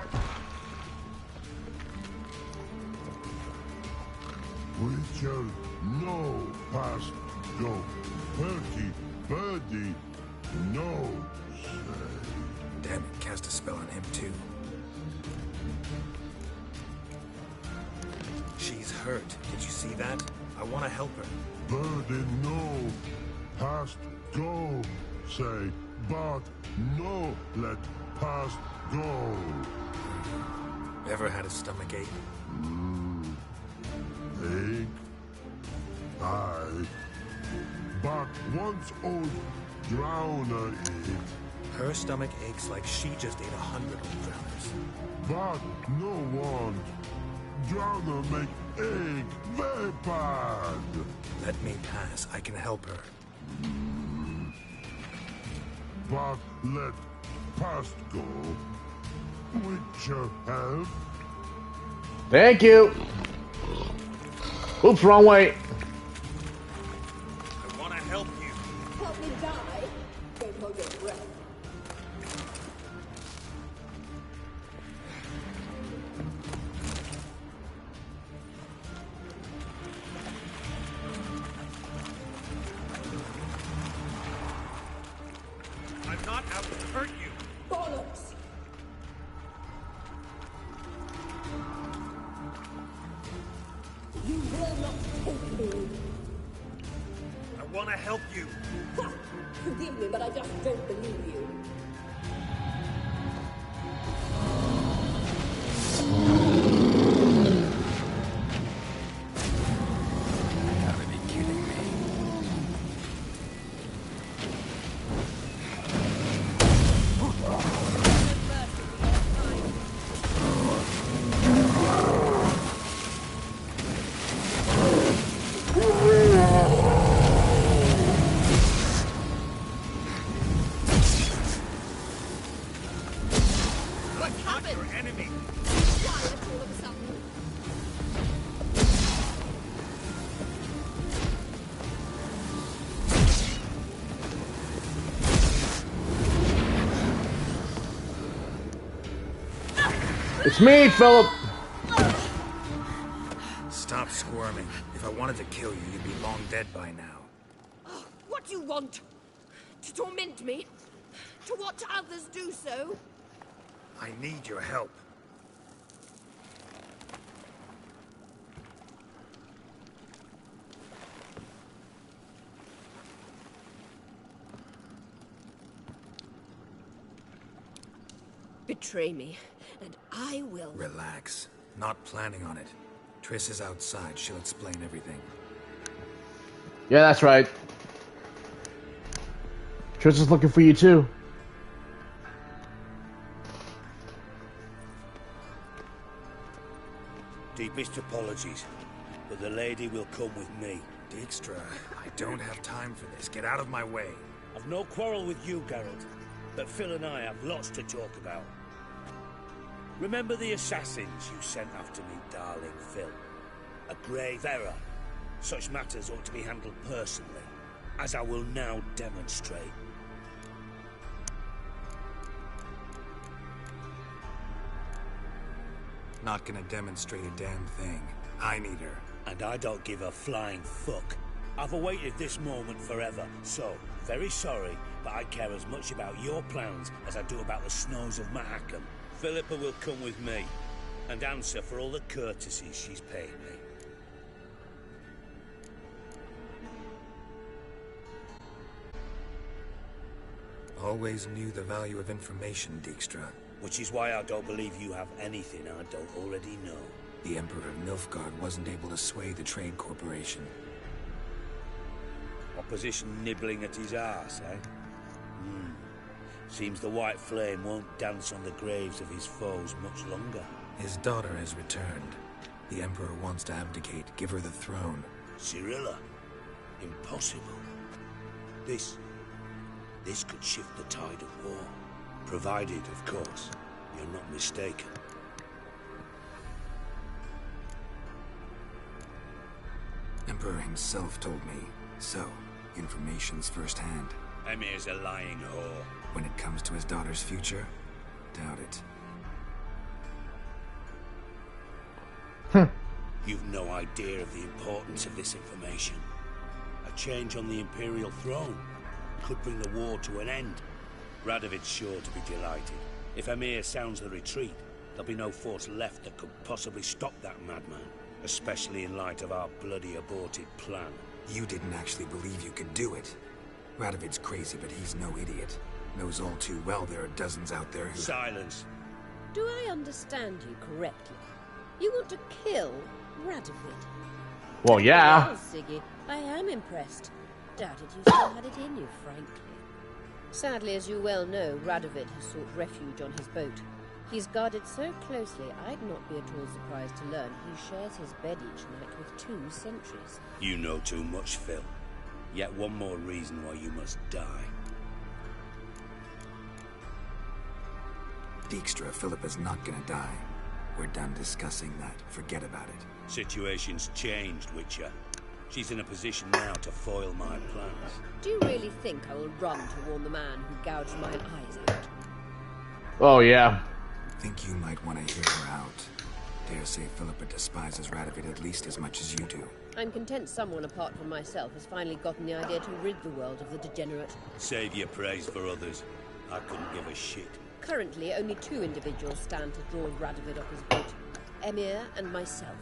Witcher, no, past, go. Birdie, birdie, no, say. Damn it, cast a spell on him too. She's hurt. Did you see that? I want to help her. Birdie, no, past, go, say. But no, let past go. Ever had a stomach ache? Ache? Aye. But once old drowner eat. Her stomach aches like she just ate 100 old drowners. But no one. Drowner make ache very bad. Let me pass. I can help her. But let past go. Witcher help. Thank you. Oops, wrong way. I want to help you. Help me die. Don't hold your breath. I'm not out to hurt you. Bollocks! You will not take me. I want to help you. Ha! Forgive me, but I just don't believe you. You gotta be kidding me. What's happened? Your enemy. Quiet all of a sudden. It's me, Philip. Stop squirming. If I wanted to kill you, you'd be long dead by now. What do you want? To torment me? To watch others do so? I need your help. betray me, and I will... Relax. Not planning on it. Triss is outside. She'll explain everything. Yeah, that's right. Triss is looking for you too. Deepest apologies, but the lady will come with me. Dijkstra, I don't have time for this. Get out of my way. I've no quarrel with you, Geralt, but Phil and I have lots to talk about. Remember the assassins you sent after me, darling Phil? A grave error. Such matters ought to be handled personally, as I will now demonstrate. Not gonna demonstrate a damn thing. I need her. And I don't give a flying fuck. I've awaited this moment forever, so, very sorry, but I care as much about your plans as I do about the snows of Mahakam. Philippa will come with me, and answer for all the courtesies she's paid me. Always knew the value of information, Dijkstra. Which is why I don't believe you have anything I don't already know. The Emperor of Nilfgaard wasn't able to sway the Trade Corporation. Opposition nibbling at his arse, eh? Seems the White Flame won't dance on the graves of his foes much longer. His daughter has returned. The Emperor wants to abdicate, give her the throne. Cirilla? Impossible. This could shift the tide of war. Provided, of course, you're not mistaken. Emperor himself told me. So, information's firsthand. Emir's a lying whore. When it comes to his daughter's future, doubt it. You've no idea of the importance of this information. A change on the Imperial throne could bring the war to an end. Radovid's sure to be delighted. If Emir sounds the retreat, there'll be no force left that could possibly stop that madman. Especially in light of our bloody aborted plan. You didn't actually believe you could do it. Radovid's crazy, but he's no idiot. Knows all too well there are dozens out there who... Silence. Do I understand you correctly? You want to kill Radovid? Well, yeah. Well, Siggy, I am impressed. Doubted you still had it in you, frankly. Sadly, as you well know, Radovid has sought refuge on his boat. He's guarded so closely, I'd not be at all surprised to learn he shares his bed each night with 2 sentries. You know too much, Phil. Yet one more reason why you must die. Dijkstra, Philippa's not gonna die. We're done discussing that. Forget about it. Situation's changed, Witcher. She's in a position now to foil my plans. Do you really think I will run to warn the man who gouged mine eyes out? Oh, yeah. Think you might want to hear her out. Dare say Philippa despises Radovid at least as much as you do. I'm content someone apart from myself has finally gotten the idea to rid the world of the degenerate. Save your praise for others. I couldn't give a shit. Currently, only 2 individuals stand to draw Radovid off his boat. Emir and myself.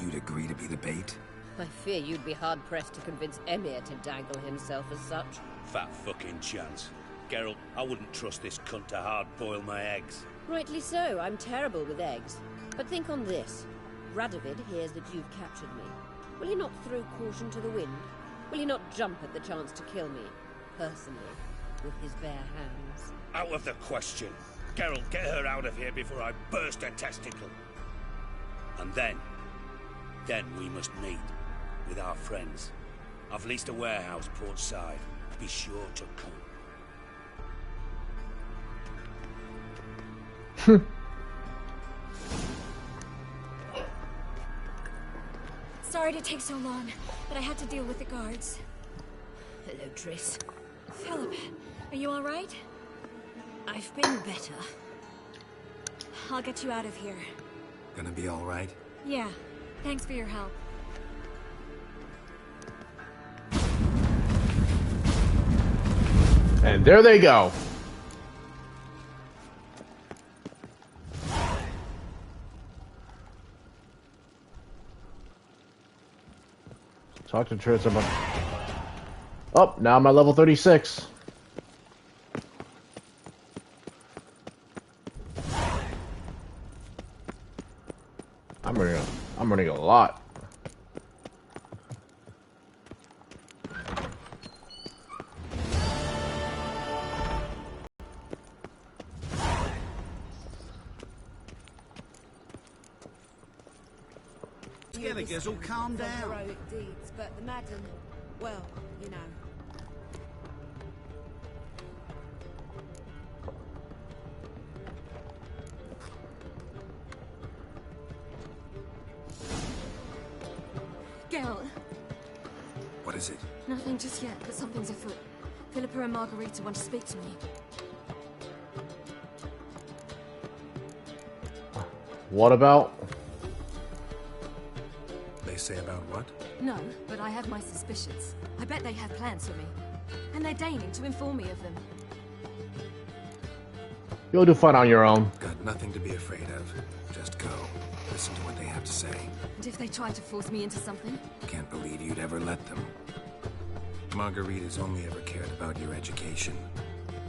You'd agree to be the bait? I fear you'd be hard-pressed to convince Emir to dangle himself as such. Fat fucking chance. Geralt, I wouldn't trust this cunt to hard-boil my eggs. Rightly so, I'm terrible with eggs. But think on this. Radovid hears that you've captured me. Will he not throw caution to the wind? Will he not jump at the chance to kill me, personally, with his bare hands? Out of the question. Geralt, get her out of here before I burst her testicle. And then we must meet with our friends. I've leased a warehouse port side. Be sure to come. Sorry to take so long, but I had to deal with the guards. Hello, Triss. Philip, are you all right? I've been better. I'll get you out of here. Gonna be all right? Yeah, thanks for your help. And there they go. Talk to Triss about... Oh, now I'm at level 36. lot. Together, Gizzle, calm down. Heroic deeds, but the madam, well, you know. Geralt, What is it? nothing just yet, but something's afoot. Philippa and Margarita want to speak to me. What about? They say about what? No, but I have my suspicions. I bet they have plans for me. And they're deigning to inform me of them. You'll do fun on your own. Got nothing to be afraid of. Just go. Listen to what they have to say. And if they try to force me into something? Can't believe you'd ever let them. Margarita's only ever cared about your education.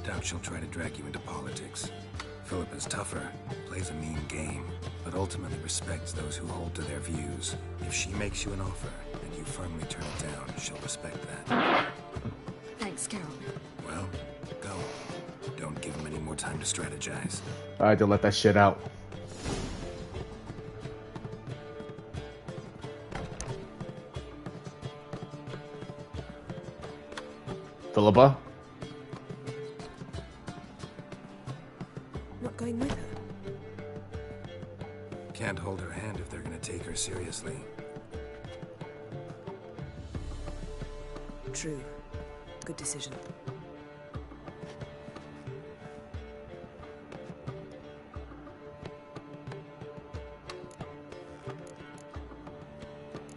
Doubt she'll try to drag you into politics. Philippa's tougher, plays a mean game, but ultimately respects those who hold to their views. If she makes you an offer, and you firmly turn it down, she'll respect that. Thanks, Geralt. Well, go. Don't give him any more time to strategize. I had to let that shit out. Philippa? Not going with her. Can't hold her hand if they're gonna take her seriously. True. Good decision.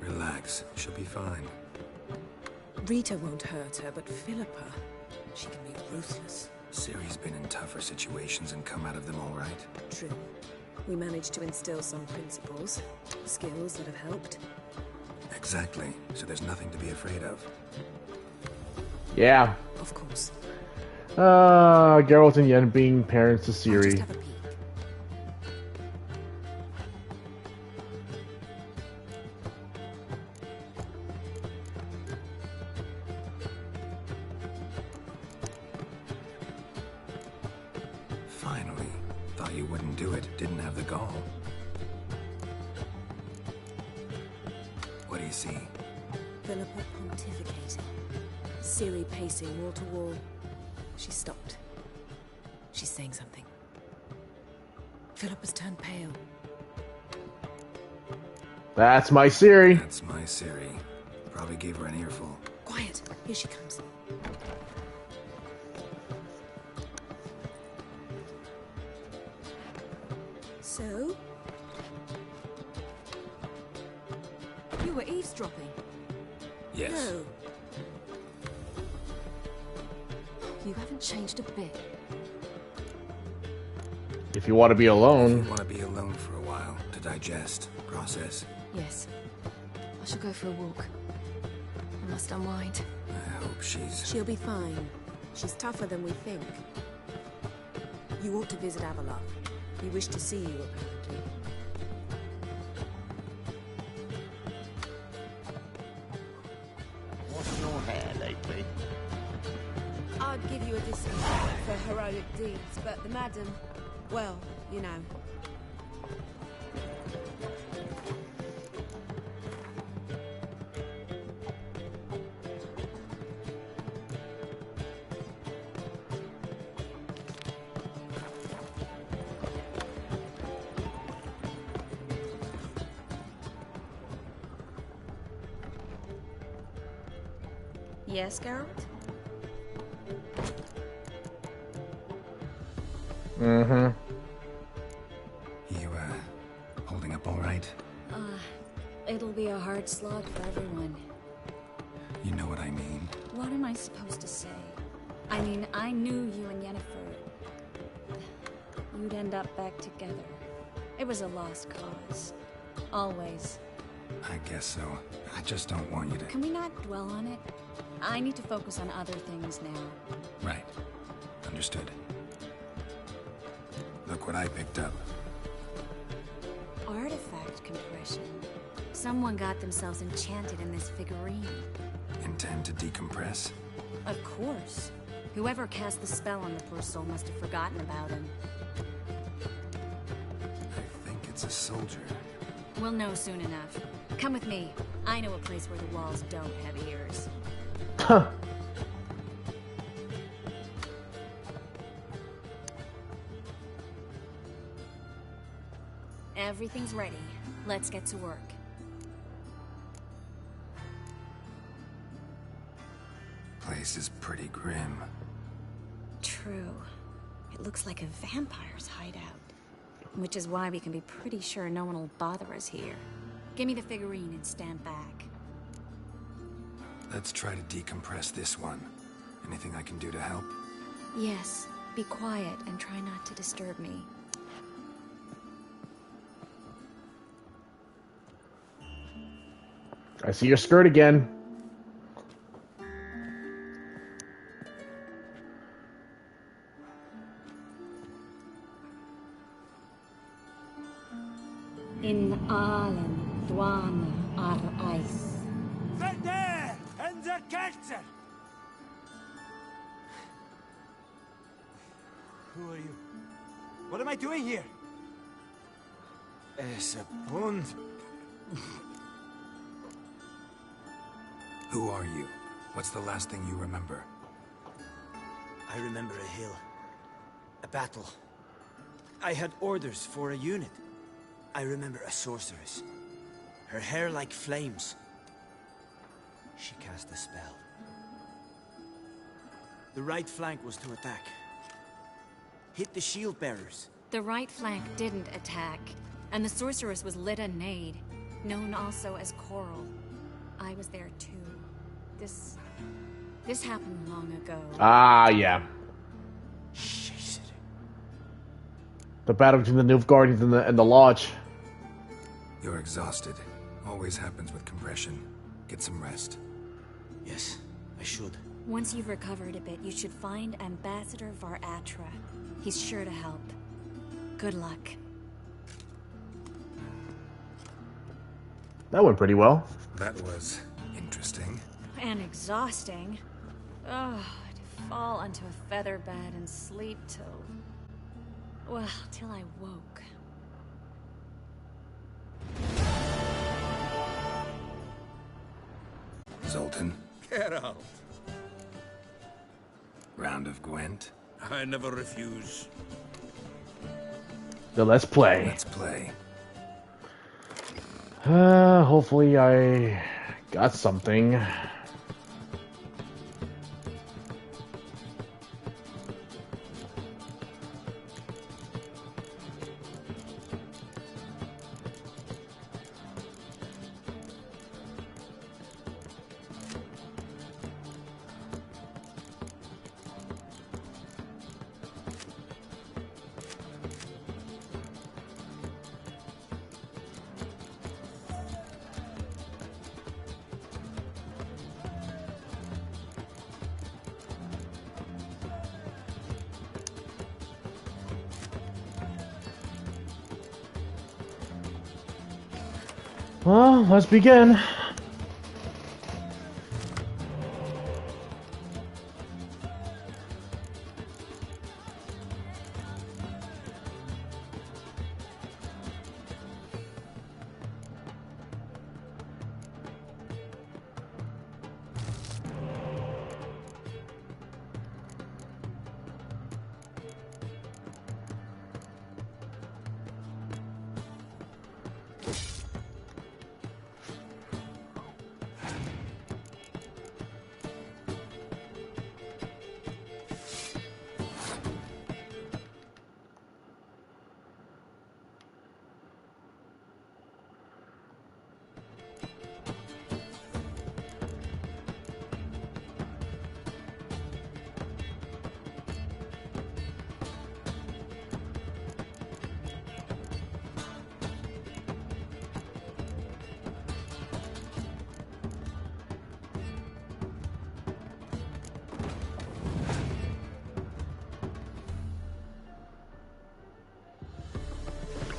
Relax. She'll be fine. Rita won't hurt her, but Philippa, she can be ruthless. Ciri's been in tougher situations and come out of them all right. True. We managed to instill some principles, skills that have helped. Exactly. So there's nothing to be afraid of. Yeah. Of course. Geralt and Yen being parents to Ciri. Finally. Thought you wouldn't do it. Didn't have the gall. What do you see? Philippa pontificating. Ciri pacing wall to wall. She stopped. She's saying something. Philippa's turned pale. That's my Ciri. That's my Ciri. Probably gave her an earful. Quiet. Here she comes. So? You were eavesdropping. Yes. No. You haven't changed a bit. If you want to be alone. If you want to be alone for a while, to digest, process. Yes. I shall go for a walk. I must unwind. I hope she's... She'll be fine. She's tougher than we think. You ought to visit Avalon. He wished to see you, apparently. What's your hair lately? I'd give you a discount for heroic deeds, but the madam, well, you know. Yes, Geralt? Mm-hmm. You, holding up all right? It'll be a hard slog for everyone. You know what I mean. What am I supposed to say? I mean, I knew you and Yennefer. You'd end up back together. It was a lost cause. Always. I guess so. I just don't want you to... Can we not dwell on it? I need to focus on other things now. Right. Understood. Look what I picked up. Artifact compression. Someone got themselves enchanted in this figurine. Intend to decompress? Of course. Whoever cast the spell on the poor soul must have forgotten about him. I think it's a soldier. We'll know soon enough. Come with me. I know a place where the walls don't have ears. Huh. Everything's ready. Let's get to work. Place is pretty grim. True. It looks like a vampire's hideout. Which is why we can be pretty sure no one will bother us here. Give me the figurine and stand back. Let's try to decompress this one. Anything I can do to help? Yes. Be quiet and try not to disturb me. I see your skirt again. In Aalen, Dwana, ar Ice. There! In the Kaiser! Who are you? What am I doing here? Es a bond. Who are you? What's the last thing you remember? I remember a hill. A battle. I had orders for a unit. I remember a sorceress. Her hair like flames. She cast a spell. The right flank was to attack. Hit the shield bearers. The right flank didn't attack, and the sorceress was Lita Nade, known also as Coral. I was there too. This happened long ago. Ah, yeah. The battle between the Nilfgaardians and the Lodge. You're exhausted. Always happens with compression. Get some rest. Yes, I should. Once you've recovered a bit, you should find Ambassador Varatra. He's sure to help. Good luck. That went pretty well. That was interesting. And exhausting. Oh, to fall onto a feather bed and sleep till... well, till I woke. Zoltan. Get out. Round of Gwent. I never refuse. So let's play. Let's play. Hopefully I got something. Well, let's begin.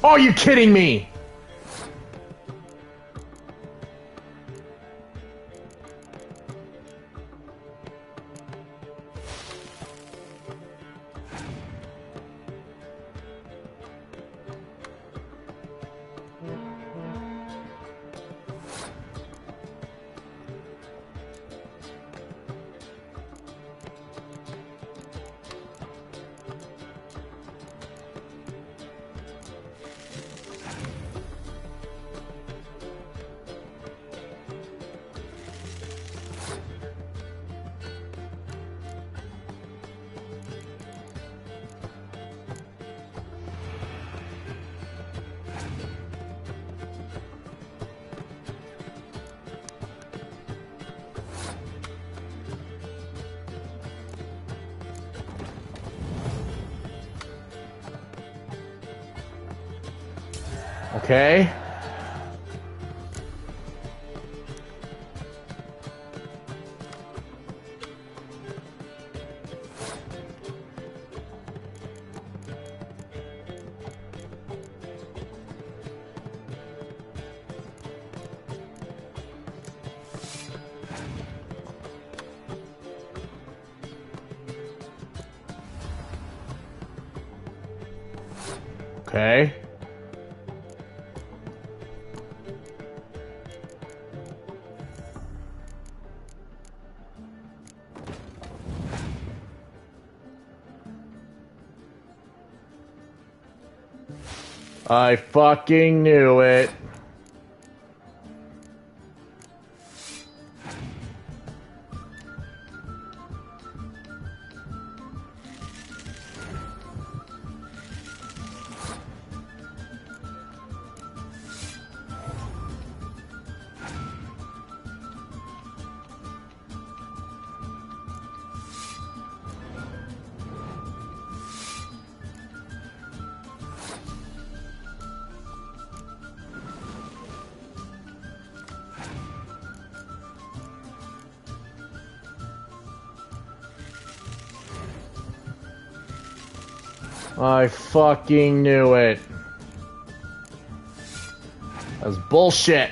Are you kidding me? Okay. Okay. I fucking knew it. I fucking knew it. That's bullshit.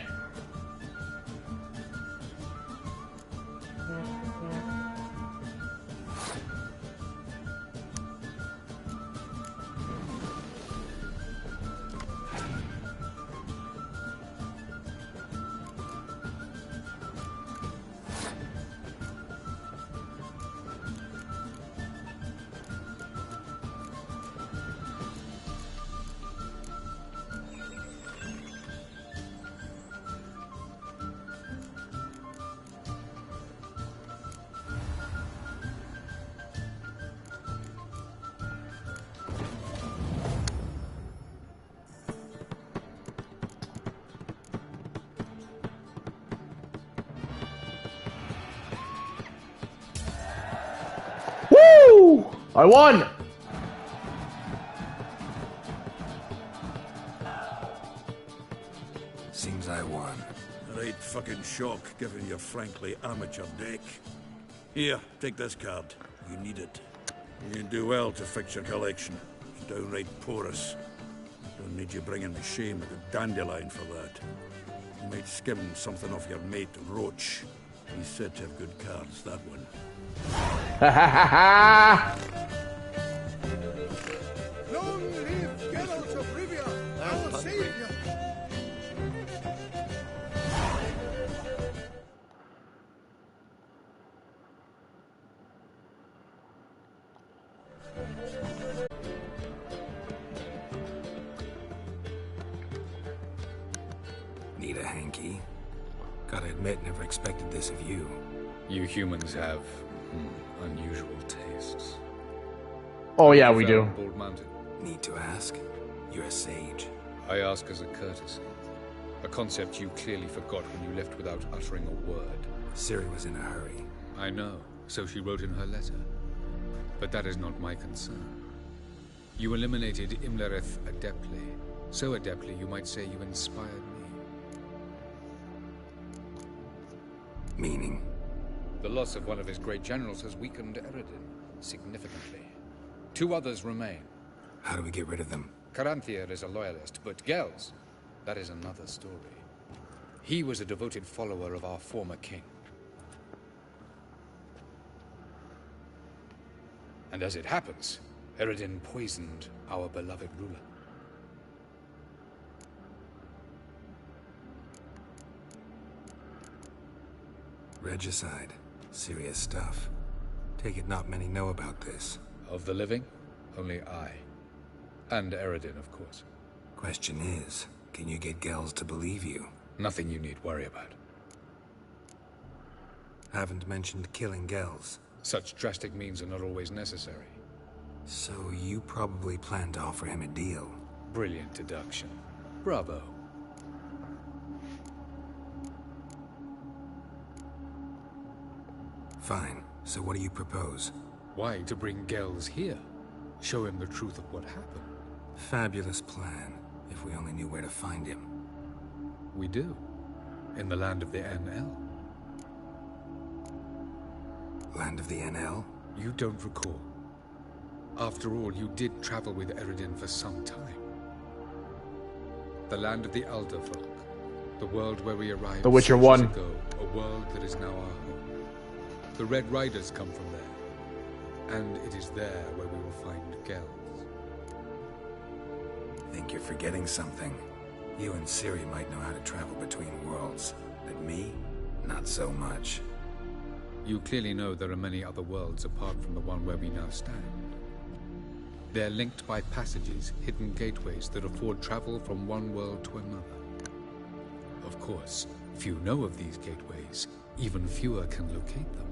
Woo! I won! Seems I won. Right fucking shock, given your frankly amateur deck. Here, take this card. You need it. You do well to fix your collection. It's downright porous. Don't need you bringing me shame with a dandelion for that. You might skim something off your mate Roach. He's said to have good cards, that one. Ha ha ha ha! Long live Geralt of Rivia, our savior! Need a hanky? Gotta admit, never expected this of you. You humans have unusual tastes. Oh yeah, we do. Bald Mountain. Need to ask? You're a sage. I ask as a courtesy. A concept you clearly forgot when you left without uttering a word. Ciri was in a hurry. I know, so she wrote in her letter. But that is not my concern. You eliminated Imlerith adeptly. So adeptly, you might say you inspired me. Meaning? The loss of one of his great generals has weakened Eredin significantly. 2 others remain. How do we get rid of them? Caranthier is a loyalist, but Gels, that is another story. He was a devoted follower of our former king. And as it happens, Eredin poisoned our beloved ruler. Regicide. Serious stuff. Take it not many know about this. Of the living, only I. And Eredin, of course. Question is, can you get Gels to believe you? Nothing you need worry about. Haven't mentioned killing Gels. Such drastic means are not always necessary. So you probably plan to offer him a deal. Brilliant deduction. Bravo. Fine. So what do you propose? Why, to bring Gels here. Show him the truth of what happened. Fabulous plan. If we only knew where to find him. We do. In the land of the NL. Land of the NL? You don't recall. After all, you did travel with Eredin for some time. The land of the Elder folk. The world where we arrived The Witcher centuries 1. ago. A world that is now our home. The Red Riders come from there. And it is there where we will find Gels. Think you're forgetting something. You and Ciri might know how to travel between worlds. But me? Not so much. You clearly know there are many other worlds apart from the one where we now stand. They're linked by passages, hidden gateways that afford travel from one world to another. Of course, few know of these gateways. Even fewer can locate them.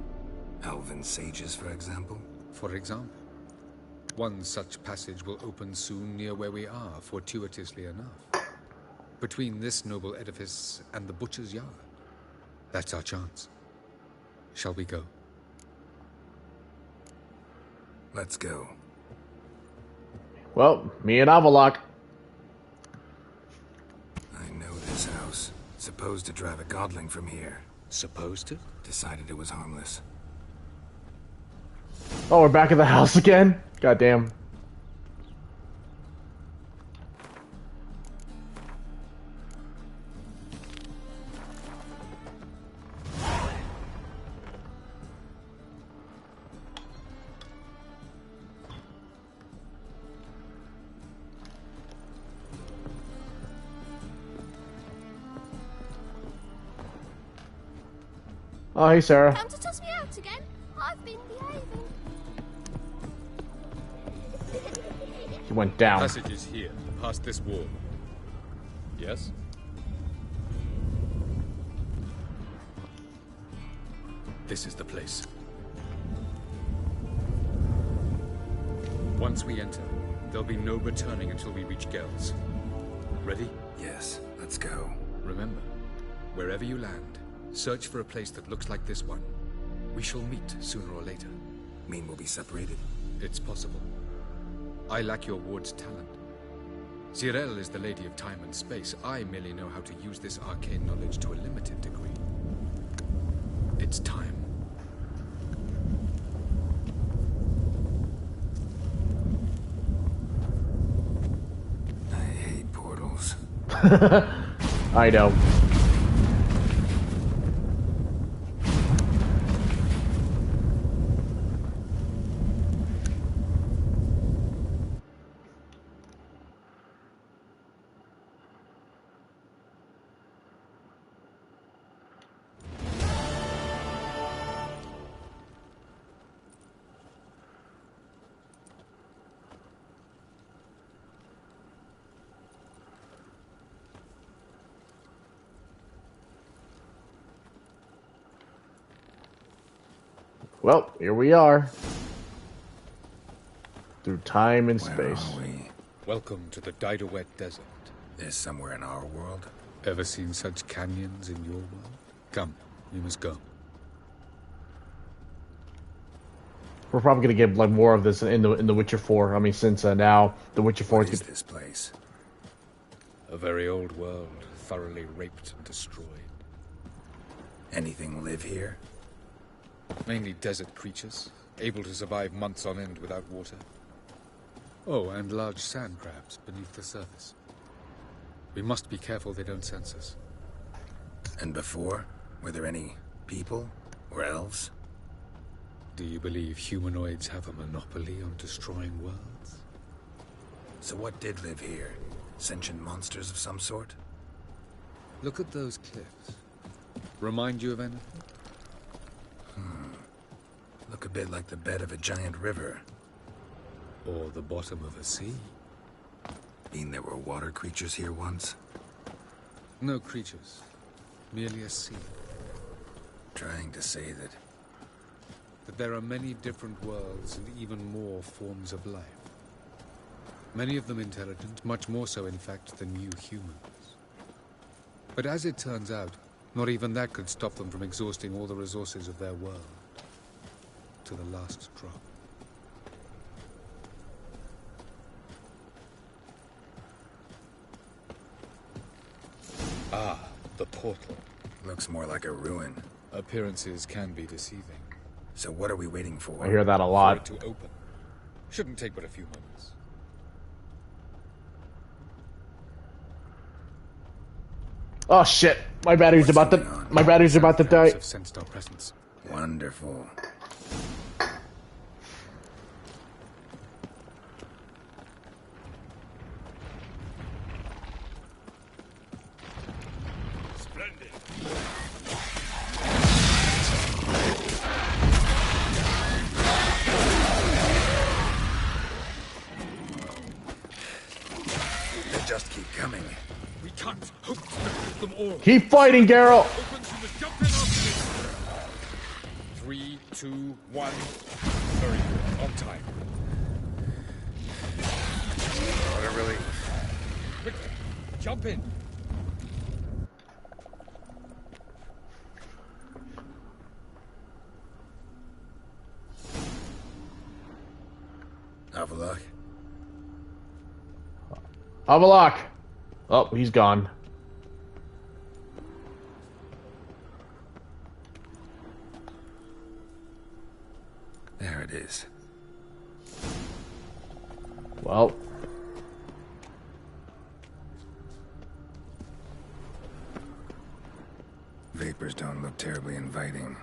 Elven sages, for example? For example. One such passage will open soon near where we are, fortuitously enough. Between this noble edifice and the butcher's yard. That's our chance. Shall we go? Let's go. Well, me and Avalok. I know this house. Supposed to drive a godling from here. Supposed to? Decided it was harmless. Oh, we're back at the house again? Goddamn. Oh, hey, Sarah. Come to toss me out again? I've been behaving. He went down. Passage is here, past this wall. Yes? This is the place. Once we enter, there'll be no returning until we reach Gels. Ready? Yes, let's go. Remember, wherever you land, search for a place that looks like this one. We shall meet sooner or later. Mean we'll be separated? It's possible. I lack your ward's talent. Zirel is the lady of time and space. I merely know how to use this arcane knowledge to a limited degree. It's time. I hate portals. I know. Well, here we are. Through time and Where space. are we? Welcome to the Didowet Desert. Is somewhere in our world? Ever seen such canyons in your world? Come, we must go. We're probably gonna get like more of this in the Witcher 4. I mean, since now the Witcher 4 What is is this place? A very old world, thoroughly raped and destroyed. Anything live here? Mainly desert creatures, able to survive months on end without water. Oh, and large sand crabs beneath the surface. We must be careful they don't sense us. And before? Were there any people? Or elves? Do you believe humanoids have a monopoly on destroying worlds? So what did live here? Sentient monsters of some sort? Look at those cliffs. Remind you of anything? Look a bit like the bed of a giant river. Or the bottom of a sea. Mean there were water creatures here once? No creatures. Merely a sea. Trying to say that... That there are many different worlds and even more forms of life. Many of them intelligent, much more so in fact than you humans. But as it turns out, not even that could stop them from exhausting all the resources of their world. To the last drop. Ah, the portal. Looks more like a ruin. Appearances can be deceiving. So what are we waiting for? I hear that a lot. For it to open. Shouldn't take but a few moments. Oh shit! My battery's about to die. Have sensed our presence. Wonderful. Splendid. They just keep coming. We can't hope to defeat them all. Keep fighting, Geralt. Opens, you must jump in after me. 3, 2, 1. Very good. On time. What a relief. Quickly, jump in. Avalok. Avalok. Oh, he's gone. There it is. Well. Vapors don't look terribly inviting.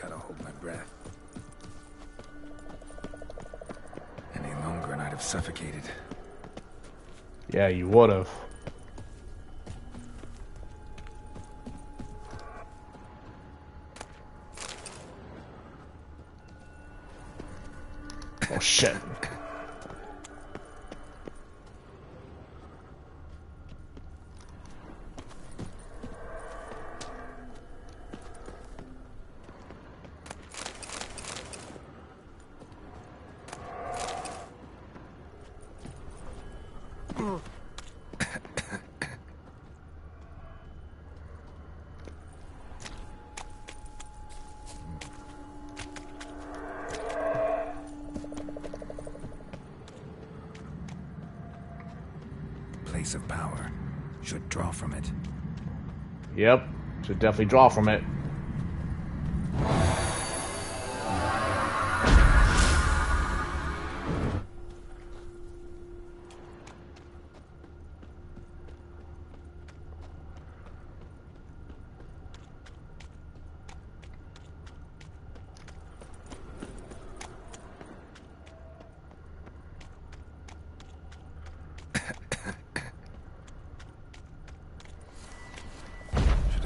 Gotta hold my breath. Any longer and I'd have suffocated. Yeah, you would have. Oh shit. Place of power. Should draw from it. Yep. Should definitely draw from it.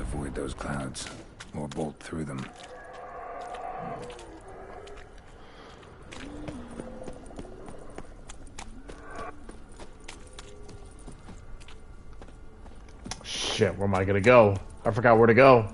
Avoid those clouds, or bolt through them. Shit, where am I gonna go? I forgot where to go.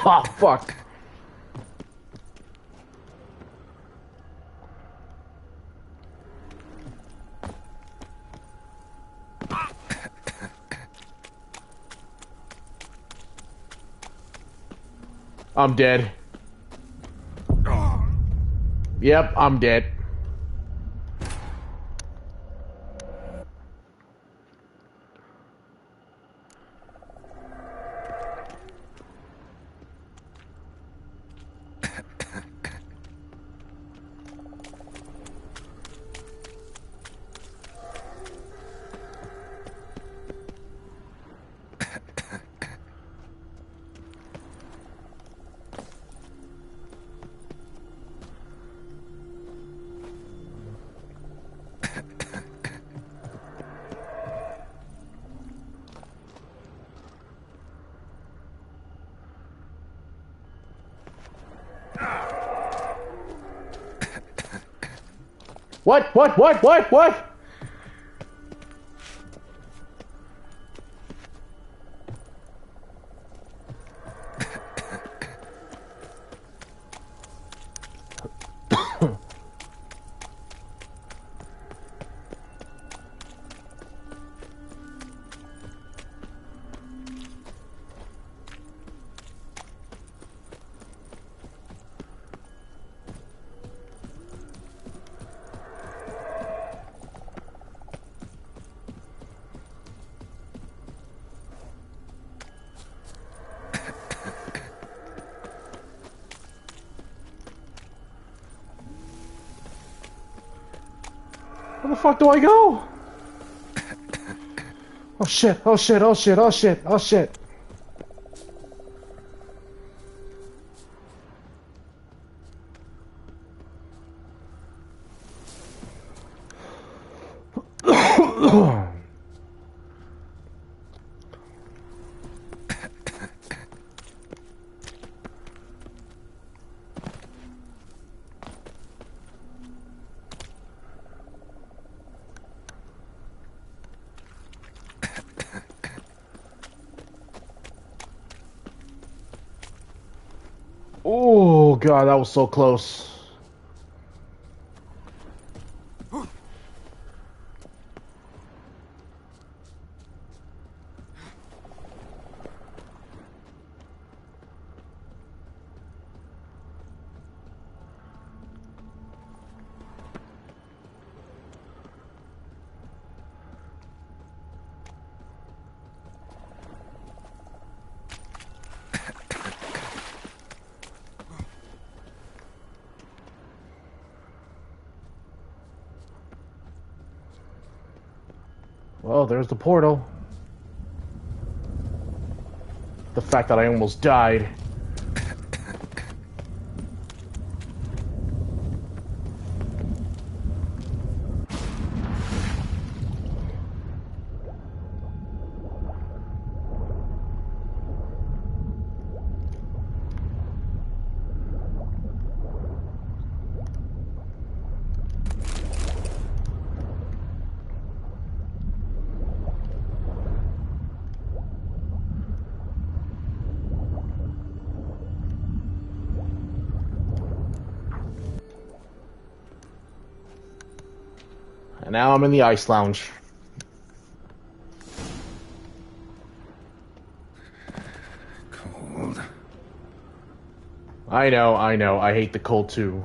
Oh, fuck. I'm dead. Yep, I'm dead. What? Where the fuck do I go? Oh shit, oh shit, oh shit, oh shit, oh shit. Oh god, that was so close. Well, there's the portal. The fact that I almost died. And now I'm in the ice lounge. Cold. I know. I hate the cold too.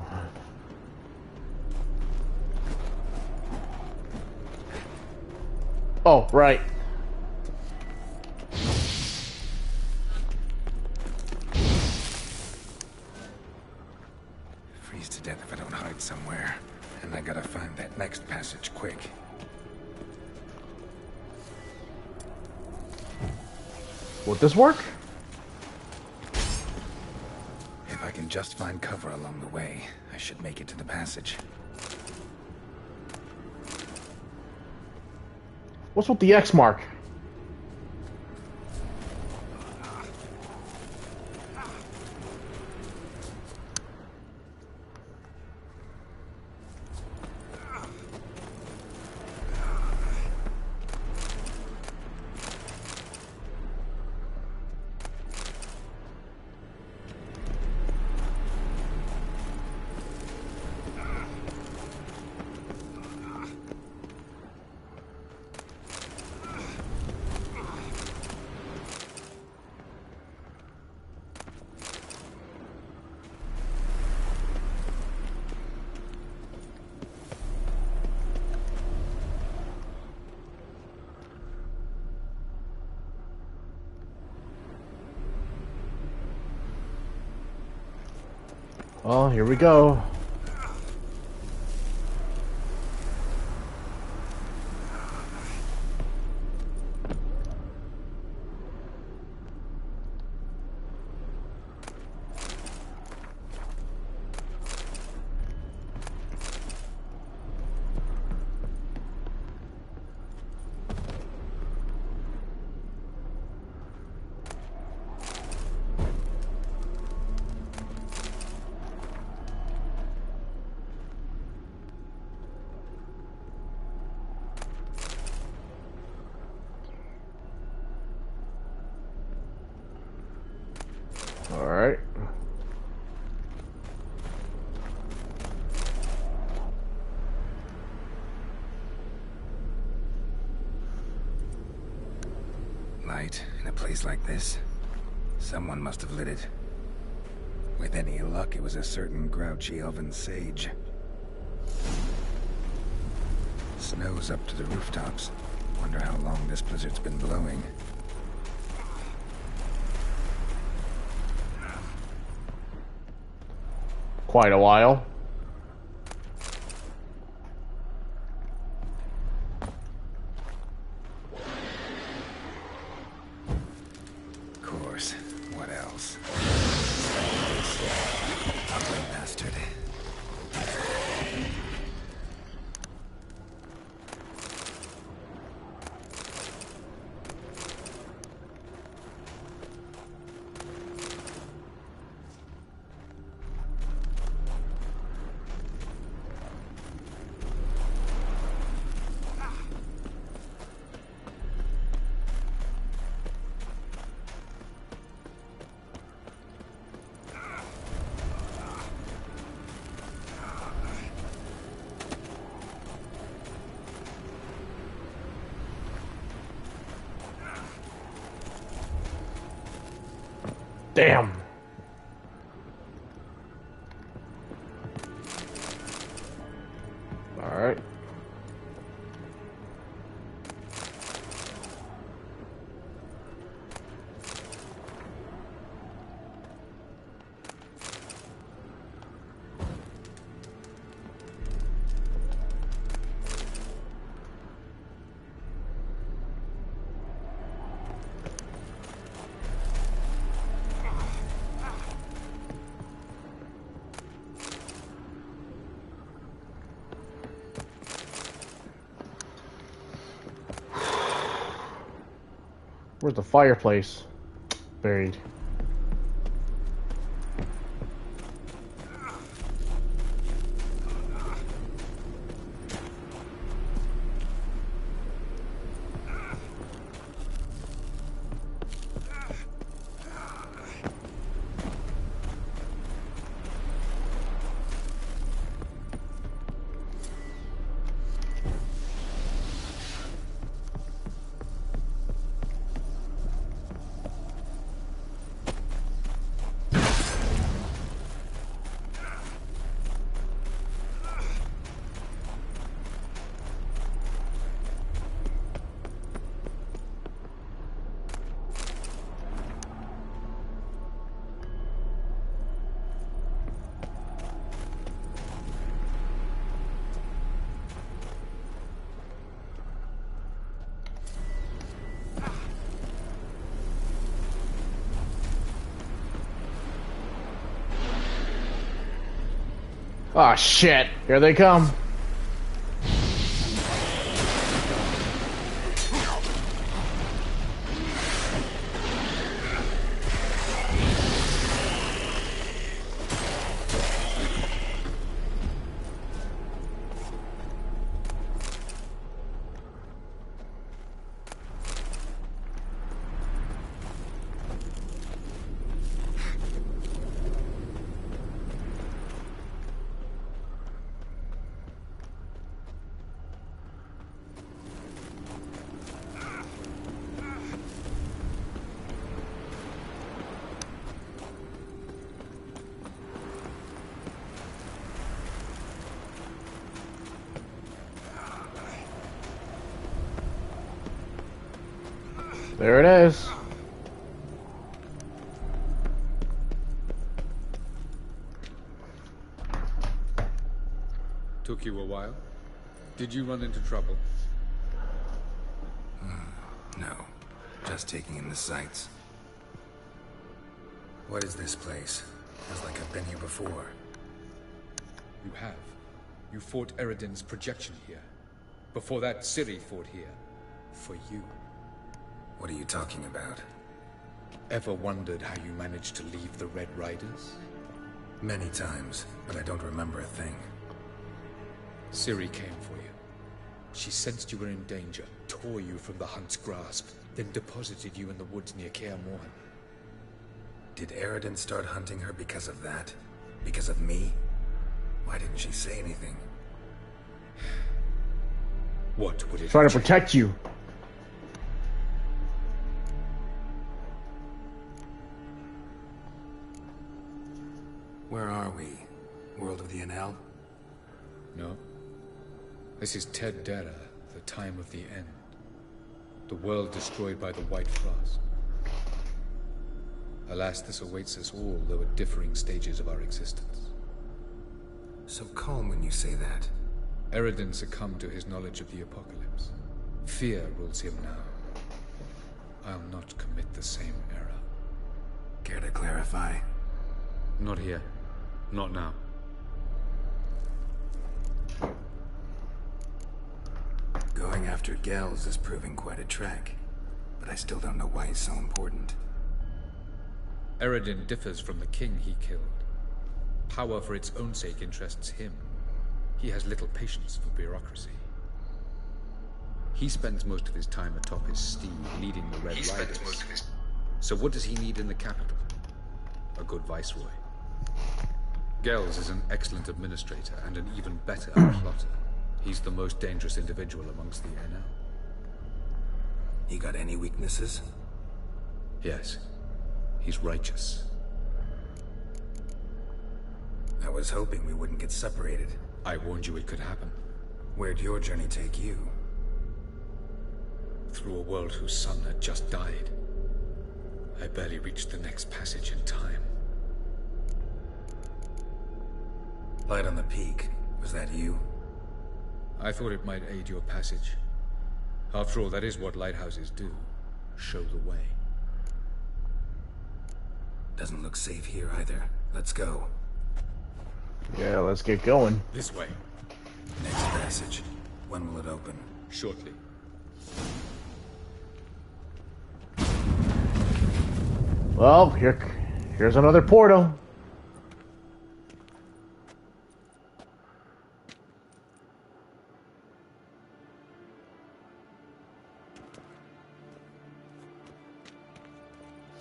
Oh, right. Freeze to death if I don't hide somewhere. And I gotta find that next passage quick. Would this work? If I can just find cover along the way, I should make it to the passage. What's with the X mark? Oh, here we go. Alright. Light in a place like this? Someone must have lit it. With any luck, it was a certain grouchy elven sage. Snow's up to the rooftops. Wonder how long this blizzard's been blowing. Quite a while. Of course. What else? Ugly bastard. Damn. All right. Where's the fireplace? Buried. Ah, shit. Here they come. There it is. Took you a while? Did you run into trouble? No. Just taking in the sights. What is this place? Feels like I've been here before. You have. You fought Eredin's projection here. Before that, Ciri fought here. For you. What are you talking about? Ever wondered how you managed to leave the Red Riders? Many times, but I don't remember a thing. Ciri came for you. She sensed you were in danger, tore you from the Hunt's grasp, then deposited you in the woods near Kaer Morhen. Did Eridan start hunting her because of that? Because of me? Why didn't she say anything? What would it Trying to protect you. Where are we? World of the NL? No. This is Ted Dera, the time of the end. The world destroyed by the White Frost. Alas, this awaits us all, though at differing stages of our existence. So calm when you say that. Eridan succumbed to his knowledge of the apocalypse. Fear rules him now. I'll not commit the same error. Care to clarify? Not here. Not now. Going after Gels is proving quite a trek, but I still don't know why he's so important. Eridan differs from the king he killed. Power for its own sake interests him. He has little patience for bureaucracy. He spends most of his time atop his steed, leading the Red Riders. So what does he need in the capital? A good viceroy. Gels is an excellent administrator and an even better plotter. He's the most dangerous individual amongst the NL. He got any weaknesses? Yes. He's righteous. I was hoping we wouldn't get separated. I warned you it could happen. Where'd your journey take you? Through a world whose sun had just died. I barely reached the next passage in time. Light on the peak. Was that you? I thought it might aid your passage. After all, that is what lighthouses do. Show the way. Doesn't look safe here either. Let's go. Yeah, let's get going. This way. Next passage. When will it open? Shortly. Well, here's another portal.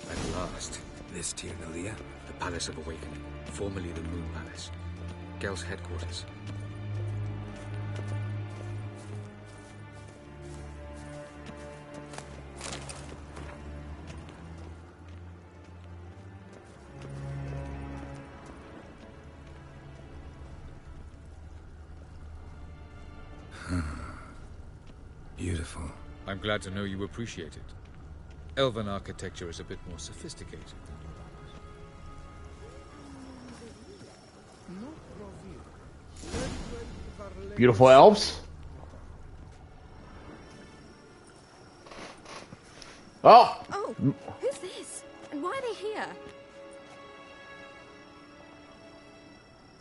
At last. This Tirnalia? The Palace of Awakening, formerly the Moon Palace. Gel's headquarters. Beautiful. I'm glad to know you appreciate it. Elven architecture is a bit more sophisticated than yours. Beautiful elves. Oh! Oh, who's this? And why are they here?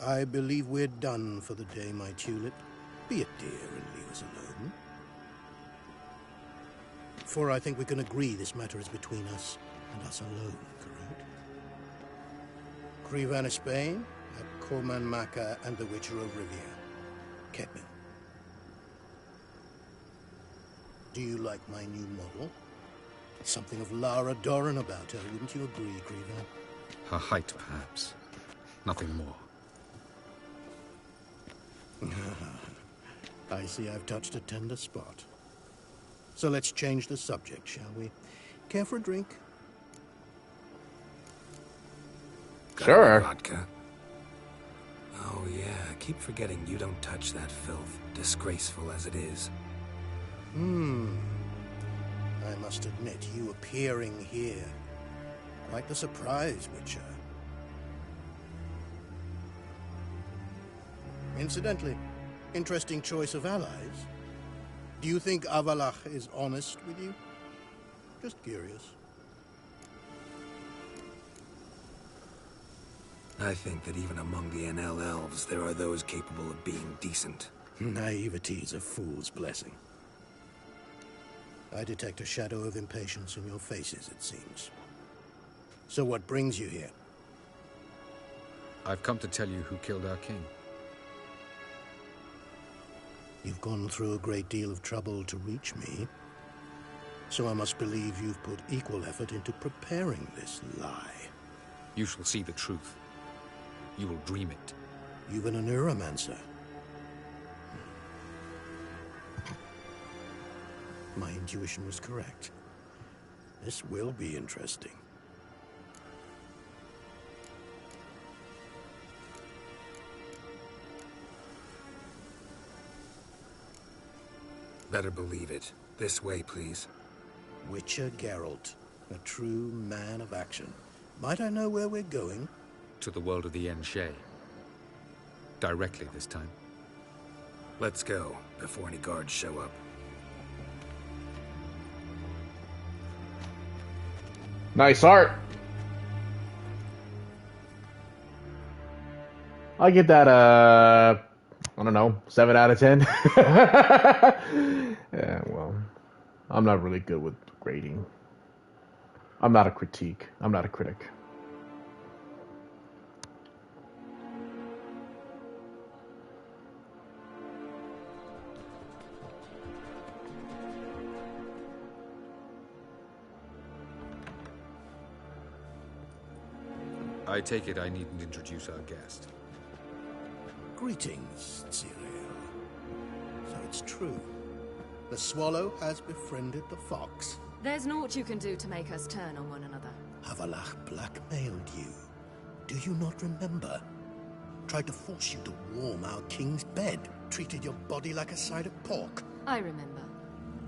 I believe we're done for the day, my tulip. Be a dear and leave us alone. For I think we can agree this matter is between us and us alone, correct? Krivan of Spain, at Corman Maka and the Witcher of Riviera. Kevin. Do you like my new model? Something of Lara Doran about her, wouldn't you agree, Krivan? Her height, perhaps. Nothing more. I see I've touched a tender spot. So let's change the subject, shall we? Care for a drink? Sure. Vodka. Oh yeah, I keep forgetting you don't touch that filth, disgraceful as it is. I must admit, you appearing here, quite the surprise, Witcher. Incidentally, interesting choice of allies. Do you think Avalach is honest with you? Just curious. I think that even among the NL elves, there are those capable of being decent. Naivety is a fool's blessing. I detect a shadow of impatience in your faces, it seems. So what brings you here? I've come to tell you who killed our king. You've gone through a great deal of trouble to reach me. So I must believe you've put equal effort into preparing this lie. You shall see the truth. You will dream it. You've been a neuromancer. My intuition was correct. This will be interesting. Better believe it. This way, please. Witcher Geralt, a true man of action. Might I know where we're going? To the world of the Enshe. Directly this time. Let's go, before any guards show up. Nice art. I get that, I don't know, 7 out of 10. Yeah, well, I'm not really good with grading. I'm not a critique. I'm not a critic. I take it I needn't introduce our guest. Greetings, Cyril. So it's true. The swallow has befriended the fox. There's naught you can do to make us turn on one another. Havalach blackmailed you. Do you not remember? Tried to force you to warm our king's bed. Treated your body like a side of pork. I remember.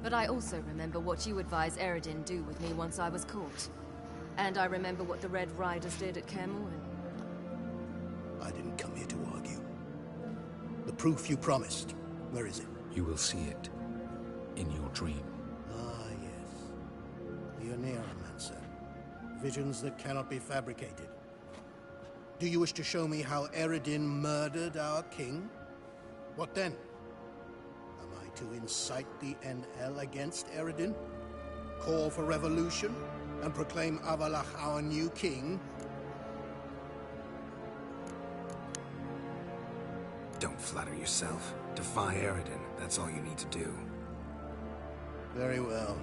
But I also remember what you advised Eredin do with me once I was caught. And I remember what the Red Riders did at Kaer Morhen. I didn't come here to argue. The proof you promised, where is it? You will see it. In your dream. Ah, yes. The Neuromancer. Visions that cannot be fabricated. Do you wish to show me how Eredin murdered our king? What then? Am I to incite the NL against Eredin? Call for revolution? And proclaim Avalach our new king? Don't flatter yourself. Defy Eredin. That's all you need to do. Very well.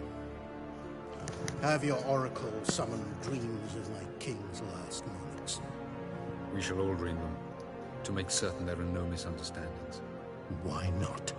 Have your oracle summon dreams of my king's last moments. We shall all dream them, to make certain there are no misunderstandings. Why not?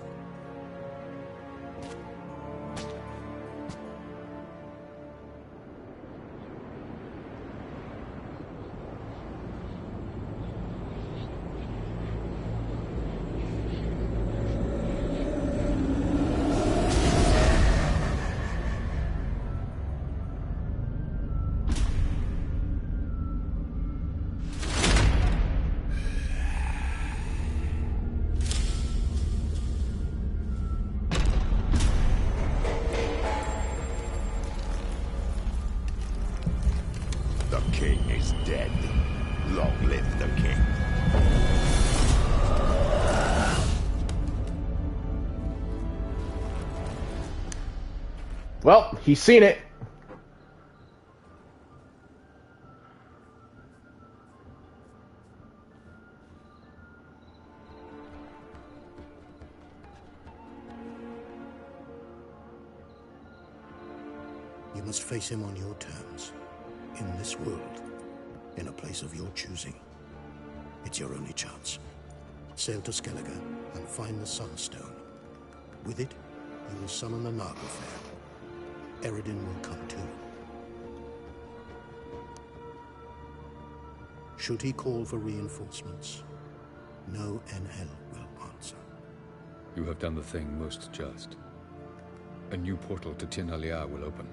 Well, he's seen it. You must face him on your terms. In this world. In a place of your choosing. It's your only chance. Sail to Skellige and find the Sunstone. With it, you will summon the Nagelfair. Eredin will come too. Should he call for reinforcements, no NL will answer. You have done the thing most just. A new portal to Tin Alia will open.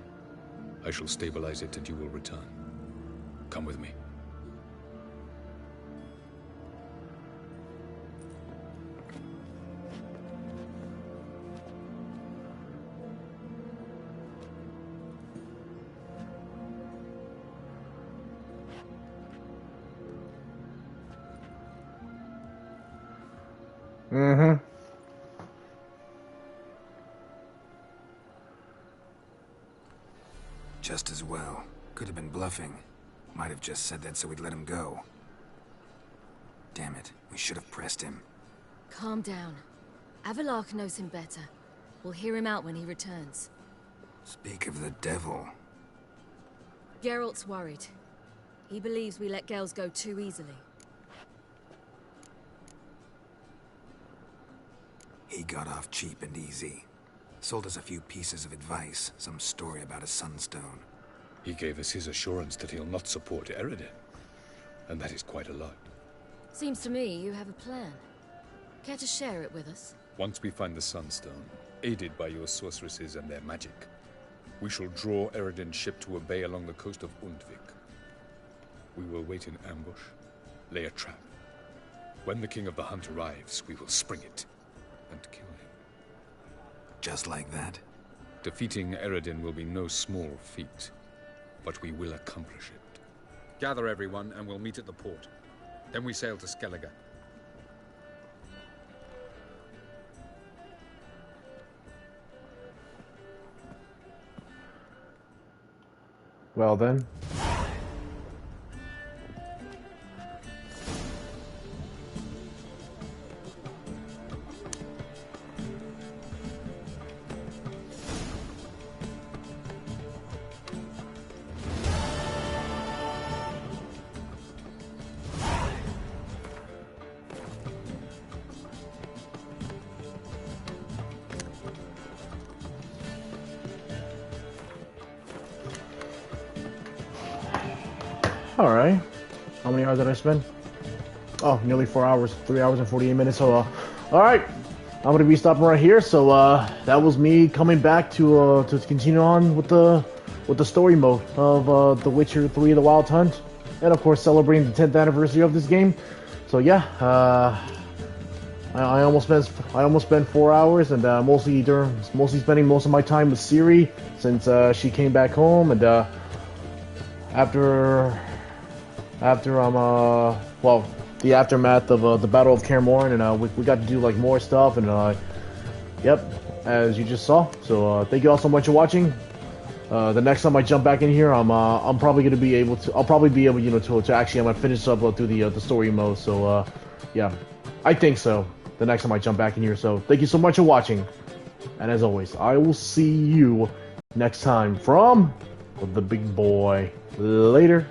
I shall stabilize it and you will return. Come with me. Mm-hmm. Just as well. Could have been bluffing. Might have just said that so we'd let him go. Damn it. We should have pressed him. Calm down. Avalach knows him better. We'll hear him out when he returns. Speak of the devil. Geralt's worried. He believes we let girls go too easily. He got off cheap and easy. Sold us a few pieces of advice, some story about a sunstone. He gave us his assurance that he'll not support Eredin. And that is quite a lot. Seems to me you have a plan. Care to share it with us? Once we find the sunstone, aided by your sorceresses and their magic, we shall draw Eredin's ship to a bay along the coast of Undvik. We will wait in ambush, lay a trap. When the King of the Hunt arrives, we will spring it and kill him. Just like that? Defeating Eredin will be no small feat, but we will accomplish it. Gather everyone, and we'll meet at the port. Then we sail to Skellige. Well then. Alright. How many hours did I spend? Oh, nearly 4 hours. 3 hours and 48 minutes. So, alright. I'm going to be stopping right here. So, that was me coming back to continue on with the story mode of The Witcher 3: The Wild Hunt. And, of course, celebrating the 10th anniversary of this game. So, yeah. I almost spent 4 hours, and mostly spending most of my time with Ciri since she came back home, and after the aftermath of the Battle of Kaer Morhen, and we got to do like more stuff, and yep, as you just saw. So thank you all so much for watching. The next time I jump back in here, I'm probably gonna be able to. I'll probably be able, to actually I'm gonna finish up through the story mode. So yeah, I think so. The next time I jump back in here. So thank you so much for watching, and as always, I will see you next time from the Big Boy. Later.